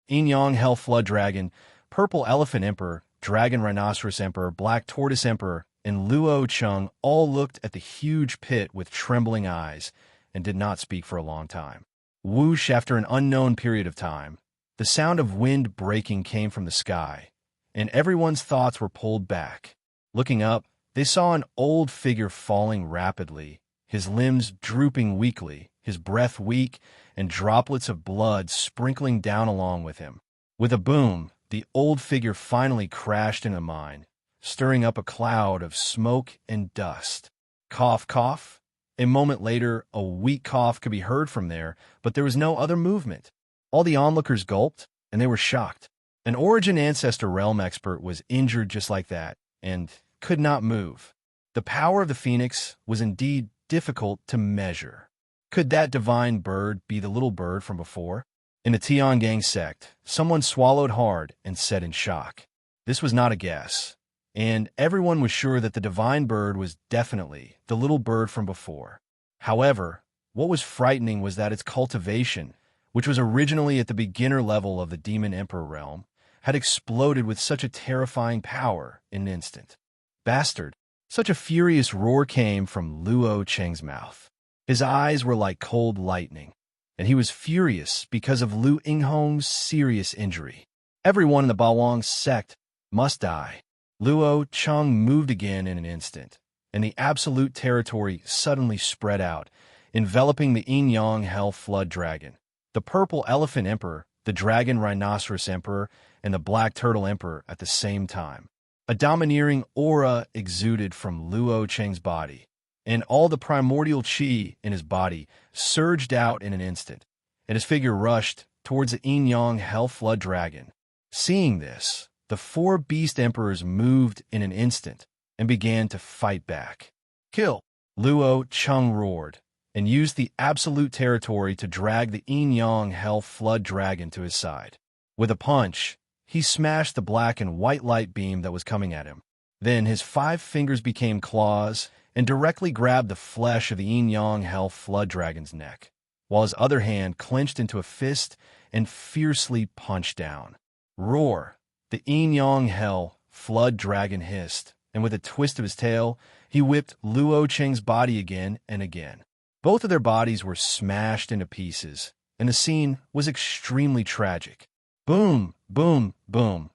Yin Yang Hell Flood Dragon, Purple Elephant Emperor, Dragon Rhinoceros Emperor, Black Tortoise Emperor, and Luo Cheng all looked at the huge pit with trembling eyes and did not speak for a long time. Whoosh, after an unknown period of time, the sound of wind breaking came from the sky, and everyone's thoughts were pulled back. Looking up, they saw an old figure falling rapidly, his limbs drooping weakly, his breath weak, and droplets of blood sprinkling down along with him. With a boom, the old figure finally crashed in a mine, stirring up a cloud of smoke and dust. Cough, cough. A moment later, a weak cough could be heard from there, but there was no other movement. All the onlookers gulped, and they were shocked. An Origin Ancestor realm expert was injured just like that, and could not move. The power of the phoenix was indeed difficult to measure. Could that divine bird be the little bird from before? In the Tiangang sect, someone swallowed hard and said in shock. This was not a guess, and everyone was sure that the divine bird was definitely the little bird from before. However, what was frightening was that its cultivation, which was originally at the beginner level of the Demon Emperor realm, had exploded with such a terrifying power in an instant. Bastard! Such a furious roar came from Luo Cheng's mouth. His eyes were like cold lightning, and he was furious because of Lu Yinghong's serious injury. Everyone in the Bawang sect must die. Luo Cheng moved again in an instant, and the absolute territory suddenly spread out, enveloping the Yin Yang Hell Flood Dragon, the Purple Elephant Emperor, the Dragon Rhinoceros Emperor, and the Black Turtle Emperor at the same time. A domineering aura exuded from Luo Cheng's body, and all the primordial qi in his body surged out in an instant, and his figure rushed towards the Yin Yang Hell Flood Dragon. Seeing this, the four beast emperors moved in an instant and began to fight back. Kill! Luo Cheng roared, and used the absolute territory to drag the yin-yang hell flood dragon to his side. With a punch, he smashed the black and white light beam that was coming at him. Then his 5 fingers became claws and directly grabbed the flesh of the yin-yang hell flood dragon's neck, while his other hand clenched into a fist and fiercely punched down. Roar! The yin-yang hell flood dragon hissed, and with a twist of his tail, he whipped Luo Cheng's body again and again. Both of their bodies were smashed into pieces, and the scene was extremely tragic. Boom, boom, boom.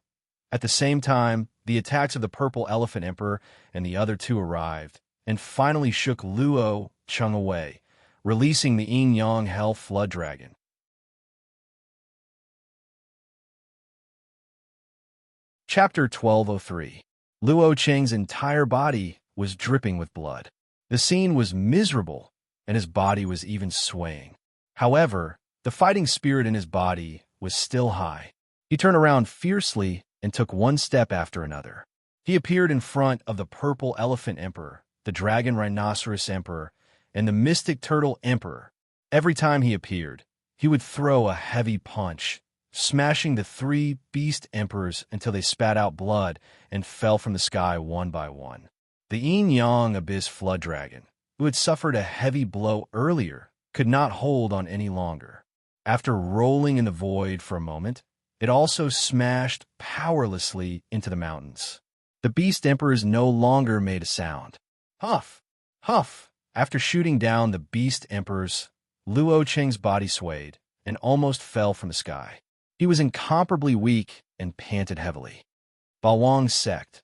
At the same time, the attacks of the Purple Elephant Emperor and the other 2 arrived, and finally shook Luo Cheng away, releasing the yin-yang hell flood dragon. Chapter 1203. Luo Cheng's entire body was dripping with blood. The scene was miserable, and his body was even swaying. However, the fighting spirit in his body was still high. He turned around fiercely and took one step after another. He appeared in front of the Purple Elephant Emperor, the Dragon Rhinoceros Emperor, and the Mystic Turtle Emperor. Every time he appeared, he would throw a heavy punch, smashing the 3 beast emperors until they spat out blood and fell from the sky one by one. The yin-yang abyss flood dragon, who had suffered a heavy blow earlier, could not hold on any longer. After rolling in the void for a moment, it also smashed powerlessly into the mountains. The beast emperors no longer made a sound. Huff! Huff! After shooting down the beast emperors, Luo Cheng's body swayed and almost fell from the sky. He was incomparably weak and panted heavily. Bawang sect.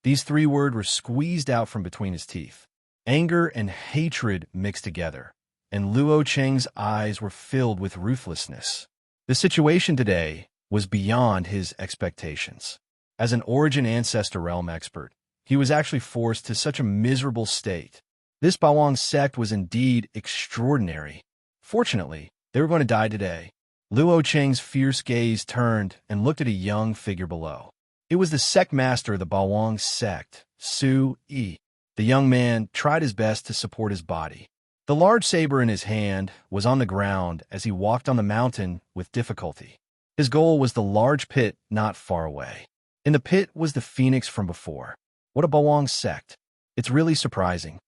These 3 words were squeezed out from between his teeth. Anger and hatred mixed together, and Luo Cheng's eyes were filled with ruthlessness. The situation today was beyond his expectations. As an Origin Ancestor Realm expert, he was actually forced to such a miserable state. This Bawang sect was indeed extraordinary. Fortunately, they were going to die today. Luo Cheng's fierce gaze turned and looked at a young figure below. It was the sect master of the Bawang sect, Su Yi. The young man tried his best to support his body. The large saber in his hand was on the ground as he walked on the mountain with difficulty. His goal was the large pit not far away. In the pit was the phoenix from before. What a Bawang sect. It's really surprising.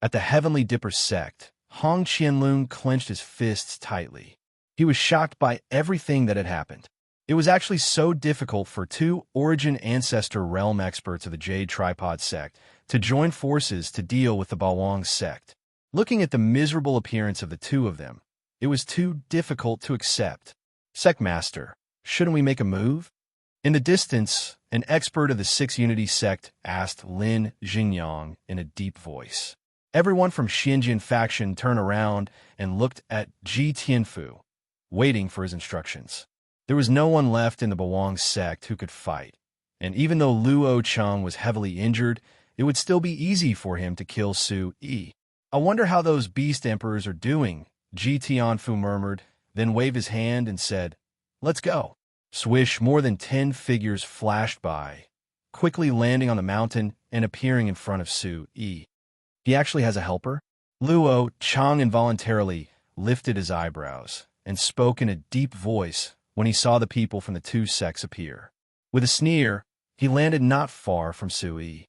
At the Heavenly Dipper sect, Hong Qianlun clenched his fists tightly. He was shocked by everything that had happened. It was actually so difficult for 2 Origin Ancestor Realm experts of the Jade Tripod sect to join forces to deal with the Bawang sect. Looking at the miserable appearance of the 2 of them, it was too difficult to accept. Sect Master, shouldn't we make a move? In the distance, an expert of the 6 Unity sect asked Lin Xingyang in a deep voice. Everyone from Xinjian faction turned around and looked at Ji Tianfu, waiting for his instructions. There was no one left in the Bawang sect who could fight, and even though Luo Cheng was heavily injured, it would still be easy for him to kill Su Yi. I wonder how those beast emperors are doing, Ji Tianfu murmured, then waved his hand and said, "Let's go." Swish, more than 10 figures flashed by, quickly landing on the mountain and appearing in front of Su Yi. He actually has a helper? Luo Cheng involuntarily lifted his eyebrows and spoke in a deep voice when he saw the people from the 2 sects appear. With a sneer, he landed not far from Su Yi.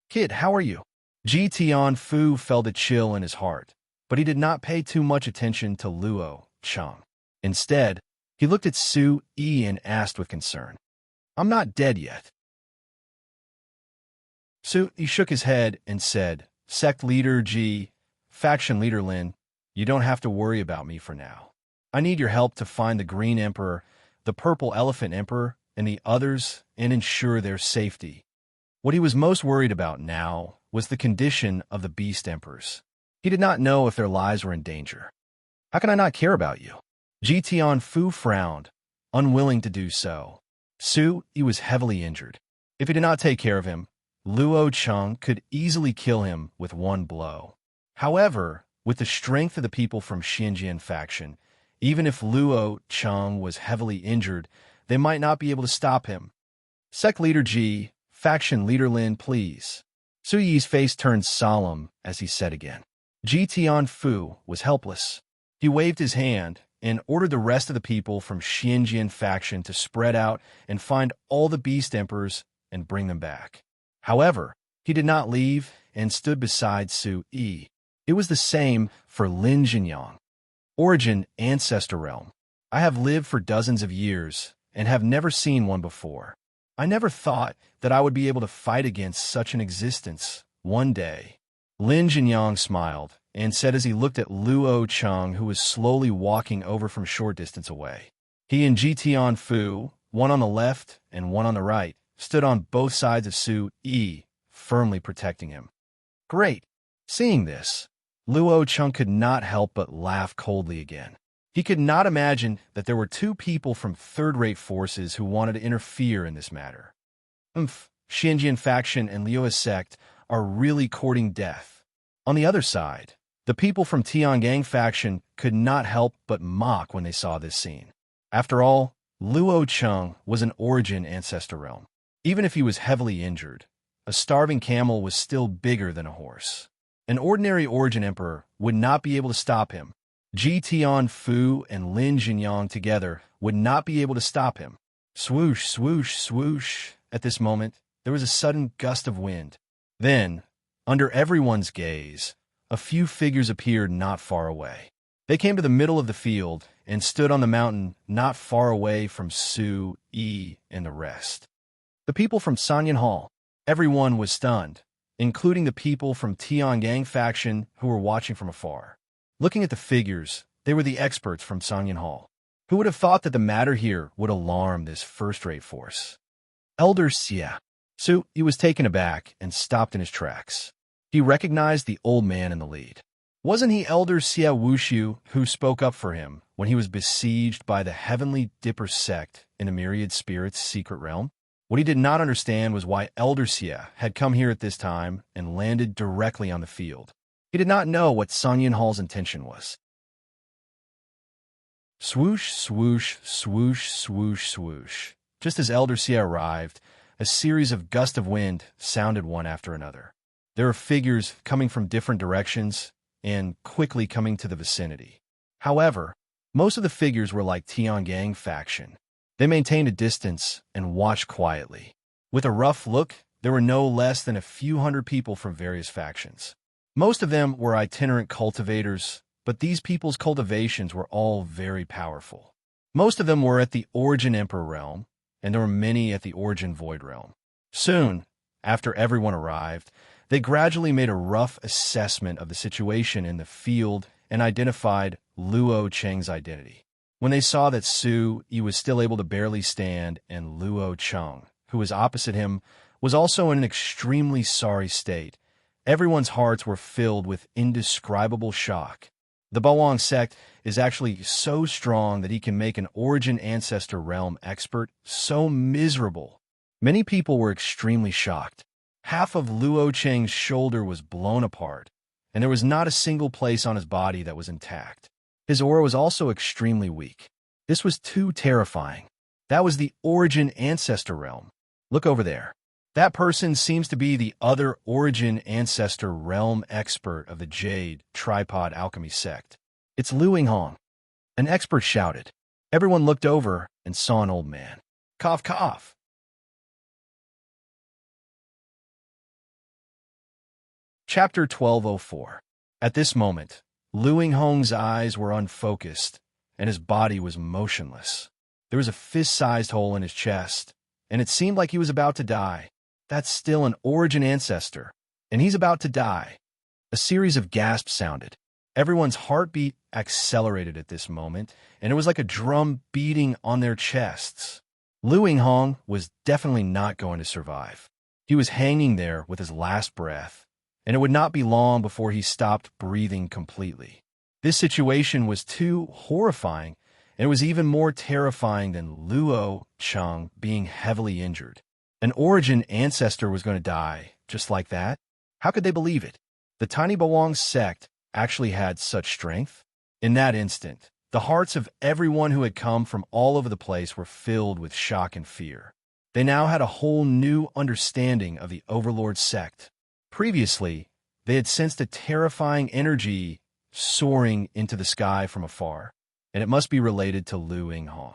"Kid, how are you?" Ji Tianfu felt a chill in his heart, but he did not pay too much attention to Luo Cheng. Instead, he looked at Su Yi and asked with concern, "I'm not dead yet." Su Yi shook his head and said, "Sect leader Ji, faction leader Lin, you don't have to worry about me for now. I need your help to find the Green Emperor, the Purple Elephant Emperor, and the others and ensure their safety." What he was most worried about now was the condition of the Beast Emperors. He did not know if their lives were in danger. "How can I not care about you?" Ji Tianfu frowned, unwilling to do so. Su Yi was heavily injured. If he did not take care of him, Luo Cheng could easily kill him with one blow. However, with the strength of the people from Xinjian faction, even if Luo Cheng was heavily injured, they might not be able to stop him. Sect Leader G, Faction Leader Lin, please. Su Yi's face turned solemn as he said again. Ji Tianfu was helpless. He waved his hand and ordered the rest of the people from Xianjian faction to spread out and find all the Beast Emperors and bring them back. However, he did not leave and stood beside Su Yi. It was the same for Lin Jinyang. Origin, Ancestor Realm. I have lived for dozens of years and have never seen one before. I never thought that I would be able to fight against such an existence one day. Lin Jinyang smiled and said as he looked at Luo Cheng, who was slowly walking over from short distance away. He and Ji Tianfu, one on the left and one on the right, stood on both sides of Su Yi, firmly protecting him. Great! Seeing this, Luo Cheng could not help but laugh coldly again. He could not imagine that there were two people from third-rate forces who wanted to interfere in this matter. Xianjian faction and Liu's sect are really courting death. On the other side, the people from Tiangang faction could not help but mock when they saw this scene. After all, Luo Cheng was an Origin Ancestor Realm. Even if he was heavily injured, a starving camel was still bigger than a horse. An ordinary Origin Emperor would not be able to stop him. Ji Tianfu and Lin Jinyang together would not be able to stop him. Swoosh, swoosh, swoosh. At this moment, there was a sudden gust of wind. Then, under everyone's gaze, a few figures appeared not far away. They came to the middle of the field and stood on the mountain not far away from Su Yi and the rest. The people from Sanyan Hall. Everyone was stunned, including the people from Tiangang faction who were watching from afar. Looking at the figures, they were the experts from Sanyan Hall. Who would have thought that the matter here would alarm this first-rate force? Elder Xia. Su Yi was taken aback and stopped in his tracks. He recognized the old man in the lead. Wasn't he Elder Xia Wushu who spoke up for him when he was besieged by the Heavenly Dipper sect in the Myriad Spirits' secret realm? What he did not understand was why Elder Xia had come here at this time and landed directly on the field. He did not know what Sanyan Hall's intention was. Swoosh, swoosh, swoosh, swoosh, swoosh. Just as Elder Xia arrived, a series of gusts of wind sounded one after another. There were figures coming from different directions and quickly coming to the vicinity. However, most of the figures were like Tiangang faction. They maintained a distance and watched quietly. With a rough look, there were no less than a few hundred people from various factions. Most of them were itinerant cultivators, but these people's cultivations were all very powerful. Most of them were at the Origin Emperor realm, and there were many at the Origin Void realm. Soon, after everyone arrived, they gradually made a rough assessment of the situation in the field and identified Luo Cheng's identity. When they saw that Su Yi was still able to barely stand and Luo Cheng, who was opposite him, was also in an extremely sorry state, everyone's hearts were filled with indescribable shock. The Bawang sect is actually so strong that he can make an Origin Ancestor Realm expert so miserable. Many people were extremely shocked. Half of Luo Cheng's shoulder was blown apart, and there was not a single place on his body that was intact. His aura was also extremely weak. This was too terrifying. That was the Origin Ancestor Realm. Look over there. That person seems to be the other Origin Ancestor Realm expert of the Jade Tripod Alchemy sect. It's Luing Hong. An expert shouted. Everyone looked over and saw an old man. Cough, cough. Chapter 1204. At this moment, Luing Hong's eyes were unfocused, and his body was motionless. There was a fist-sized hole in his chest, and it seemed like he was about to die. That's still an Origin Ancestor, and he's about to die. A series of gasps sounded. Everyone's heartbeat accelerated at this moment, and it was like a drum beating on their chests. Luing Hong was definitely not going to survive. He was hanging there with his last breath, and it would not be long before he stopped breathing completely. This situation was too horrifying, and it was even more terrifying than Luo Cheng being heavily injured. An Origin Ancestor was going to die just like that? How could they believe it? The tiny Bawang sect actually had such strength? In that instant, The hearts of everyone who had come from all over the place were filled with shock and fear. They now had a whole new understanding of the Overlord sect. Previously, they had sensed a terrifying energy soaring into the sky from afar, and it must be related to Lu Yinghong.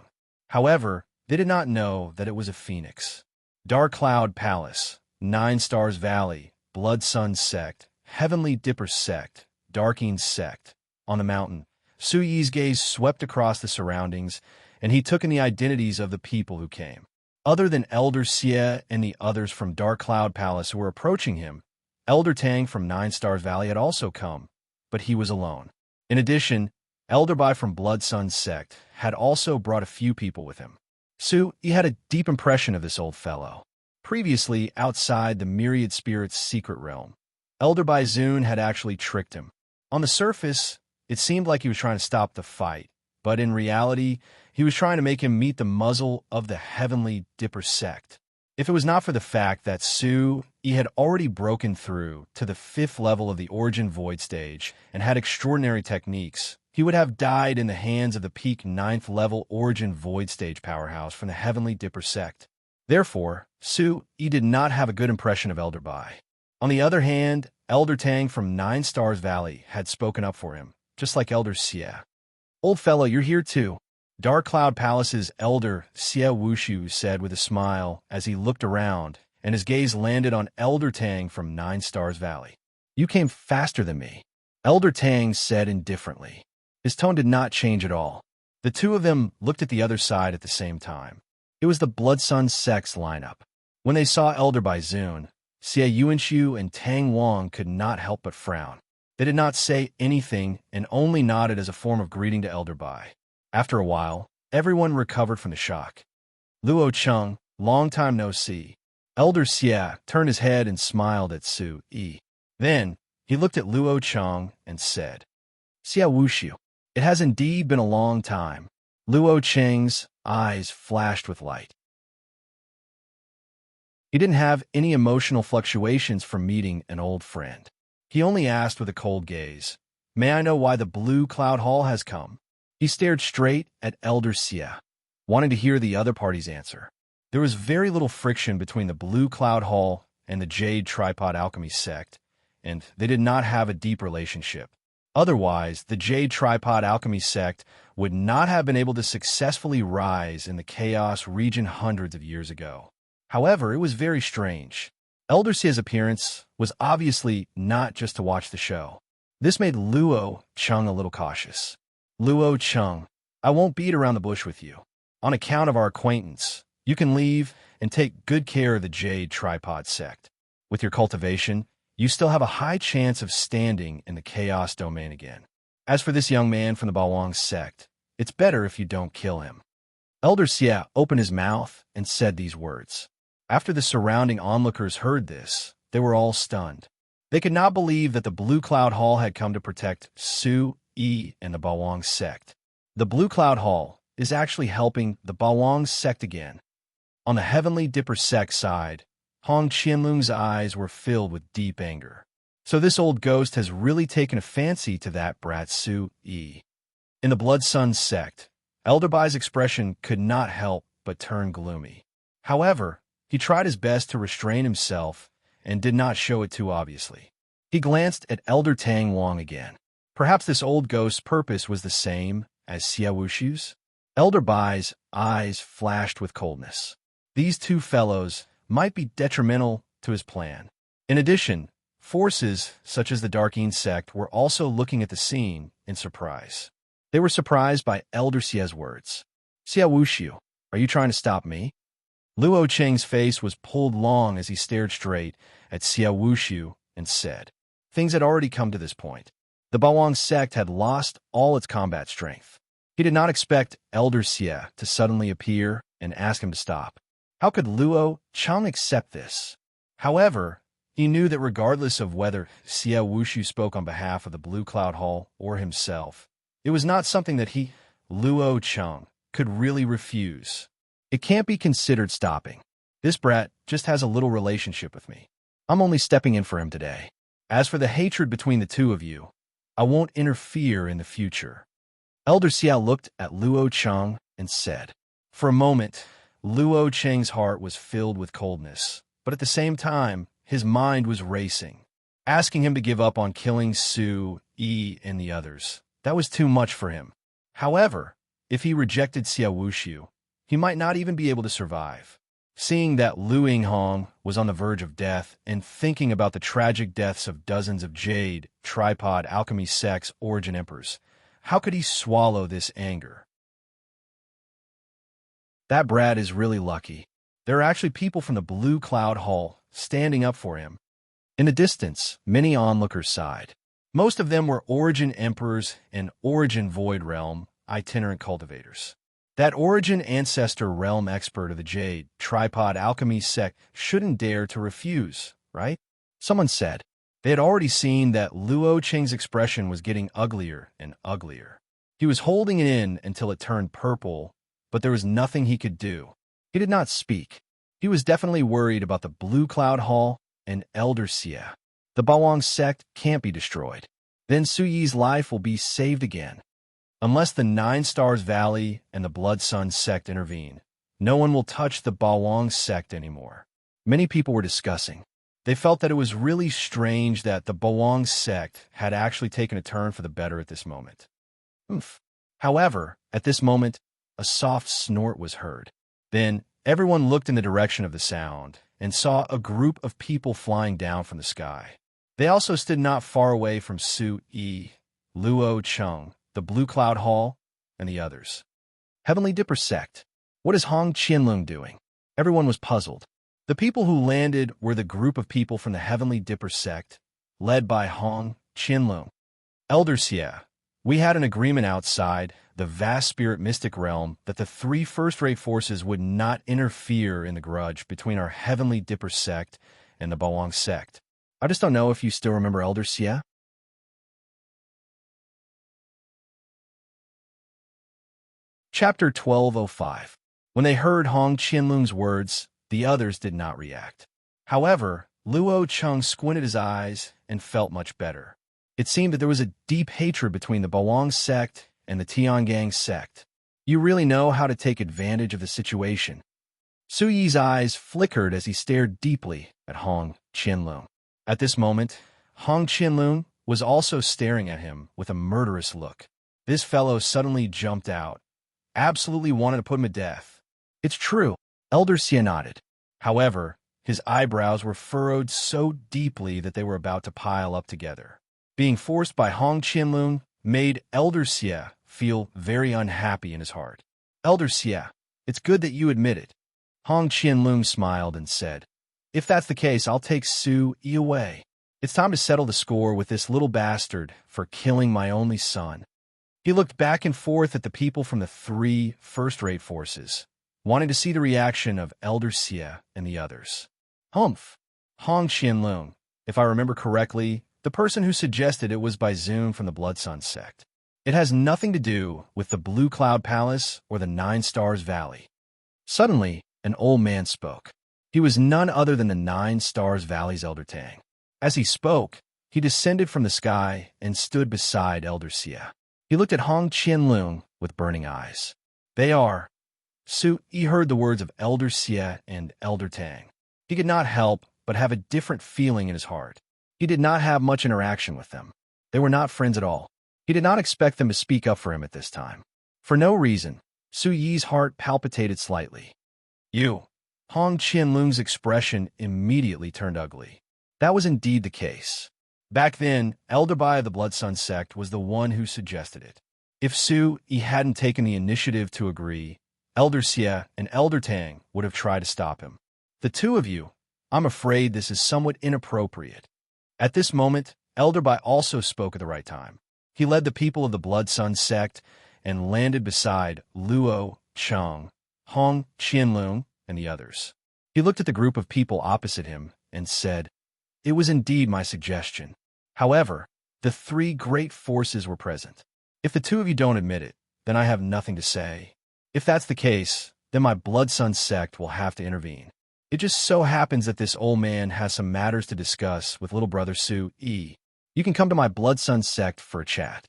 However, they did not know that it was a phoenix. Dark Cloud Palace, 9 Stars Valley, Blood Sun Sect, Heavenly Dipper Sect, Darking Sect. On the mountain, Su Yi's gaze swept across the surroundings, and he took in the identities of the people who came. Other than Elder Xie and the others from Dark Cloud Palace who were approaching him, Elder Tang from 9 Stars Valley had also come, but he was alone. In addition, Elder Bai from Blood Sun Sect had also brought a few people with him. Su Yi had a deep impression of this old fellow. Previously, outside the Myriad Spirits' secret realm, Elder Bai Zun had actually tricked him. On the surface, it seemed like he was trying to stop the fight, but in reality, he was trying to make him meet the muzzle of the Heavenly Dipper sect. If it was not for the fact that Su Yi had already broken through to the 5th level of the Origin Void stage and had extraordinary techniques, he would have died in the hands of the peak 9th level Origin Void stage powerhouse from the Heavenly Dipper sect. Therefore, Su Yi did not have a good impression of Elder Bai. On the other hand, Elder Tang from 9 Stars Valley had spoken up for him, just like Elder Xie. "Old fellow, you're here too," Dark Cloud Palace's Elder Xie Wushu said with a smile as he looked around, and his gaze landed on Elder Tang from 9 Stars Valley. "You came faster than me," Elder Tang said indifferently. His tone did not change at all. The two of them looked at the other side at the same time. It was the Blood Sun Sect's lineup. When they saw Elder Bai Zun, Xie Yuanshu and Tang Wang could not help but frown. They did not say anything and only nodded as a form of greeting to Elder Bai. After a while, everyone recovered from the shock. "Luo Cheng, long time no see." Elder Xie turned his head and smiled at Su Yi. Then, he looked at Luo Cheng and said, "Xie Wushu, it has indeed been a long time." Luo Cheng's eyes flashed with light. He didn't have any emotional fluctuations from meeting an old friend. He only asked with a cold gaze, "May I know why the Blue Cloud Hall has come?" He stared straight at Elder Xie, wanting to hear the other party's answer. There was very little friction between the Blue Cloud Hall and the Jade Tripod Alchemy sect, and they did not have a deep relationship. Otherwise, the Jade Tripod Alchemy sect would not have been able to successfully rise in the Chaos region hundreds of years ago. However, it was very strange. Elder Xie's appearance was obviously not just to watch the show. This made Luo Cheng a little cautious. "Luo Cheng, I won't beat around the bush with you. On account of our acquaintance, you can leave and take good care of the Jade Tripod sect. With your cultivation, you still have a high chance of standing in the Chaos domain again. As for this young man from the Bawang sect, it's better if you don't kill him." Elder Xie opened his mouth and said these words. After the surrounding onlookers heard this, they were all stunned. They could not believe that the Blue Cloud Hall had come to protect Su Yi and the Bawang sect. The Blue Cloud Hall is actually helping the Bawang sect again. On the Heavenly Dipper sect side, Hong Qianlung's eyes were filled with deep anger. So this old ghost has really taken a fancy to that brat Su Yi. In the Blood Sun sect, Elder Bai's expression could not help but turn gloomy. However, he tried his best to restrain himself and did not show it too obviously. He glanced at Elder Tang Wang again. Perhaps this old ghost's purpose was the same as Xie Wushu's? Elder Bai's eyes flashed with coldness. These two fellows might be detrimental to his plan. In addition, forces such as the Darking sect were also looking at the scene in surprise. They were surprised by Elder Xie's words. "Xie Wushu, are you trying to stop me?" Luo Cheng's face was pulled long as he stared straight at Xie Wushu and said, things had already come to this point. The Bawang sect had lost all its combat strength. He did not expect Elder Xie to suddenly appear and ask him to stop. How could Luo Cheng accept this? However, he knew that regardless of whether Xie Wushu spoke on behalf of the Blue Cloud Hall or himself, it was not something that he, Luo Cheng, could really refuse. It can't be considered stopping. This brat just has a little relationship with me. I'm only stepping in for him today. As for the hatred between the two of you, I won't interfere in the future. Elder Xia looked at Luo Cheng and said. For a moment, Luo Cheng's heart was filled with coldness, but at the same time, his mind was racing, asking him to give up on killing Su, Yi, and the others. That was too much for him. However, if he rejected Xia Wuxiu, he might not even be able to survive. Seeing that Lu Yinghong was on the verge of death and thinking about the tragic deaths of dozens of Jade, Tripod, Alchemy sects, Origin Emperors, how could he swallow this anger? That brat is really lucky. There are actually people from the Blue Cloud Hall standing up for him. In the distance, many onlookers sighed. Most of them were Origin Emperors and Origin Void Realm itinerant cultivators. That Origin Ancestor Realm expert of the Jade, Tripod, Alchemy sect shouldn't dare to refuse, right? Someone said. They had already seen that Luo Cheng's expression was getting uglier and uglier. He was holding it in until it turned purple, but there was nothing he could do. He did not speak. He was definitely worried about the Blue Cloud Hall and Elder Xia. The Bawang sect can't be destroyed. Then Su Yi's life will be saved again. Unless the Nine Stars Valley and the Blood Sun sect intervene, no one will touch the Bawang sect anymore. Many people were discussing. They felt that it was really strange that the Bawang sect had actually taken a turn for the better at this moment. Oof. However, at this moment, a soft snort was heard. Then, everyone looked in the direction of the sound and saw a group of people flying down from the sky. They also stood not far away from Su Yi, Luo Cheng, the Blue Cloud Hall, and the others. Heavenly Dipper sect. What is Hong Qianlong doing? Everyone was puzzled. The people who landed were the group of people from the Heavenly Dipper sect, led by Hong Qianlong. Elder Xia, we had an agreement outside the vast spirit mystic realm that the three first-rate forces would not interfere in the grudge between our Heavenly Dipper sect and the Bawang sect. I just don't know if you still remember Elder Xia? Chapter 1205. When they heard Hong Qianlong's words, the others did not react. However, Luo Cheng squinted his eyes and felt much better. It seemed that there was a deep hatred between the Bawang sect and the Tiangang sect. You really know how to take advantage of the situation. Su Yi's eyes flickered as he stared deeply at Hong Qianlong. At this moment, Hong Qianlong was also staring at him with a murderous look. This fellow suddenly jumped out. Absolutely wanted to put him to death. It's true, Elder Xia nodded. However, his eyebrows were furrowed so deeply that they were about to pile up together. Being forced by Hong Qianlong made Elder Xia feel very unhappy in his heart. Elder Xia, it's good that you admit it. Hong Qianlong smiled and said, if that's the case, I'll take Su Yi away. It's time to settle the score with this little bastard for killing my only son. He looked back and forth at the people from the three first-rate forces, wanting to see the reaction of Elder Xia and the others. Humph! Hong Qianlong, if I remember correctly, the person who suggested it was Baizun from the Blood Sun sect. It has nothing to do with the Blue Cloud Palace or the Nine Stars Valley. Suddenly, an old man spoke. He was none other than the Nine Stars Valley's Elder Tang. As he spoke, he descended from the sky and stood beside Elder Xia. He looked at Hong Qianlong with burning eyes. They are. Su Yi heard the words of Elder Xia and Elder Tang. He could not help but have a different feeling in his heart. He did not have much interaction with them. They were not friends at all. He did not expect them to speak up for him at this time. For no reason, Su Yi's heart palpitated slightly. You. Hong Qianlong's expression immediately turned ugly. That was indeed the case. Back then, Elder Bai of the Blood Sun sect was the one who suggested it. If Su Yi hadn't taken the initiative to agree, Elder Xia and Elder Tang would have tried to stop him. The two of you, I'm afraid this is somewhat inappropriate. At this moment, Elder Bai also spoke at the right time. He led the people of the Blood Sun sect and landed beside Luo Cheng, Hong Qianlong, and the others. He looked at the group of people opposite him and said, it was indeed my suggestion. However, the three great forces were present. If the two of you don't admit it, then I have nothing to say. If that's the case, then my Blood Sun sect will have to intervene. It just so happens that this old man has some matters to discuss with little brother Su Yi. You can come to my Blood Sun sect for a chat.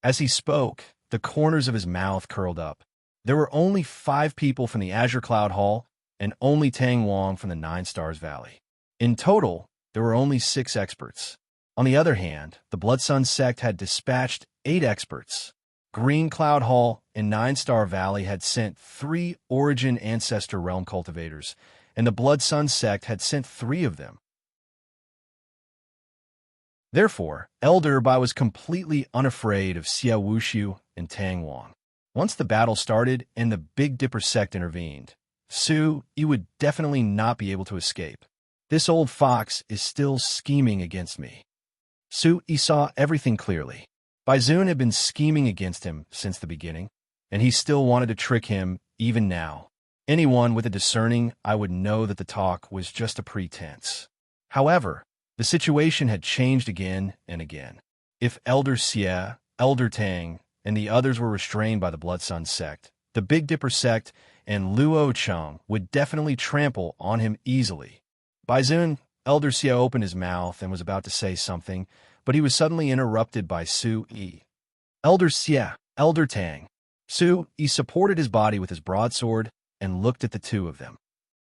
As he spoke, the corners of his mouth curled up. There were only 5 people from the Azure Cloud Hall and only Tang Wang from the Nine Stars Valley. In total, there were only 6 experts. On the other hand, the Blood Sun sect had dispatched 8 experts. Green Cloud Hall and Nine Star Valley had sent 3 Origin Ancestor Realm cultivators, and the Blood Sun sect had sent 3 of them. Therefore, Elder Bai was completely unafraid of Xia Wushu and Tang Wang. Once the battle started and the Big Dipper sect intervened, Su Yi would definitely not be able to escape. This old fox is still scheming against me. Su Yi saw everything clearly. Baizun had been scheming against him since the beginning, and he still wanted to trick him even now. Anyone with a discerning eye would know that the talk was just a pretense. However, the situation had changed again and again. If Elder Xie, Elder Tang, and the others were restrained by the Blood Sun sect, the Big Dipper sect and Luo Cheng would definitely trample on him easily. Baizun, Elder Xie opened his mouth and was about to say something, but he was suddenly interrupted by Su Yi. Elder Xie, Elder Tang. Su Yi supported his body with his broadsword and looked at the two of them.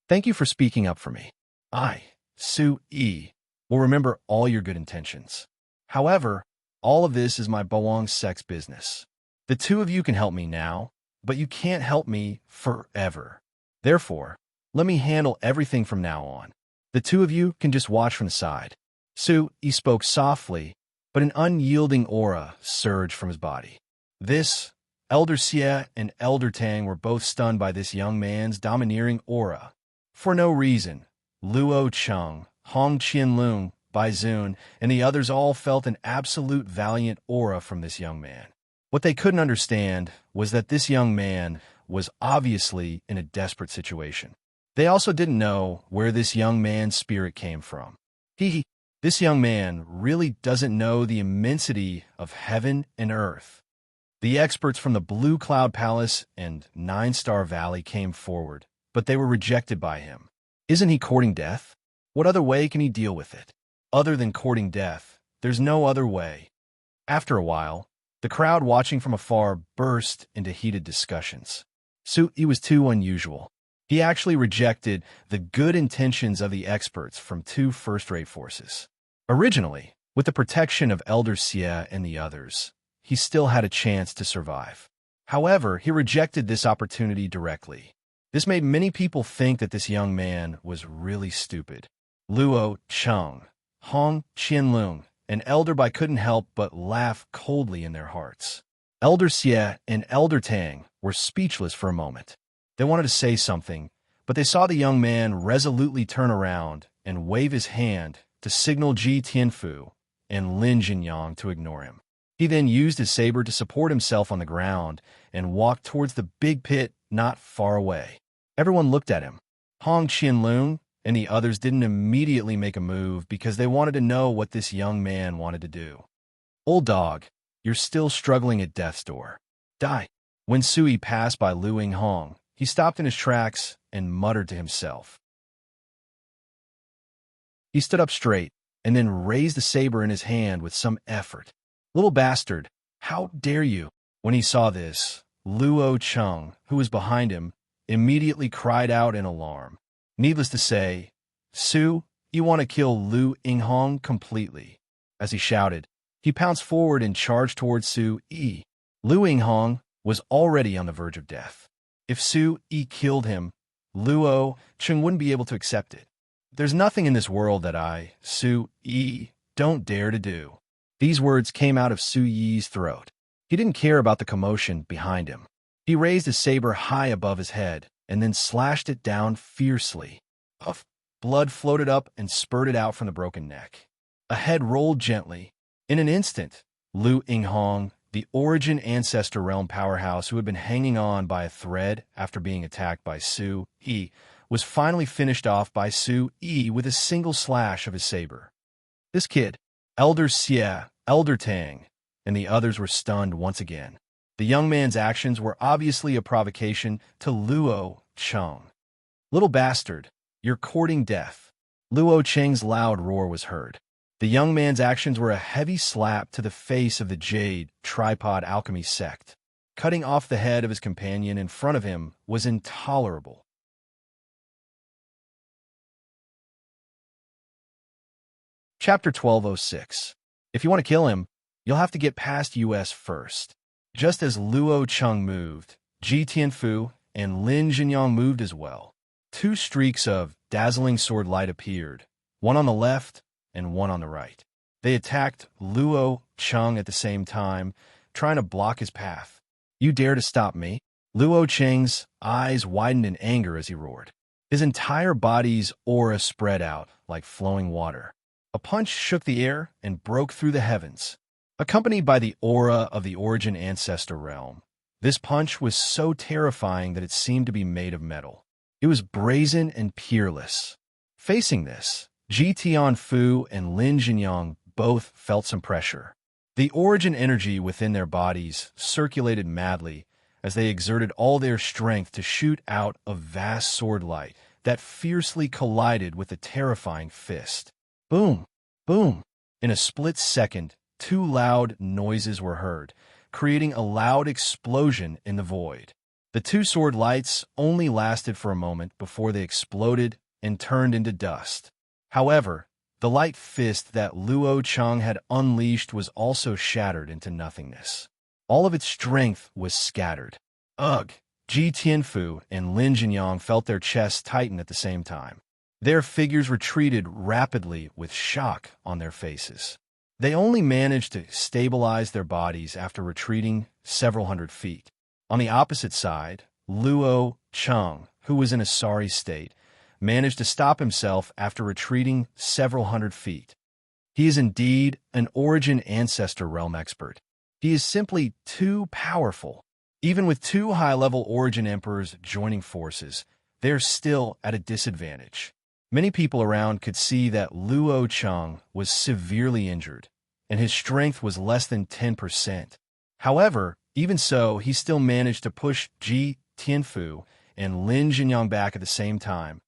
Thank you for speaking up for me. I, Su Yi, will remember all your good intentions. However, all of this is my Boang sect's business. The two of you can help me now, but you can't help me forever. Therefore, let me handle everything from now on. The two of you can just watch from the side. Su Yi spoke softly, but an unyielding aura surged from his body. This, Elder Xie and Elder Tang were both stunned by this young man's domineering aura. For no reason, Luo Cheng, Hong Qianlong, Baizun, and the others all felt an absolute valiant aura from this young man. What they couldn't understand was that this young man was obviously in a desperate situation. They also didn't know where this young man's spirit came from. This young man really doesn't know the immensity of heaven and earth. The experts from the Blue Cloud Palace and Nine Star Valley came forward, but they were rejected by him. Isn't he courting death? What other way can he deal with it? Other than courting death, there's no other way. After a while, the crowd watching from afar burst into heated discussions. Su Yi was too unusual. He actually rejected the good intentions of the experts from 2 first-rate forces. Originally, with the protection of Elder Xie and the others, he still had a chance to survive. However, he rejected this opportunity directly. This made many people think that this young man was really stupid. Luo Cheng, Hong Qianlong, and Elder Bai couldn't help but laugh coldly in their hearts. Elder Xie and Elder Tang were speechless for a moment. They wanted to say something, but they saw the young man resolutely turn around and wave his hand to signal Ji Tianfu and Lin Jinyang to ignore him. He then used his saber to support himself on the ground and walked towards the big pit not far away. Everyone looked at him. Hong Qianlong and the others didn't immediately make a move because they wanted to know what this young man wanted to do. Old dog, you're still struggling at death's door. Die. When Su Yi passed by Lu Yinghong, he stopped in his tracks and muttered to himself. He stood up straight and then raised the saber in his hand with some effort. Little bastard, how dare you? When he saw this, Luo Cheng, who was behind him, immediately cried out in alarm. Needless to say, Su, you want to kill Lu Yinghong completely. As he shouted, he pounced forward and charged towards Su Yi. Lu Yinghong was already on the verge of death. If Su Yi killed him, Luo Cheng wouldn't be able to accept it. There's nothing in this world that I, Su Yi, don't dare to do. These words came out of Su Yi's throat. He didn't care about the commotion behind him. He raised his saber high above his head and then slashed it down fiercely. Puff! Blood floated up and spurted out from the broken neck. A head rolled gently. In an instant, Lu Yinghong, the Origin Ancestor Realm powerhouse who had been hanging on by a thread after being attacked by Su Yi, was finally finished off by Su Yi with a single slash of his saber. This kid, Elder Xie, Elder Tang, and the others were stunned once again. The young man's actions were obviously a provocation to Luo Cheng. Little bastard, you're courting death. Luo Cheng's loud roar was heard. The young man's actions were a heavy slap to the face of the Jade Tripod Alchemy sect. Cutting off the head of his companion in front of him was intolerable. Chapter 1206. If you want to kill him, you'll have to get past US first. Just as Luo Cheng moved, Ji Tianfu and Lin Jinyang moved as well. Two streaks of dazzling sword light appeared, one on the left and one on the right. They attacked Luo Cheng at the same time, trying to block his path. "You dare to stop me?" Luo Cheng's eyes widened in anger as he roared. His entire body's aura spread out like flowing water. A punch shook the air and broke through the heavens. Accompanied by the aura of the Origin Ancestor realm, this punch was so terrifying that it seemed to be made of metal. It was brazen and peerless. Facing this, Ji Tianfu and Lin Jinyang both felt some pressure. The Origin energy within their bodies circulated madly as they exerted all their strength to shoot out a vast sword light that fiercely collided with the terrifying fist. Boom! Boom! In a split second, two loud noises were heard, creating a loud explosion in the void. The two sword lights only lasted for a moment before they exploded and turned into dust. However, the light fist that Luo Cheng had unleashed was also shattered into nothingness. All of its strength was scattered. Ugh! Ji Tianfu and Lin Jinyang felt their chests tighten at the same time. Their figures retreated rapidly with shock on their faces. They only managed to stabilize their bodies after retreating several hundred feet. On the opposite side, Luo Cheng, who was in a sorry state, managed to stop himself after retreating several hundred feet. He is indeed an Origin Ancestor realm expert. He is simply too powerful. Even with two high-level Origin Emperors joining forces, they're still at a disadvantage. Many people around could see that Luo Cheng was severely injured, and his strength was less than 10%. However, even so, he still managed to push Ji Tianfu and Lin Jinyang back at the same time,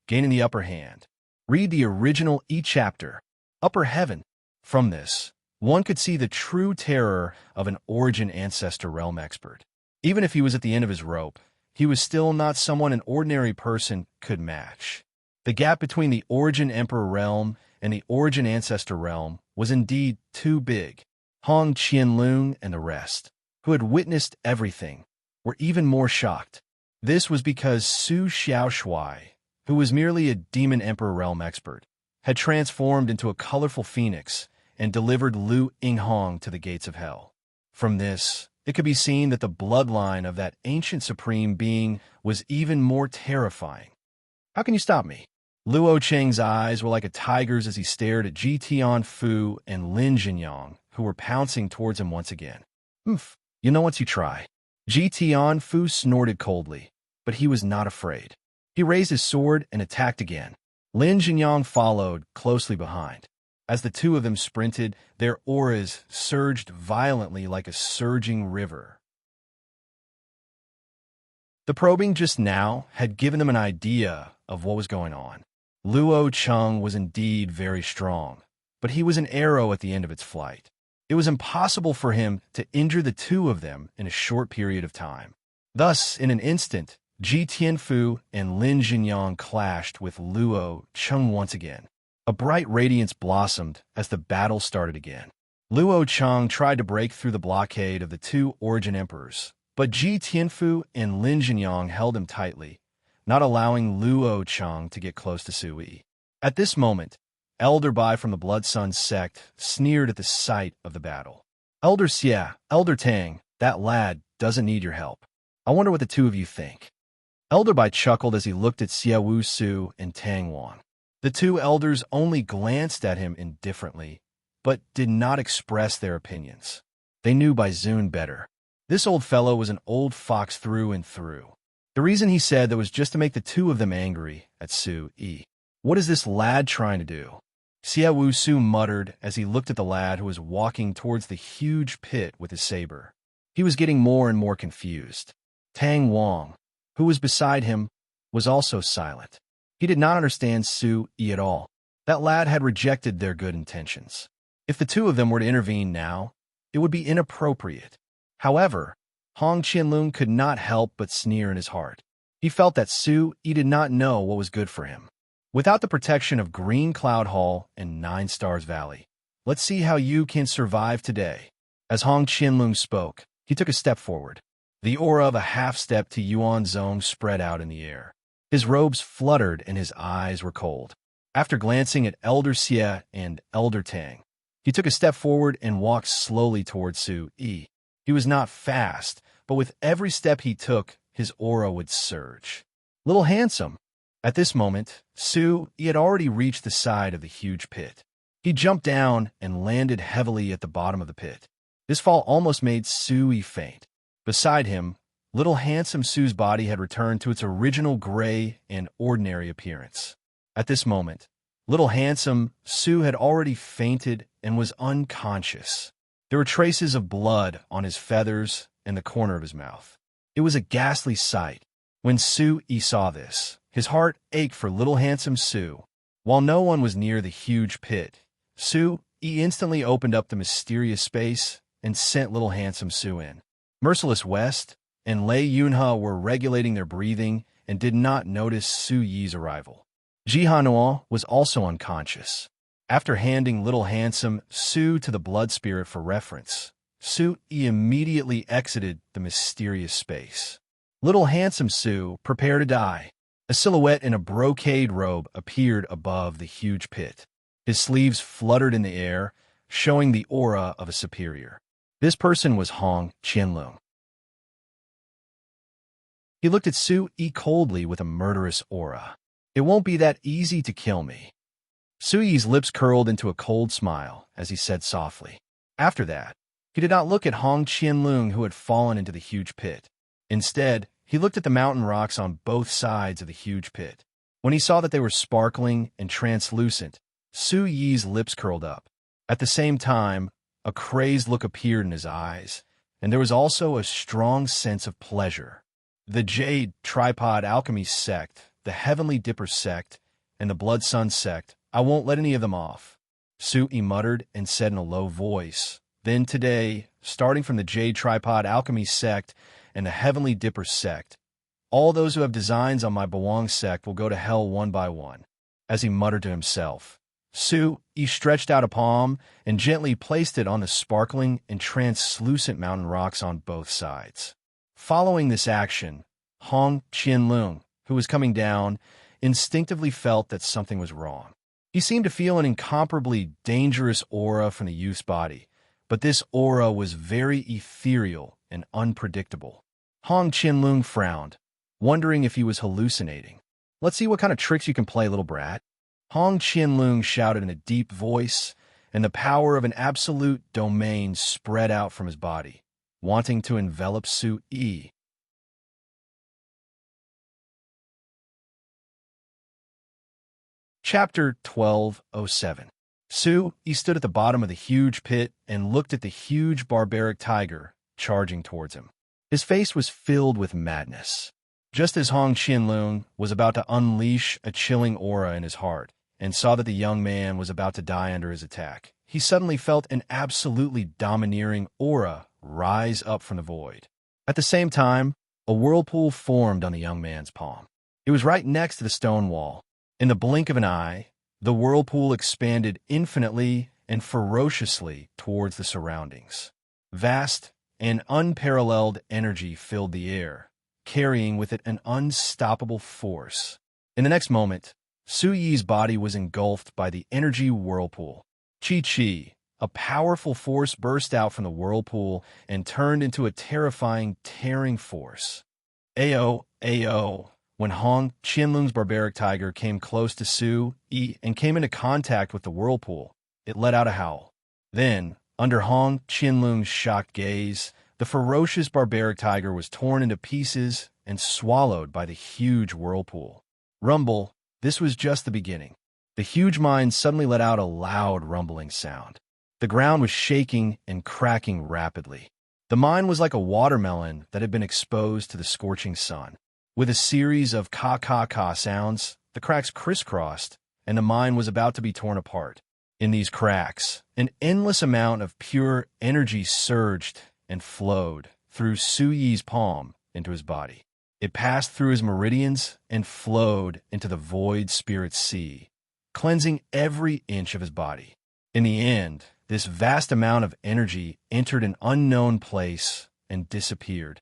gaining the upper hand. Read the original chapter, Upper Heaven. From this, one could see the true terror of an Origin Ancestor realm expert. Even if he was at the end of his rope, he was still not someone an ordinary person could match. The gap between the Origin Emperor realm and the Origin Ancestor realm was indeed too big. Hong Qianlun and the rest, who had witnessed everything, were even more shocked. This was because Su Xiaoshui, who was merely a Demon Emperor realm expert, had transformed into a colorful phoenix and delivered Lu Yinghong to the gates of hell. From this, it could be seen that the bloodline of that ancient supreme being was even more terrifying. "How can you stop me?" Luo Cheng's eyes were like a tiger's as he stared at Ji Tianfu and Lin Jinyang, who were pouncing towards him once again. You know once you try." Ji Tianfu snorted coldly, but he was not afraid. He raised his sword and attacked again. Lin Jinyang followed closely behind. As the two of them sprinted, their auras surged violently like a surging river. The probing just now had given them an idea of what was going on. Luo Cheng was indeed very strong, but he was an arrow at the end of its flight. It was impossible for him to injure the two of them in a short period of time. Thus, in an instant, Ji Tianfu and Lin Jinyang clashed with Luo Cheng once again. A bright radiance blossomed as the battle started again. Luo Cheng tried to break through the blockade of the two Origin Emperors, but Ji Tianfu and Lin Jinyang held him tightly, not allowing Luo Cheng to get close to Sui. At this moment, Elder Bai from the Blood Sun sect sneered at the sight of the battle. "Elder Xia, Elder Tang, that lad doesn't need your help. I wonder what the two of you think." Elder Bai chuckled as he looked at Xia Wu Su and Tang Wang. The two elders only glanced at him indifferently, but did not express their opinions. They knew Bai Zun better. This old fellow was an old fox through and through. The reason he said that was just to make the two of them angry at Sui. What is this lad trying to do? Xia Wu Su muttered as he looked at the lad who was walking towards the huge pit with his saber. He was getting more and more confused. Tang Wang, who was beside him, was also silent. He did not understand Sui at all. That lad had rejected their good intentions. If the two of them were to intervene now, it would be inappropriate. However, Hong Qianlong could not help but sneer in his heart. He felt that Su-Yi did not know what was good for him. Without the protection of Green Cloud Hall and Nine Stars Valley, let's see how you can survive today. As Hong Qianlong spoke, he took a step forward. The aura of a half-step to Yuan Zong spread out in the air. His robes fluttered and his eyes were cold. After glancing at Elder Xie and Elder Tang, he took a step forward and walked slowly towards Su-Yi. He was not fast, but with every step he took, his aura would surge. Little handsome. At this moment, Su-Yi had already reached the side of the huge pit. He jumped down and landed heavily at the bottom of the pit. This fall almost made Su-Yi faint. Beside him, little handsome Su's body had returned to its original gray and ordinary appearance. At this moment, little handsome Su had already fainted and was unconscious. There were traces of blood on his feathers and the corner of his mouth. It was a ghastly sight. When Su-Yi saw this, his heart ached for little handsome Su. While no one was near the huge pit, Su-Yi instantly opened up the mysterious space and sent little handsome Su in. Merciless West and Lei Yunhe were regulating their breathing and did not notice Su-Yi's arrival. Ji Hanuo was also unconscious. After handing little handsome Su to the blood spirit for reference, Su-Yi immediately exited the mysterious space. Little handsome Su prepared to die. A silhouette in a brocade robe appeared above the huge pit. His sleeves fluttered in the air, showing the aura of a superior. This person was Hong Qianlong. He looked at Su-Yi coldly with a murderous aura. It won't be that easy to kill me. Su-Yi's lips curled into a cold smile as he said softly. After that, he did not look at Hong Qianlong who had fallen into the huge pit. Instead, he looked at the mountain rocks on both sides of the huge pit. When he saw that they were sparkling and translucent, Su-Yi's lips curled up. At the same time, a crazed look appeared in his eyes, and there was also a strong sense of pleasure. The Jade Tripod Alchemy sect, the Heavenly Dipper sect, and the Blood Sun sect, I won't let any of them off. Su-Yi muttered and said in a low voice. Then today, starting from the Jade Tripod Alchemy sect and the Heavenly Dipper sect, all those who have designs on my Bawang sect will go to hell one by one. As he muttered to himself, Su-Yi stretched out a palm and gently placed it on the sparkling and translucent mountain rocks on both sides. Following this action, Hong Qianlong, who was coming down, instinctively felt that something was wrong. He seemed to feel an incomparably dangerous aura from the youth's body, but this aura was very ethereal and unpredictable. Hong Qianlong frowned, wondering if he was hallucinating. Let's see what kind of tricks you can play, little brat. Hong Qianlong shouted in a deep voice, and the power of an absolute domain spread out from his body, wanting to envelop Su-Yi. Chapter 1207. Su-Yi stood at the bottom of the huge pit and looked at the huge barbaric tiger charging towards him. His face was filled with madness. Just as Hong Qianlong was about to unleash a chilling aura in his heart and saw that the young man was about to die under his attack, he suddenly felt an absolutely domineering aura rise up from the void. At the same time, a whirlpool formed on the young man's palm. It was right next to the stone wall. In the blink of an eye, the whirlpool expanded infinitely and ferociously towards the surroundings. Vast and unparalleled energy filled the air, carrying with it an unstoppable force. In the next moment, Su-Yi's body was engulfed by the energy whirlpool. Chi-Chi, a powerful force burst out from the whirlpool and turned into a terrifying, tearing force. Ayo, ayo. When Hong Qianlong's barbaric tiger came close to Su-Yi and came into contact with the whirlpool, it let out a howl. Then, under Hong Qianlong's shocked gaze, the ferocious barbaric tiger was torn into pieces and swallowed by the huge whirlpool. Rumble, this was just the beginning. The huge mine suddenly let out a loud rumbling sound. The ground was shaking and cracking rapidly. The mine was like a watermelon that had been exposed to the scorching sun. With a series of ka-ka-ka sounds, the cracks crisscrossed, and the mine was about to be torn apart. In these cracks, an endless amount of pure energy surged and flowed, through Su Yi's palm into his body. It passed through his meridians and flowed into the void spirit sea, cleansing every inch of his body. In the end, this vast amount of energy entered an unknown place and disappeared.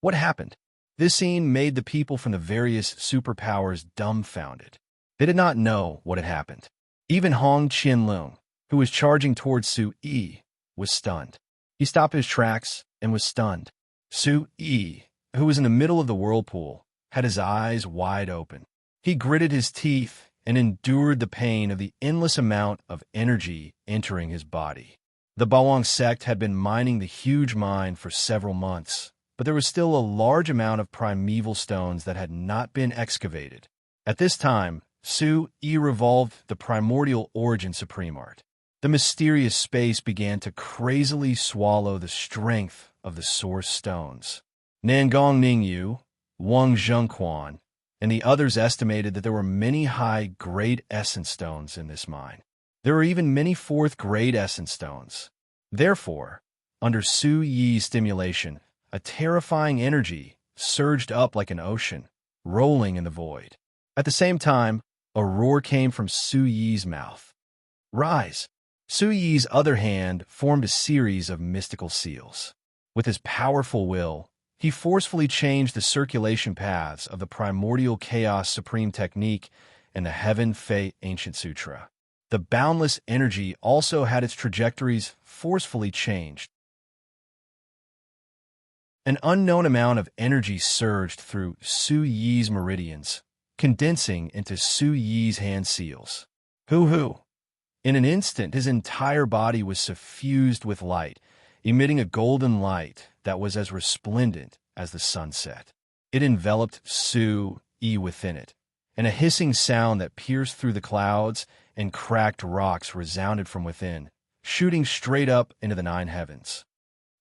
What happened? This scene made the people from the various superpowers dumbfounded. They did not know what had happened. Even Hong Qianlong, who was charging towards Su Yi, was stunned. He stopped his tracks and was stunned. Su Yi, who was in the middle of the whirlpool, had his eyes wide open. He gritted his teeth and endured the pain of the endless amount of energy entering his body. The Bawang sect had been mining the huge mine for several months, but there was still a large amount of primeval stones that had not been excavated. At this time, Su Yi revolved the primordial origin supreme art. The mysterious space began to crazily swallow the strength of the source stones. Nangong Ningyu, Wang Zhengquan, and the others estimated that there were many high-grade essence stones in this mine. There were even many fourth-grade essence stones. Therefore, under Su Yi's stimulation, a terrifying energy surged up like an ocean, rolling in the void. At the same time, a roar came from Su Yi's mouth. Rise! Su Yi's other hand formed a series of mystical seals. With his powerful will, he forcefully changed the circulation paths of the primordial chaos supreme technique and the Heaven Fei ancient sutra. The boundless energy also had its trajectories forcefully changed. An unknown amount of energy surged through Su Yi's meridians, condensing into Su Yi's hand seals. Hoo-hoo! In an instant, his entire body was suffused with light, emitting a golden light that was as resplendent as the sunset. It enveloped Su Yi within it, and a hissing sound that pierced through the clouds and cracked rocks resounded from within, shooting straight up into the nine heavens.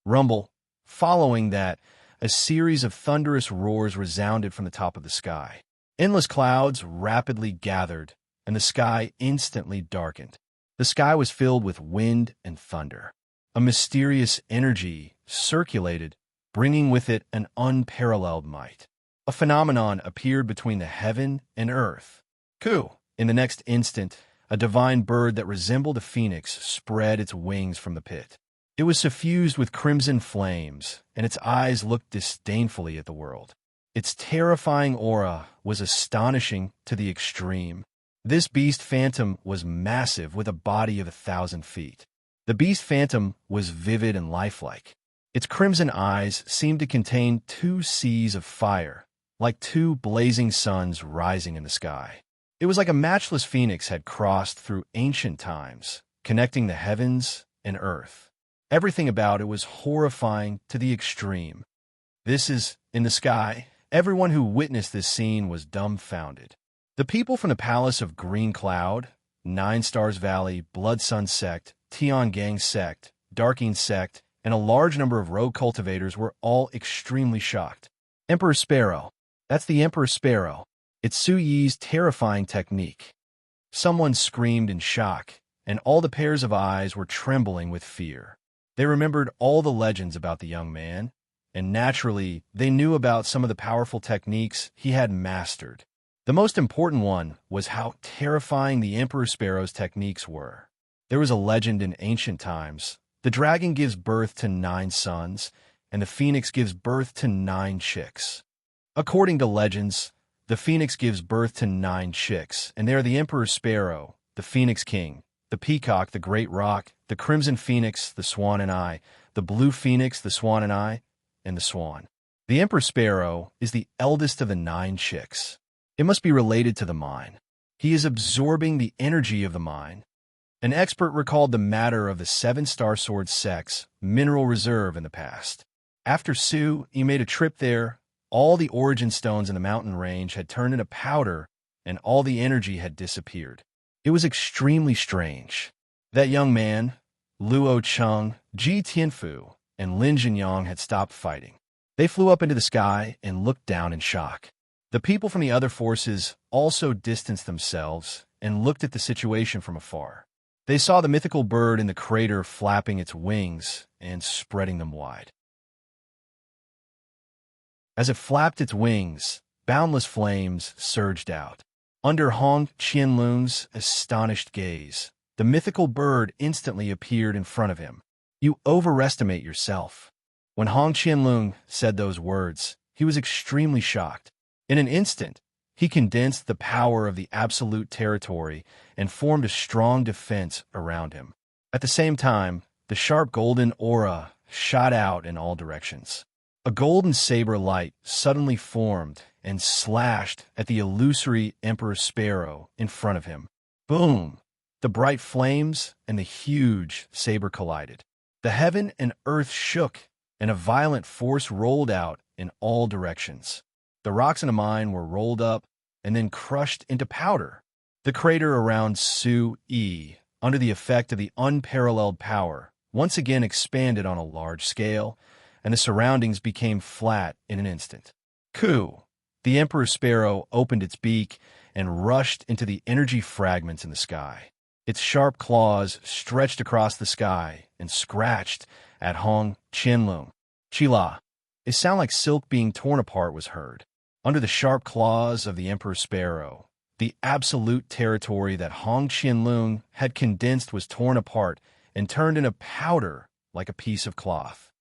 Rumble. Following that, a series of thunderous roars resounded from the top of the sky. Endless clouds rapidly gathered, and the sky instantly darkened. The sky was filled with wind and thunder. A mysterious energy circulated, bringing with it an unparalleled might. A phenomenon appeared between the heaven and earth. Ku! In the next instant, a divine bird that resembled a phoenix spread its wings from the pit. It was suffused with crimson flames, and its eyes looked disdainfully at the world. Its terrifying aura was astonishing to the extreme. This beast phantom was massive with a body of 1,000 feet. The beast phantom was vivid and lifelike. Its crimson eyes seemed to contain two seas of fire, like two blazing suns rising in the sky. It was like a matchless phoenix had crossed through ancient times, connecting the heavens and earth. Everything about it was horrifying to the extreme. This is in the sky. Everyone who witnessed this scene was dumbfounded. The people from the Palace of Green Cloud, Nine Stars Valley, Blood Sun Sect, Tiangang Sect, Darking Sect, and a large number of rogue cultivators were all extremely shocked. Emperor Sparrow. That's the Emperor Sparrow. It's Su Yi's terrifying technique. Someone screamed in shock, and all the pairs of eyes were trembling with fear. They remembered all the legends about the young man, and naturally, they knew about some of the powerful techniques he had mastered. The most important one was how terrifying the Emperor Sparrow's techniques were. There was a legend in ancient times. The dragon gives birth to 9 sons, and the phoenix gives birth to 9 chicks. According to legends, the phoenix gives birth to 9 chicks, and they are the Emperor Sparrow, the Phoenix King, the Peacock, the Great Roc, the Crimson Phoenix, the Swan and I, the Blue Phoenix, the Swan and I, and the Swan. The Emperor Sparrow is the eldest of the 9 chicks. It must be related to the mine. He is absorbing the energy of the mine. An expert recalled the matter of the 7 Star Sword sect's mineral reserve in the past. After Su Yi made a trip there, all the origin stones in the mountain range had turned into powder, and all the energy had disappeared. It was extremely strange. That young man, Luo Cheng, Ji Tianfu, and Lin Jinyang had stopped fighting. They flew up into the sky and looked down in shock. The people from the other forces also distanced themselves and looked at the situation from afar. They saw the mythical bird in the crater flapping its wings and spreading them wide. As it flapped its wings, boundless flames surged out. Under Hong Qianlung's astonished gaze, the mythical bird instantly appeared in front of him. "You overestimate yourself." When Hong Qianlung said those words, he was extremely shocked. In an instant, he condensed the power of the absolute territory and formed a strong defense around him. At the same time, the sharp golden aura shot out in all directions. A golden saber light suddenly formed and slashed at the illusory Emperor Sparrow in front of him. Boom! The bright flames and the huge saber collided. The heaven and earth shook, and a violent force rolled out in all directions. The rocks in the mine were rolled up and then crushed into powder. The crater around Su Yi, under the effect of the unparalleled power, once again expanded on a large scale, and the surroundings became flat in an instant. Coo! The Emperor Sparrow opened its beak and rushed into the energy fragments in the sky. Its sharp claws stretched across the sky and scratched at Hong Qianlung. Chila! A sound like silk being torn apart was heard. Under the sharp claws of the Emperor Sparrow, the absolute territory that Hong Qianlung had condensed was torn apart and turned into powder like a piece of cloth.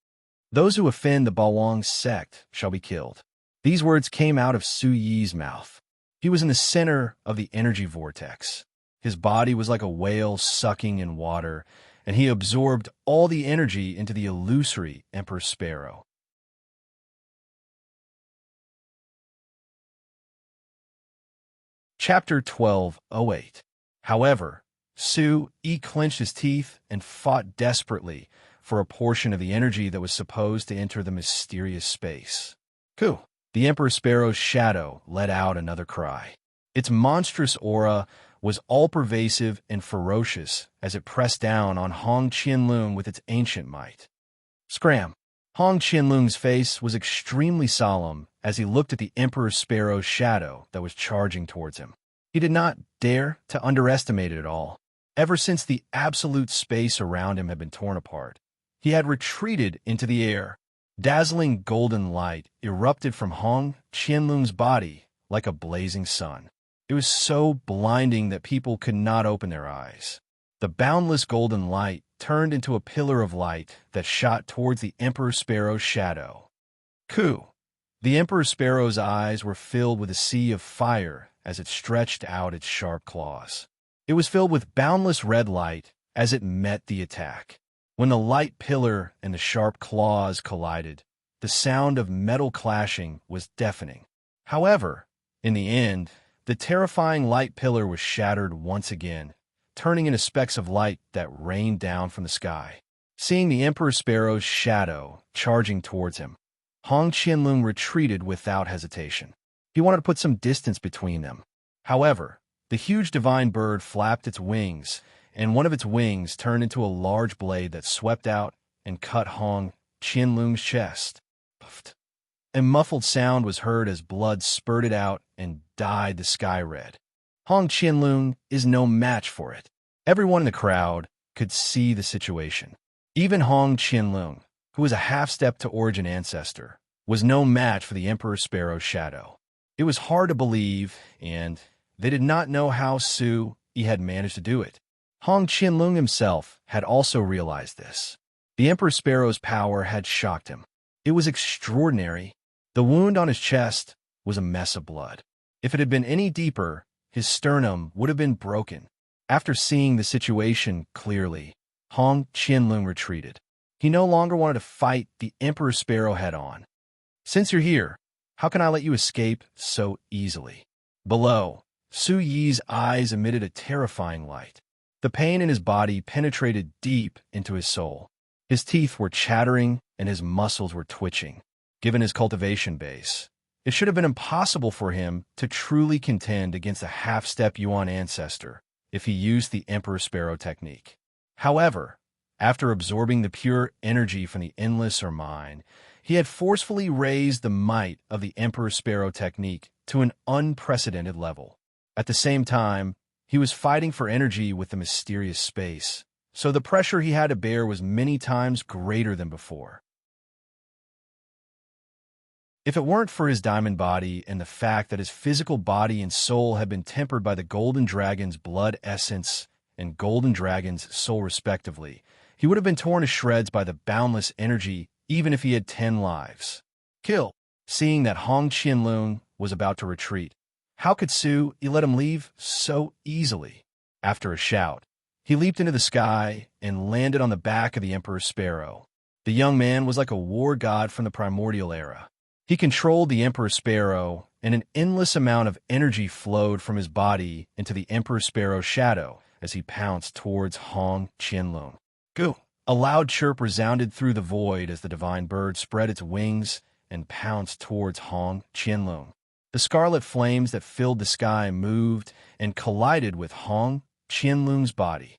"Those who offend the Bawang sect shall be killed." These words came out of Su Yi's mouth. He was in the center of the energy vortex. His body was like a whale sucking in water, and he absorbed all the energy into the illusory Emperor Sparrow. Chapter 12:08. However, Su Yi clenched his teeth and fought desperately for a portion of the energy that was supposed to enter the mysterious space. Coo! The Emperor Sparrow's shadow let out another cry. Its monstrous aura was all-pervasive and ferocious as it pressed down on Hong Qianlung with its ancient might. Scram! Hong Qianlung's face was extremely solemn as he looked at the Emperor Sparrow's shadow that was charging towards him. He did not dare to underestimate it at all. Ever since the absolute space around him had been torn apart, he had retreated into the air. Dazzling golden light erupted from Hong Qianlung's body like a blazing sun. It was so blinding that people could not open their eyes. The boundless golden light turned into a pillar of light that shot towards the Emperor Sparrow's shadow. Coo! The Emperor Sparrow's eyes were filled with a sea of fire as it stretched out its sharp claws. It was filled with boundless red light as it met the attack. When the light pillar and the sharp claws collided, the sound of metal clashing was deafening. However, in the end, the terrifying light pillar was shattered once again, turning into specks of light that rained down from the sky. Seeing the Emperor Sparrow's shadow charging towards him, Hong Qianlung retreated without hesitation. He wanted to put some distance between them. However, the huge divine bird flapped its wings, and one of its wings turned into a large blade that swept out and cut Hong Qianlung's chest. Puffed. A muffled sound was heard as blood spurted out and dyed the sky red. Hong Qianlung is no match for it. Everyone in the crowd could see the situation. Even Hong Qianlung, who was a half-step to origin ancestor, was no match for the Emperor Sparrow's shadow. It was hard to believe, and they did not know how Su Yi had managed to do it. Hong Qianlung himself had also realized this. The Emperor Sparrow's power had shocked him. It was extraordinary. The wound on his chest was a mess of blood. If it had been any deeper, his sternum would have been broken. After seeing the situation clearly, Hong Qianlung retreated. He no longer wanted to fight the Emperor Sparrow head-on. "Since you're here, how can I let you escape so easily?" Below, Su Yi's eyes emitted a terrifying light. The pain in his body penetrated deep into his soul. His teeth were chattering and his muscles were twitching. Given his cultivation base, it should have been impossible for him to truly contend against a half-step Yuan ancestor if he used the Emperor Sparrow technique. However, after absorbing the pure energy from the endless or mine, he had forcefully raised the might of the Emperor Sparrow technique to an unprecedented level. At the same time, he was fighting for energy with the mysterious space, so the pressure he had to bear was many times greater than before. If it weren't for his diamond body and the fact that his physical body and soul had been tempered by the Golden Dragon's blood essence and Golden Dragon's soul respectively, he would have been torn to shreds by the boundless energy even if he had 10 lives. Kill. Seeing that Hong Qianlong was about to retreat, how could Su Yi let him leave so easily? After a shout, he leaped into the sky and landed on the back of the Emperor's Sparrow. The young man was like a war god from the primordial era. He controlled the Emperor's Sparrow, and an endless amount of energy flowed from his body into the Emperor's Sparrow's shadow as he pounced towards Hong Qianlong. Go! A loud chirp resounded through the void as the divine bird spread its wings and pounced towards Hong Qianlong. The scarlet flames that filled the sky moved and collided with Hong Qianlong's body.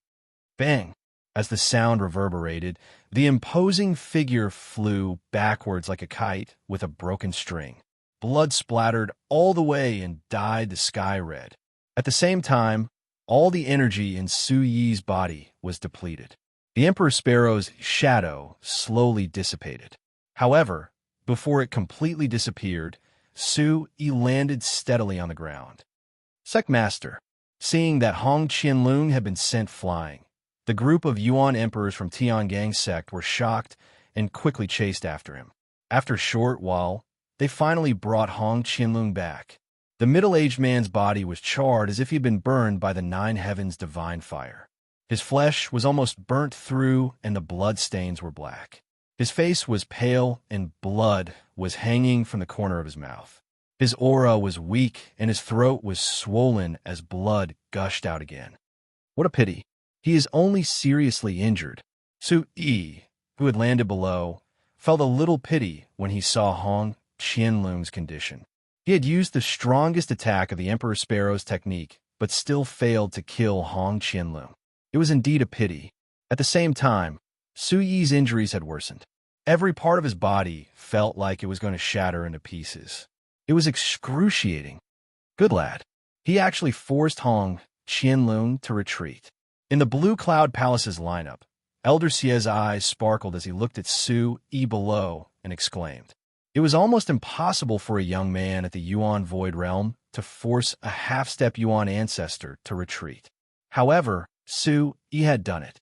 Bang! As the sound reverberated, the imposing figure flew backwards like a kite with a broken string. Blood splattered all the way and dyed the sky red. At the same time, all the energy in Su Yi's body was depleted. The Emperor Sparrow's shadow slowly dissipated. However, before it completely disappeared, Su Yi landed steadily on the ground. Sect Master, seeing that Hong Qianlong had been sent flying, the group of Yuan emperors from Tiangang's sect were shocked and quickly chased after him. After a short while, they finally brought Hong Qianlong back. The middle-aged man's body was charred as if he had been burned by the nine heavens' divine fire. His flesh was almost burnt through and the blood stains were black. His face was pale and blood was hanging from the corner of his mouth. His aura was weak and his throat was swollen as blood gushed out again. What a pity. He is only seriously injured. Su Yi, who had landed below, felt a little pity when he saw Hong Qianlong's condition. He had used the strongest attack of the Emperor Sparrow's technique, but still failed to kill Hong Qianlong. It was indeed a pity. At the same time, Su Yi's injuries had worsened. Every part of his body felt like it was going to shatter into pieces. It was excruciating. Good lad. He actually forced Hong Qianlong to retreat. In the Blue Cloud Palace's lineup, Elder Xie's eyes sparkled as he looked at Su Yi below and exclaimed. It was almost impossible for a young man at the Yuan Void Realm to force a half-step Yuan ancestor to retreat. However, Su Yi had done it.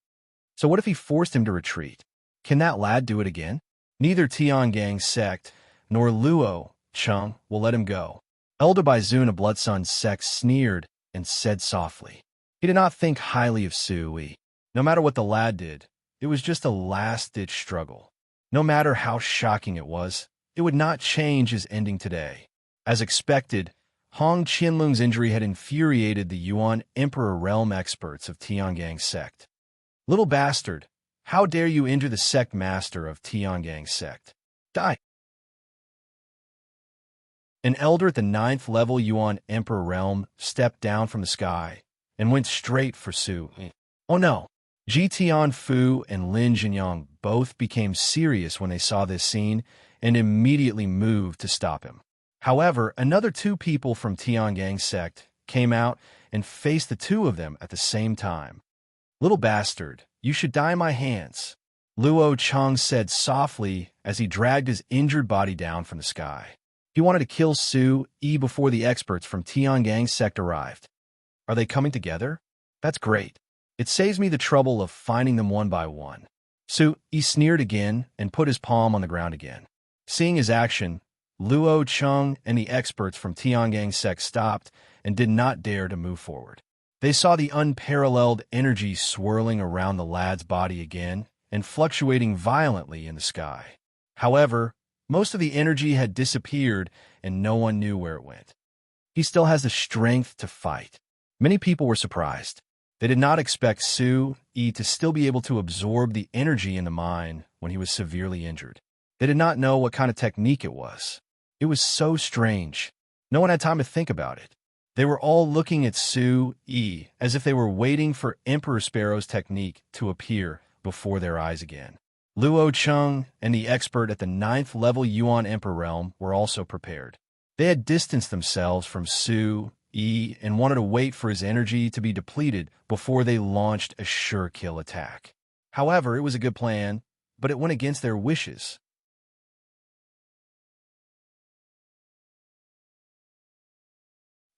So what if he forced him to retreat? Can that lad do it again? Neither Tiangang's sect nor Luo Cheng will let him go. Elder Baizun of Blood Sun's sect sneered and said softly. He did not think highly of Su Yi. No matter what the lad did, it was just a last-ditch struggle. No matter how shocking it was, it would not change his ending today. As expected, Hong Qianlong's injury had infuriated the Yuan Emperor Realm experts of Tiangang's sect. Little bastard, how dare you injure the sect master of Tiangang's sect? Die! An elder at the 9th level Yuan Emperor Realm stepped down from the sky and went straight for Su Yi. Oh no! Ji Tianfu and Lin Jinyang both became serious when they saw this scene and immediately moved to stop him. However, another 2 people from Tiangang's sect came out and faced the 2 of them at the same time. Little bastard, you should die in my hands, Luo Cheng said softly as he dragged his injured body down from the sky. He wanted to kill Su Yi before the experts from Tiangang's sect arrived. Are they coming together? That's great. It saves me the trouble of finding them one by one. Su Yi sneered again and put his palm on the ground again. Seeing his action, Luo Cheng and the experts from Tiangang's sect stopped and did not dare to move forward. They saw the unparalleled energy swirling around the lad's body again and fluctuating violently in the sky. However, most of the energy had disappeared and no one knew where it went. He still has the strength to fight. Many people were surprised. They did not expect Su Yi to still be able to absorb the energy in the mine when he was severely injured. They did not know what kind of technique it was. It was so strange. No one had time to think about it. They were all looking at Su Yi as if they were waiting for Emperor Sparrow's technique to appear before their eyes again. Luo Cheng and the expert at the 9th level Yuan Emperor Realm were also prepared. They had distanced themselves from Su Yi and wanted to wait for his energy to be depleted before they launched a sure-kill attack. However, it was a good plan, but it went against their wishes.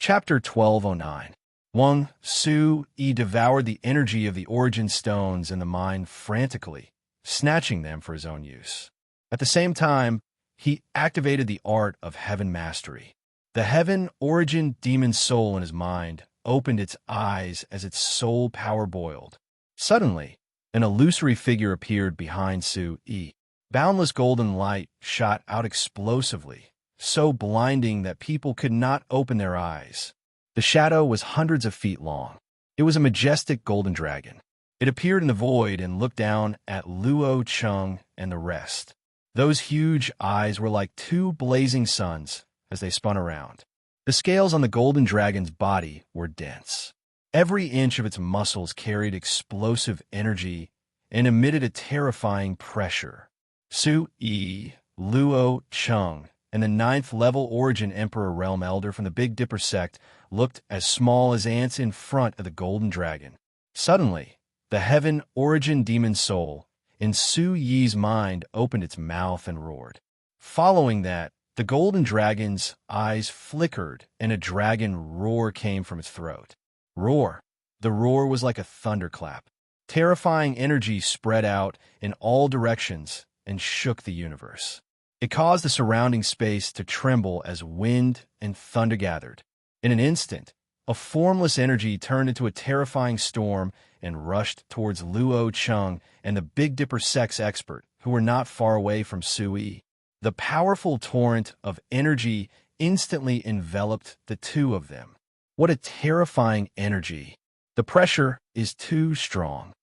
Chapter 1209. Wang Su-yi devoured the energy of the origin stones in the mind frantically, snatching them for his own use. At the same time, he activated the art of heaven mastery. The heaven origin demon soul in his mind opened its eyes as its soul power boiled. Suddenly, an illusory figure appeared behind Su-yi. Boundless golden light shot out explosively, so blinding that people could not open their eyes. The shadow was hundreds of feet long. It was a majestic golden dragon. It appeared in the void and looked down at Luo Cheng and the rest. Those huge eyes were like two blazing suns as they spun around. The scales on the golden dragon's body were dense. Every inch of its muscles carried explosive energy and emitted a terrifying pressure. Su-yi, Luo Cheng, and the 9th-level Origin Emperor Realm Elder from the Big Dipper sect looked as small as ants in front of the golden dragon. Suddenly, the heaven Origin Demon Soul in Su-yi's mind opened its mouth and roared. Following that, the golden dragon's eyes flickered and a dragon roar came from its throat. Roar! The roar was like a thunderclap. Terrifying energy spread out in all directions and shook the universe. It caused the surrounding space to tremble as wind and thunder gathered. In an instant, a formless energy turned into a terrifying storm and rushed towards Luo Cheng and the Big Dipper sex expert, who were not far away from Su-yi. The powerful torrent of energy instantly enveloped the two of them. What a terrifying energy! The pressure is too strong.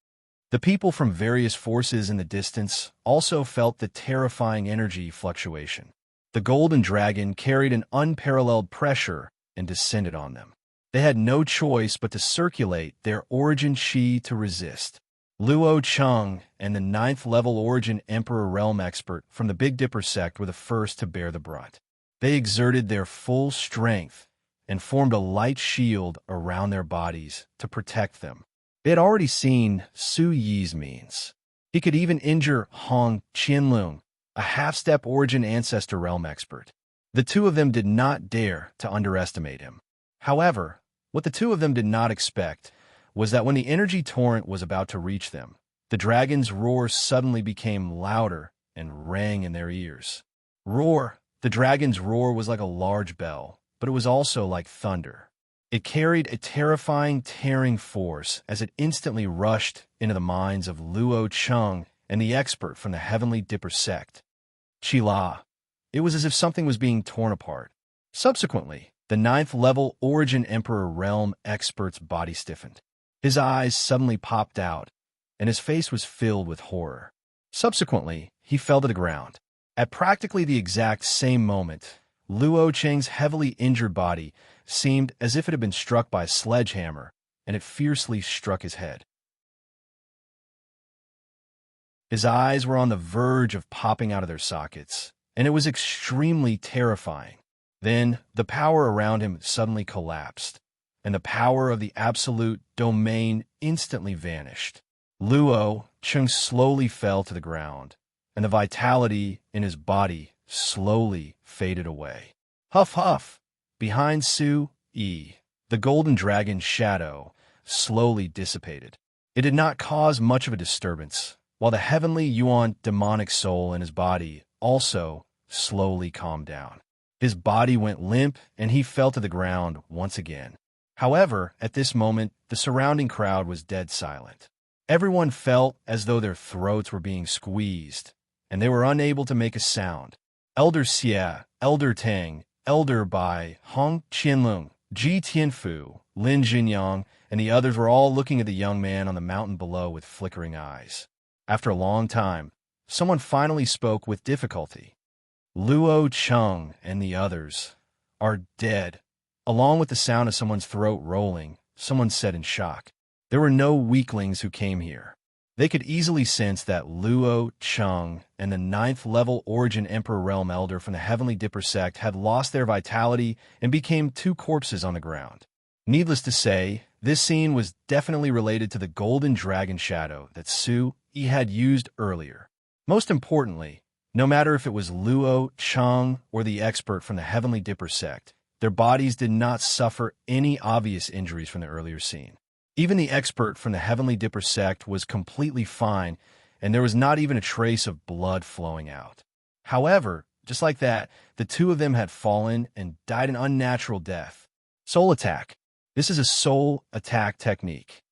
The people from various forces in the distance also felt the terrifying energy fluctuation. The golden dragon carried an unparalleled pressure and descended on them. They had no choice but to circulate their origin chi to resist. Luo Cheng and the 9th-level Origin Emperor Realm expert from the Big Dipper sect were the first to bear the brunt. They exerted their full strength and formed a light shield around their bodies to protect them. They had already seen Su-yi's means. He could even injure Hong Qianlong, a half-step Origin Ancestor Realm expert. The two of them did not dare to underestimate him. However, what the two of them did not expect was that when the energy torrent was about to reach them, the dragon's roar suddenly became louder and rang in their ears. Roar! The dragon's roar was like a large bell, but it was also like thunder. It carried a terrifying, tearing force as it instantly rushed into the minds of Luo Cheng and the expert from the Heavenly Dipper sect. Qila. It was as if something was being torn apart. Subsequently, the 9th-level Origin Emperor Realm expert's body stiffened. His eyes suddenly popped out, and his face was filled with horror. Subsequently, he fell to the ground. At practically the exact same moment, Luo Cheng's heavily injured body seemed as if it had been struck by a sledgehammer, and it fiercely struck his head. His eyes were on the verge of popping out of their sockets, and it was extremely terrifying. Then, the power around him suddenly collapsed, and the power of the absolute domain instantly vanished. Luo Cheng slowly fell to the ground, and the vitality in his body slowly faded away. Huff, huff! Behind Su-yi, the golden dragon's shadow slowly dissipated. It did not cause much of a disturbance, while the heavenly Yuan demonic soul in his body also slowly calmed down. His body went limp, and he fell to the ground once again. However, at this moment, the surrounding crowd was dead silent. Everyone felt as though their throats were being squeezed, and they were unable to make a sound. Elder Xie, Elder Tang, Elder Bai, Hong Qianlong, Ji Tianfu, Lin Jinyang, and the others were all looking at the young man on the mountain below with flickering eyes. After a long time, someone finally spoke with difficulty. Luo Cheng and the others are dead. Along with the sound of someone's throat rolling, someone said in shock. There were no weaklings who came here. They could easily sense that Luo Cheng and the 9th-level Origin Emperor Realm Elder from the Heavenly Dipper sect had lost their vitality and became two corpses on the ground. Needless to say, this scene was definitely related to the golden dragon shadow that Su-yi had used earlier. Most importantly, no matter if it was Luo Cheng or the expert from the Heavenly Dipper sect, Their bodies did not suffer any obvious injuries from the earlier scene. Even the expert from the Heavenly Dipper sect was completely fine, and there was not even a trace of blood flowing out. However, just like that, the two of them had fallen and died an unnatural death. Soul attack. This is a soul attack technique.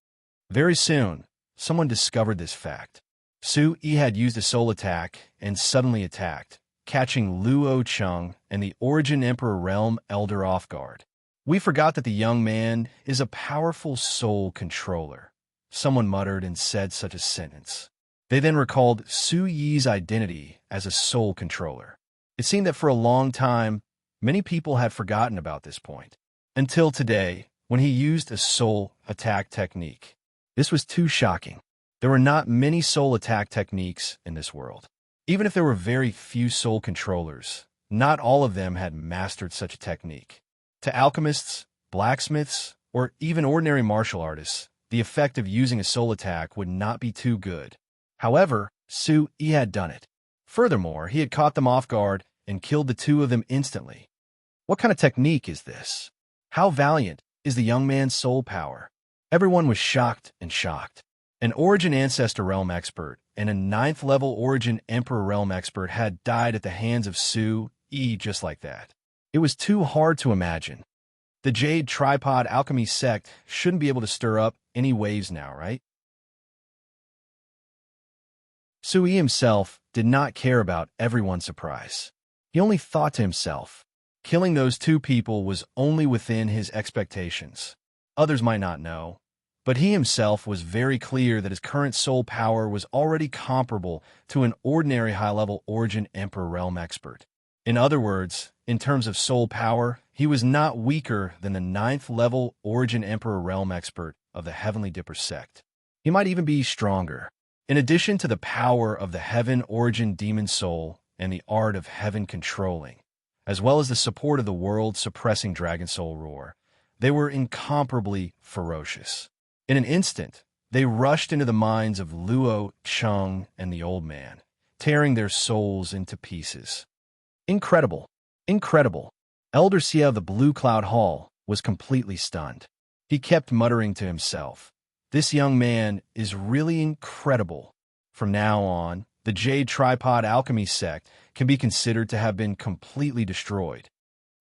Very soon, someone discovered this fact. Su-yi had used a soul attack and suddenly attacked, catching Luo Chung and the Origin Emperor Realm Elder off guard. We forgot that the young man is a powerful soul controller. Someone muttered and said such a sentence. They then recalled Su-yi's identity as a soul controller. It seemed that for a long time, many people had forgotten about this point. Until today, when he used a soul attack technique. This was too shocking. There were not many soul attack techniques in this world. Even if there were very few soul controllers, not all of them had mastered such a technique. To alchemists, blacksmiths, or even ordinary martial artists, the effect of using a soul attack would not be too good. However, Su-yi had done it. Furthermore, he had caught them off guard and killed the two of them instantly. What kind of technique is this? How valiant is the young man's soul power? Everyone was shocked and shocked. An Origin Ancestor Realm expert and a 9th level Origin Emperor Realm expert had died at the hands of Su-yi just like that. It was too hard to imagine. The Jade Tripod Alchemy sect shouldn't be able to stir up any waves now, right? Su-yi himself did not care about everyone's surprise. He only thought to himself, killing those two people was only within his expectations. Others might not know, but he himself was very clear that his current soul power was already comparable to an ordinary high-level Origin Emperor Realm expert. In other words, in terms of soul power, he was not weaker than the 9th level Origin Emperor Realm expert of the Heavenly Dipper sect. He might even be stronger. In addition to the power of the Heaven Origin Demon Soul and the art of Heaven Controlling, as well as the support of the world-suppressing Dragon Soul Roar, they were incomparably ferocious. In an instant, they rushed into the minds of Luo Chung and the old man, tearing their souls into pieces. Incredible. Incredible. Elder Xia of the Blue Cloud Hall was completely stunned. He kept muttering to himself, "This young man is really incredible." From now on, the Jade Tripod Alchemy sect can be considered to have been completely destroyed.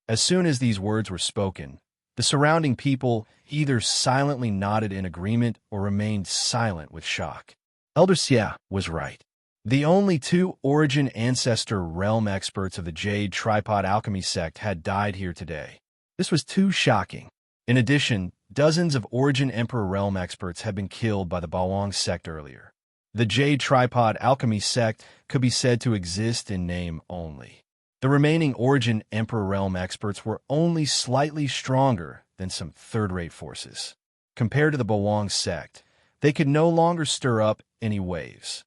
As soon as these words were spoken, the surrounding people either silently nodded in agreement or remained silent with shock. Elder Xia was right. The only two Origin Ancestor Realm experts of the Jade Tripod Alchemy sect had died here today. This was too shocking. In addition, dozens of Origin Emperor Realm experts had been killed by the Bawang sect earlier. The Jade Tripod Alchemy sect could be said to exist in name only. The remaining Origin Emperor Realm experts were only slightly stronger than some third-rate forces. Compared to the Bawang sect, they could no longer stir up any waves.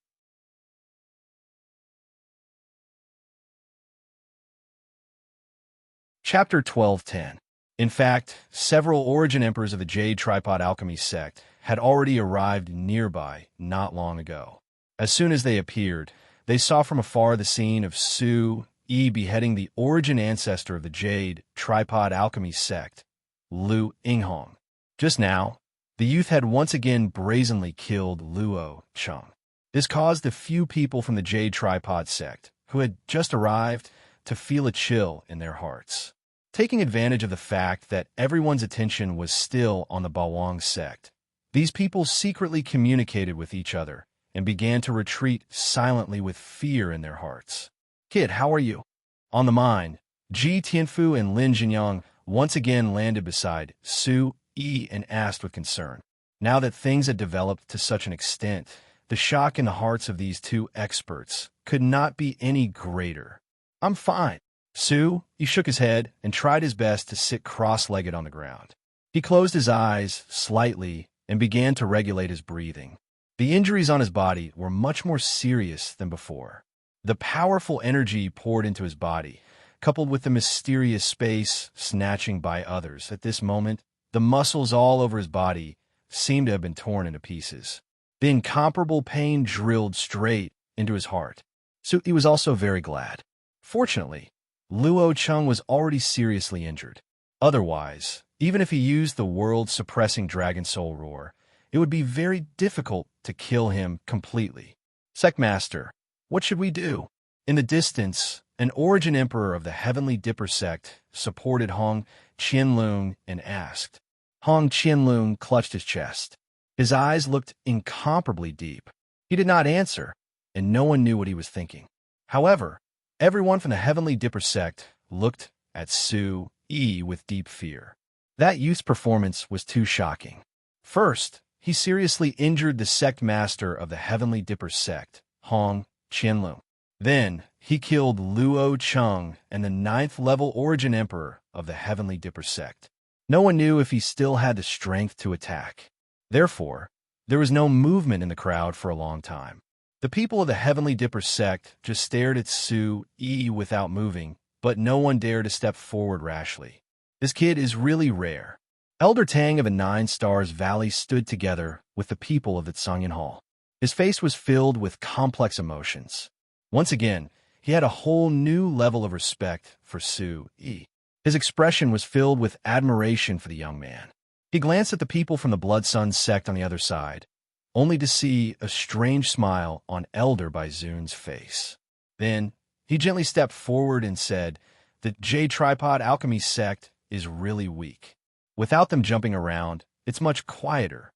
Chapter 12:10. In fact, several Origin Emperors of the Jade Tripod Alchemy sect had already arrived nearby not long ago. As soon as they appeared, they saw from afar the scene of Su-yi beheading the Origin Ancestor of the Jade Tripod Alchemy sect, Lu Yinghong. Just now, the youth had once again brazenly killed Luo Chung. This caused the few people from the Jade Tripod sect, who had just arrived, to feel a chill in their hearts. Taking advantage of the fact that everyone's attention was still on the Bawang sect, these people secretly communicated with each other and began to retreat silently with fear in their hearts. "Kid, how are you?" On the mine, Ji Tianfu and Lin Jinyang once again landed beside Su-yi and asked with concern. Now that things had developed to such an extent, the shock in the hearts of these two experts could not be any greater. "I'm fine." Su-yi shook his head and tried his best to sit cross-legged on the ground. He closed his eyes slightly and began to regulate his breathing. The injuries on his body were much more serious than before. The powerful energy poured into his body, coupled with the mysterious space snatching by others. At this moment, the muscles all over his body seemed to have been torn into pieces. The incomparable pain drilled straight into his heart. Su-yi was also very glad. Fortunately, Luo Chung was already seriously injured. Otherwise, even if he used the world-suppressing dragon soul roar, it would be very difficult to kill him completely. Sect Master, what should we do? In the distance, an origin emperor of the Heavenly Dipper sect supported Hong Qianlong and asked. Hong Qianlong clutched his chest. His eyes looked incomparably deep. He did not answer, and no one knew what he was thinking. However, everyone from the Heavenly Dipper sect looked at Su Yi with deep fear. That youth's performance was too shocking. First, he seriously injured the sect master of the Heavenly Dipper sect, Hong Qianlong. Then, he killed Luo Cheng and the 9th-level origin emperor of the Heavenly Dipper sect. No one knew if he still had the strength to attack. Therefore, there was no movement in the crowd for a long time. The people of the Heavenly Dipper sect just stared at Su Yi without moving, but no one dared to step forward rashly. This kid is really rare. Elder Tang of a 9 Stars Valley stood together with the people of the Tsangyan Hall. His face was filled with complex emotions. Once again, he had a whole new level of respect for Su Yi. His expression was filled with admiration for the young man. He glanced at the people from the Blood Sun sect on the other side, only to see a strange smile on Elder Baizun's face. Then, he gently stepped forward and said, "The Jade Tripod Alchemy sect is really weak. Without them jumping around, it's much quieter."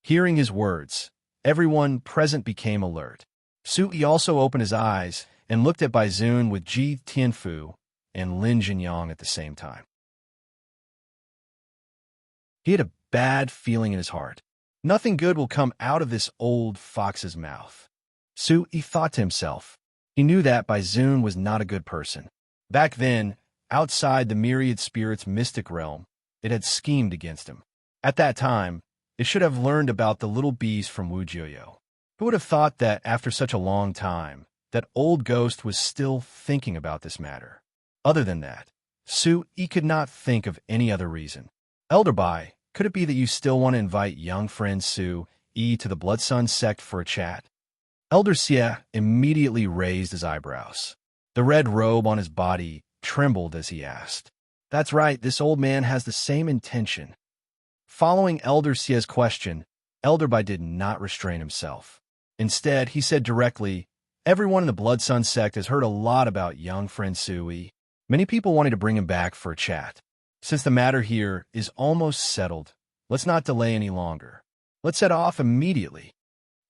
Hearing his words, everyone present became alert. Su Yi also opened his eyes and looked at Baizun with Ji Tianfu and Lin Jinyang at the same time. He had a bad feeling in his heart. Nothing good will come out of this old fox's mouth. Su Yi thought to himself. He knew that Baizun was not a good person. Back then, outside the myriad spirits' mystic realm, it had schemed against him. At that time, it should have learned about the little beast from Wu Jiuyo. Who would have thought that after such a long time, that old ghost was still thinking about this matter? Other than that, Su Yi could not think of any other reason. Elder Bai, could it be that you still want to invite young friend Su Yi to the Blood Sun sect for a chat? Elder Xie immediately raised his eyebrows. The red robe on his body trembled as he asked. That's right, this old man has the same intention. Following Elder Xie's question, Elder Bai did not restrain himself. Instead, he said directly, everyone in the Blood Sun sect has heard a lot about young friend Su Yi. Many people wanted to bring him back for a chat. Since the matter here is almost settled, let's not delay any longer. Let's set off immediately.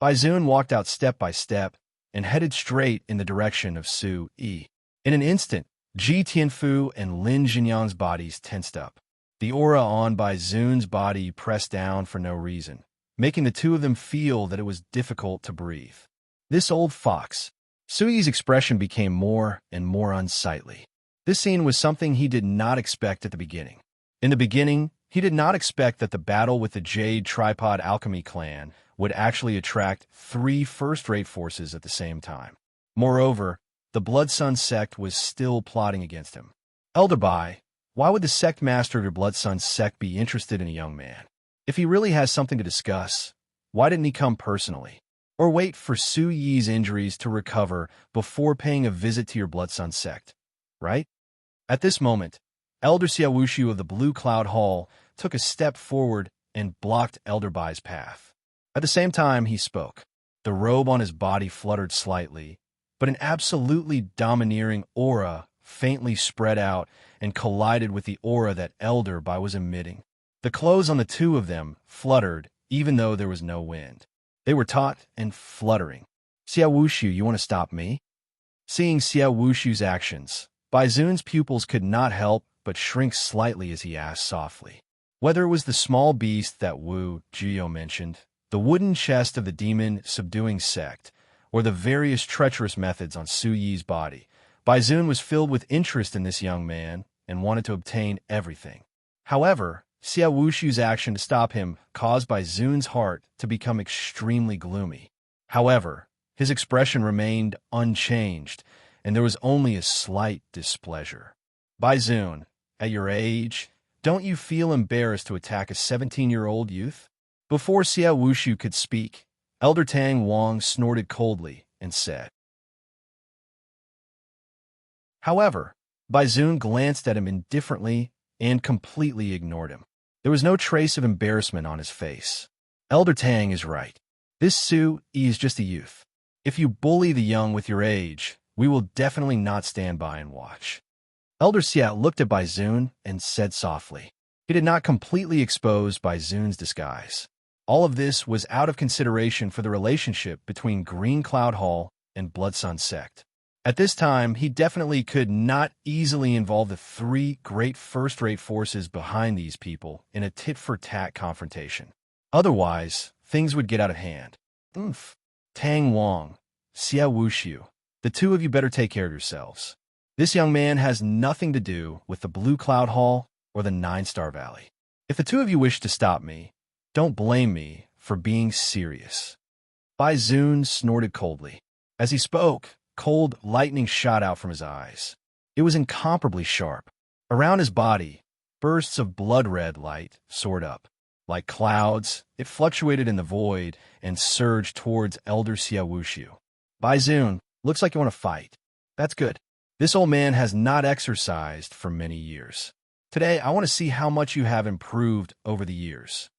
Baizun walked out step by step and headed straight in the direction of Su Yi. In an instant, Ji Tianfu and Lin Jinyang's bodies tensed up. The aura on Baizun's body pressed down for no reason, making the two of them feel that it was difficult to breathe. This old fox. Su Yi's expression became more and more unsightly. This scene was something he did not expect at the beginning. In the beginning, he did not expect that the battle with the Jade Tripod Alchemy clan would actually attract 3 first-rate forces at the same time. Moreover, the Blood Sun sect was still plotting against him. Elder Bai, why would the sect master of your Blood Sun sect be interested in a young man? If he really has something to discuss, why didn't he come personally? Or wait for Su Yi's injuries to recover before paying a visit to your Blood Sun sect, right? At this moment, Elder Xiaowushu of the Blue Cloud Hall took a step forward and blocked Elder Bai's path. At the same time, he spoke. The robe on his body fluttered slightly, but an absolutely domineering aura faintly spread out and collided with the aura that Elder Bai was emitting. The clothes on the two of them fluttered even though there was no wind. They were taut and fluttering. Xiaowushu, you want to stop me? Seeing Xiaowushu's actions, Baizun's pupils could not help but shrink slightly as he asked softly. Whether it was the small beast that Wu Jiuyo mentioned, the wooden chest of the demon-subduing sect, or the various treacherous methods on Su Yi's body, Baizun was filled with interest in this young man and wanted to obtain everything. However, Xiaowushu's action to stop him caused Baizun's heart to become extremely gloomy. However, his expression remained unchanged, and there was only a slight displeasure. Baizun, at your age, don't you feel embarrassed to attack a 17-year-old youth? Before Xiaowushu could speak, Elder Tang Wang snorted coldly and said. However, Baizun glanced at him indifferently and completely ignored him. There was no trace of embarrassment on his face. Elder Tang is right. This Su Yi is just a youth. If you bully the young with your age, we will definitely not stand by and watch. Elder Xia looked at Bai Zun and said softly. He did not completely expose Bai Zun's disguise. All of this was out of consideration for the relationship between Green Cloud Hall and Blood Sun Sect. At this time, he definitely could not easily involve the three great first-rate forces behind these people in a tit-for-tat confrontation. Otherwise, things would get out of hand. Tang Wang, Xia Wuxiu, the two of you better take care of yourselves. This young man has nothing to do with the Blue Cloud Hall or the Nine-Star Valley. If the two of you wish to stop me, don't blame me for being serious. Bai Zun snorted coldly. As he spoke, cold lightning shot out from his eyes. It was incomparably sharp. Around his body, bursts of blood-red light soared up. Like clouds, it fluctuated in the void and surged towards Elder Xia Wuxiu. Bai Zun, looks like you want to fight. That's good. This old man has not exercised for many years. Today, I want to see how much you have improved over the years.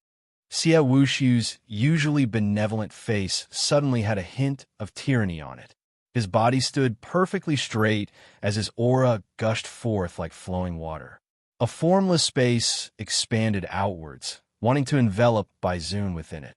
Xia Wuxiu's usually benevolent face suddenly had a hint of tyranny on it. His body stood perfectly straight as his aura gushed forth like flowing water. A formless space expanded outwards, wanting to envelop Bai Zun within it.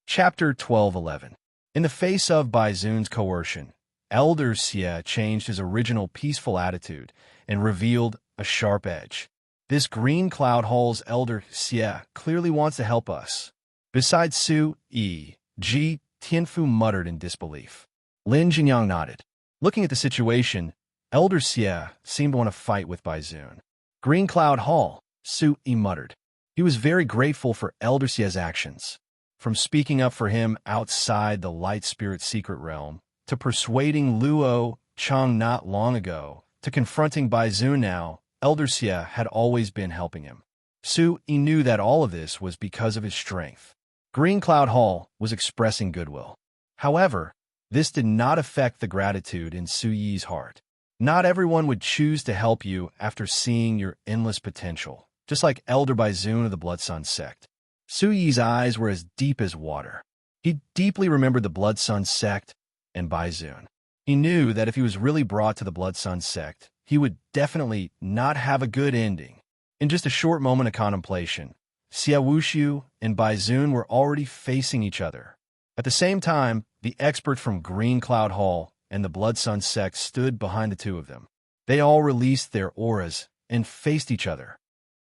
Chapter 12:11. In the face of Bai Zun's coercion, Elder Xia changed his original peaceful attitude and revealed a sharp edge. This Green Cloud Hall's Elder Xia clearly wants to help us. Besides Su Yi, Ji Tianfu muttered in disbelief. Lin Jingyang nodded. Looking at the situation, Elder Xia seemed to want to fight with Bai Zun. Green Cloud Hall, Su Yi muttered. He was very grateful for Elder Xia's actions. From speaking up for him outside the Light Spirit secret realm, to persuading Luo Chang not long ago, to confronting Bai Zun now, Elder Xia had always been helping him. Su Yi knew that all of this was because of his strength. Green Cloud Hall was expressing goodwill. However, this did not affect the gratitude in Su Yi's heart. Not everyone would choose to help you after seeing your endless potential, just like Elder Bai Zun of the Blood Sun Sect. Su Yi's eyes were as deep as water. He deeply remembered the Blood Sun Sect and Bai Zun. He knew that if he was really brought to the Blood Sun Sect, he would definitely not have a good ending. In just a short moment of contemplation, Xia Wuxiu and Bai Zun were already facing each other. At the same time, the expert from Green Cloud Hall and the Blood Sun Sect stood behind the two of them. They all released their auras and faced each other.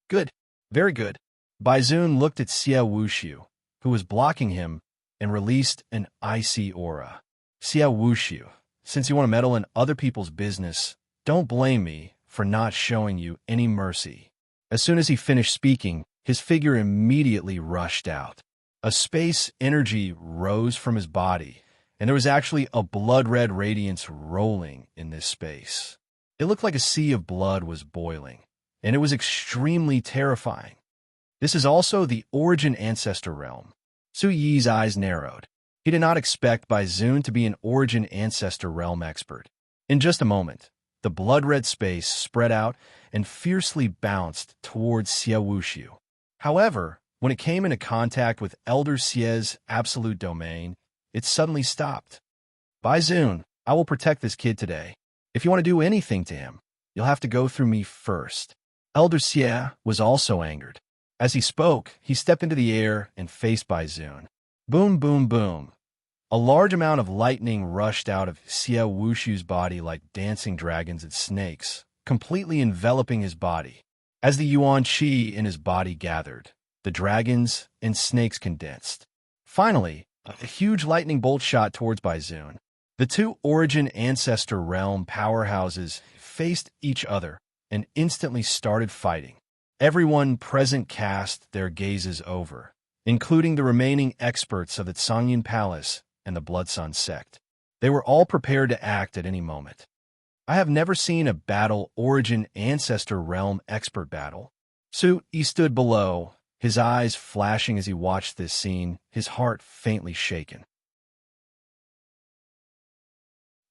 Good. Very good. Bai Zun looked at Xia Wuxiu, who was blocking him, and released an icy aura. Xia Wuxiu, since you want to meddle in other people's business, don't blame me for not showing you any mercy. As soon as he finished speaking, his figure immediately rushed out. A space energy rose from his body, and there was actually a blood-red radiance rolling in this space. It looked like a sea of blood was boiling, and it was extremely terrifying. This is also the Origin Ancestor realm. Su Yi's eyes narrowed. He did not expect Bai Zun to be an Origin Ancestor realm expert. In just a moment, the blood-red space spread out and fiercely bounced towards Xia Wuxiu. However, when it came into contact with Elder Xia's absolute domain, it suddenly stopped. Bai Zun, I will protect this kid today. If you want to do anything to him, you'll have to go through me first. Elder Xia was also angered. As he spoke, he stepped into the air and faced Bai Zun. Boom, boom, boom. A large amount of lightning rushed out of Xia Wuxiu's body like dancing dragons and snakes, completely enveloping his body. As the Yuan Qi in his body gathered, the dragons and snakes condensed. Finally, a huge lightning bolt shot towards Bai Zun. The two Origin Ancestor realm powerhouses faced each other and instantly started fighting. Everyone present cast their gazes over, including the remaining experts of the Tsangyin Palace and the Blood Sun Sect. They were all prepared to act at any moment. I have never seen a battle Origin Ancestor realm expert battle. Su Yi stood below, his eyes flashing as he watched this scene, his heart faintly shaken.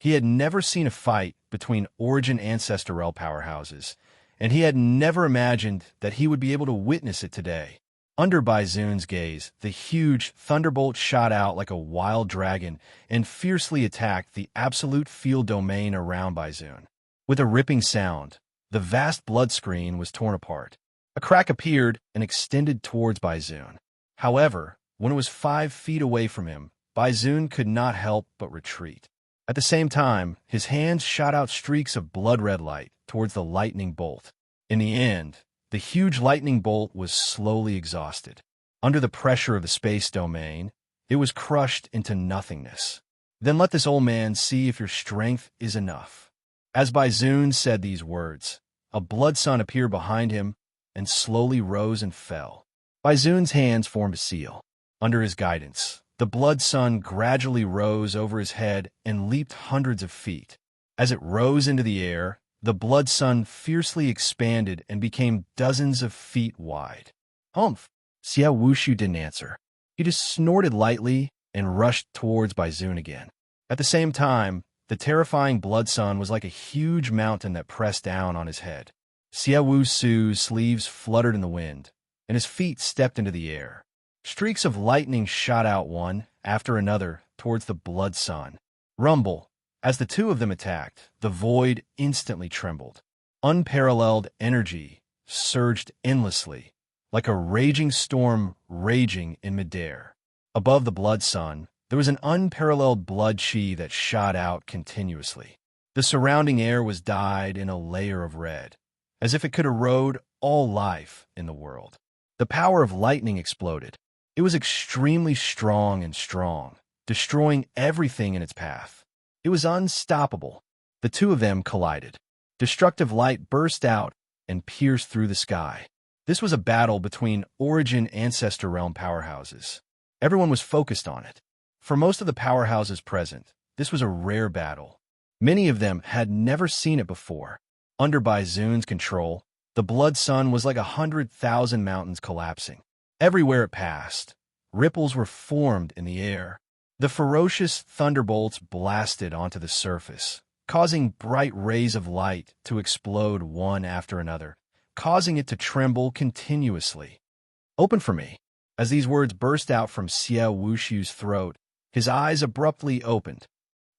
He had never seen a fight between origin ancestral powerhouses, and he had never imagined that he would be able to witness it today. Under Baizoon's gaze, the huge thunderbolt shot out like a wild dragon and fiercely attacked the absolute field domain around Baizoon. With a ripping sound, the vast blood screen was torn apart. A crack appeared and extended towards Baizoon. However, when it was 5 feet away from him, Baizoon could not help but retreat. At the same time, his hands shot out streaks of blood-red light towards the lightning bolt. In the end, the huge lightning bolt was slowly exhausted. Under the pressure of the space domain, it was crushed into nothingness. Then let this old man see if your strength is enough. As Baizoon said these words, a blood sun appeared behind him and slowly rose and fell. Baizoon's hands formed a seal. Under his guidance, the blood sun gradually rose over his head and leaped hundreds of feet. As it rose into the air, the blood sun fiercely expanded and became dozens of feet wide. Humph! Xiao Wushu didn't answer. He just snorted lightly and rushed towards Baizoon again. At the same time, the terrifying blood sun was like a huge mountain that pressed down on his head. Xiao Wushu's sleeves fluttered in the wind, and his feet stepped into the air. Streaks of lightning shot out one after another towards the blood sun. Rumble! As the two of them attacked, the void instantly trembled. Unparalleled energy surged endlessly, like a raging storm raging in midair. Above the blood sun, there was an unparalleled blood chi that shot out continuously. The surrounding air was dyed in a layer of red, as if it could erode all life in the world. The power of lightning exploded. It was extremely strong, destroying everything in its path. It was unstoppable. The two of them collided. Destructive light burst out and pierced through the sky. This was a battle between origin ancestor realm powerhouses. Everyone was focused on it. For most of the powerhouses present, this was a rare battle. Many of them had never seen it before. Under Baizoon's control, the blood sun was like 100,000 mountains collapsing. Everywhere it passed, ripples were formed in the air. The ferocious thunderbolts blasted onto the surface, causing bright rays of light to explode one after another, causing it to tremble continuously. Open for me. As these words burst out from Xiao Wushu's throat, his eyes abruptly opened.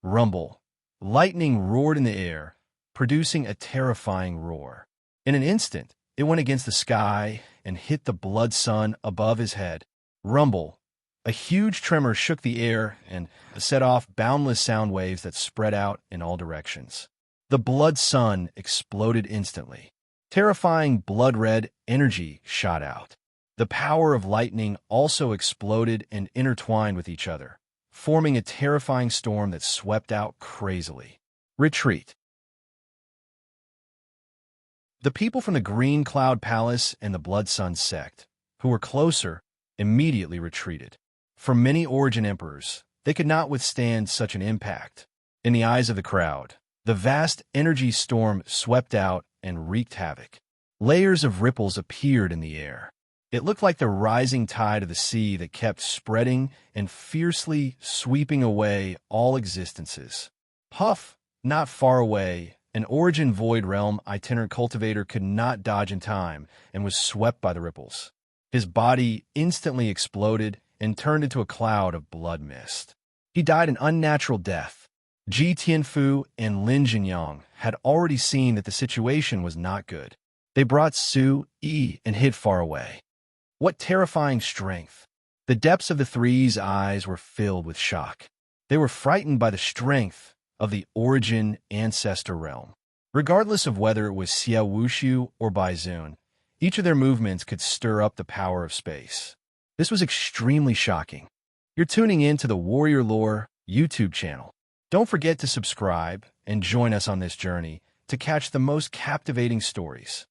Rumble. Lightning roared in the air, producing a terrifying roar. In an instant, it went against the sky and hit the blood sun above his head. Rumble. A huge tremor shook the air and set off boundless sound waves that spread out in all directions. The blood sun exploded instantly. Terrifying blood-red energy shot out. The power of lightning also exploded and intertwined with each other, forming a terrifying storm that swept out crazily. Retreat. The people from the Green Cloud Palace and the Blood Sun sect, who were closer, immediately retreated. For many origin emperors, they could not withstand such an impact. In the eyes of the crowd, the vast energy storm swept out and wreaked havoc. Layers of ripples appeared in the air. It looked like the rising tide of the sea that kept spreading and fiercely sweeping away all existences. Puff, not far away, an origin void realm itinerant cultivator could not dodge in time and was swept by the ripples. His body instantly exploded and turned into a cloud of blood mist. He died an unnatural death. Ji Tianfu and Lin Jinyang had already seen that the situation was not good. They brought Su Yi and hid far away. What terrifying strength! The depths of the three's eyes were filled with shock. They were frightened by the strength of the origin ancestor realm. Regardless of whether it was Xiao Wushu or Baizoon, each of their movements could stir up the power of space. This was extremely shocking. You're tuning in to the Warrior Lore YouTube channel. Don't forget to subscribe and join us on this journey to catch the most captivating stories.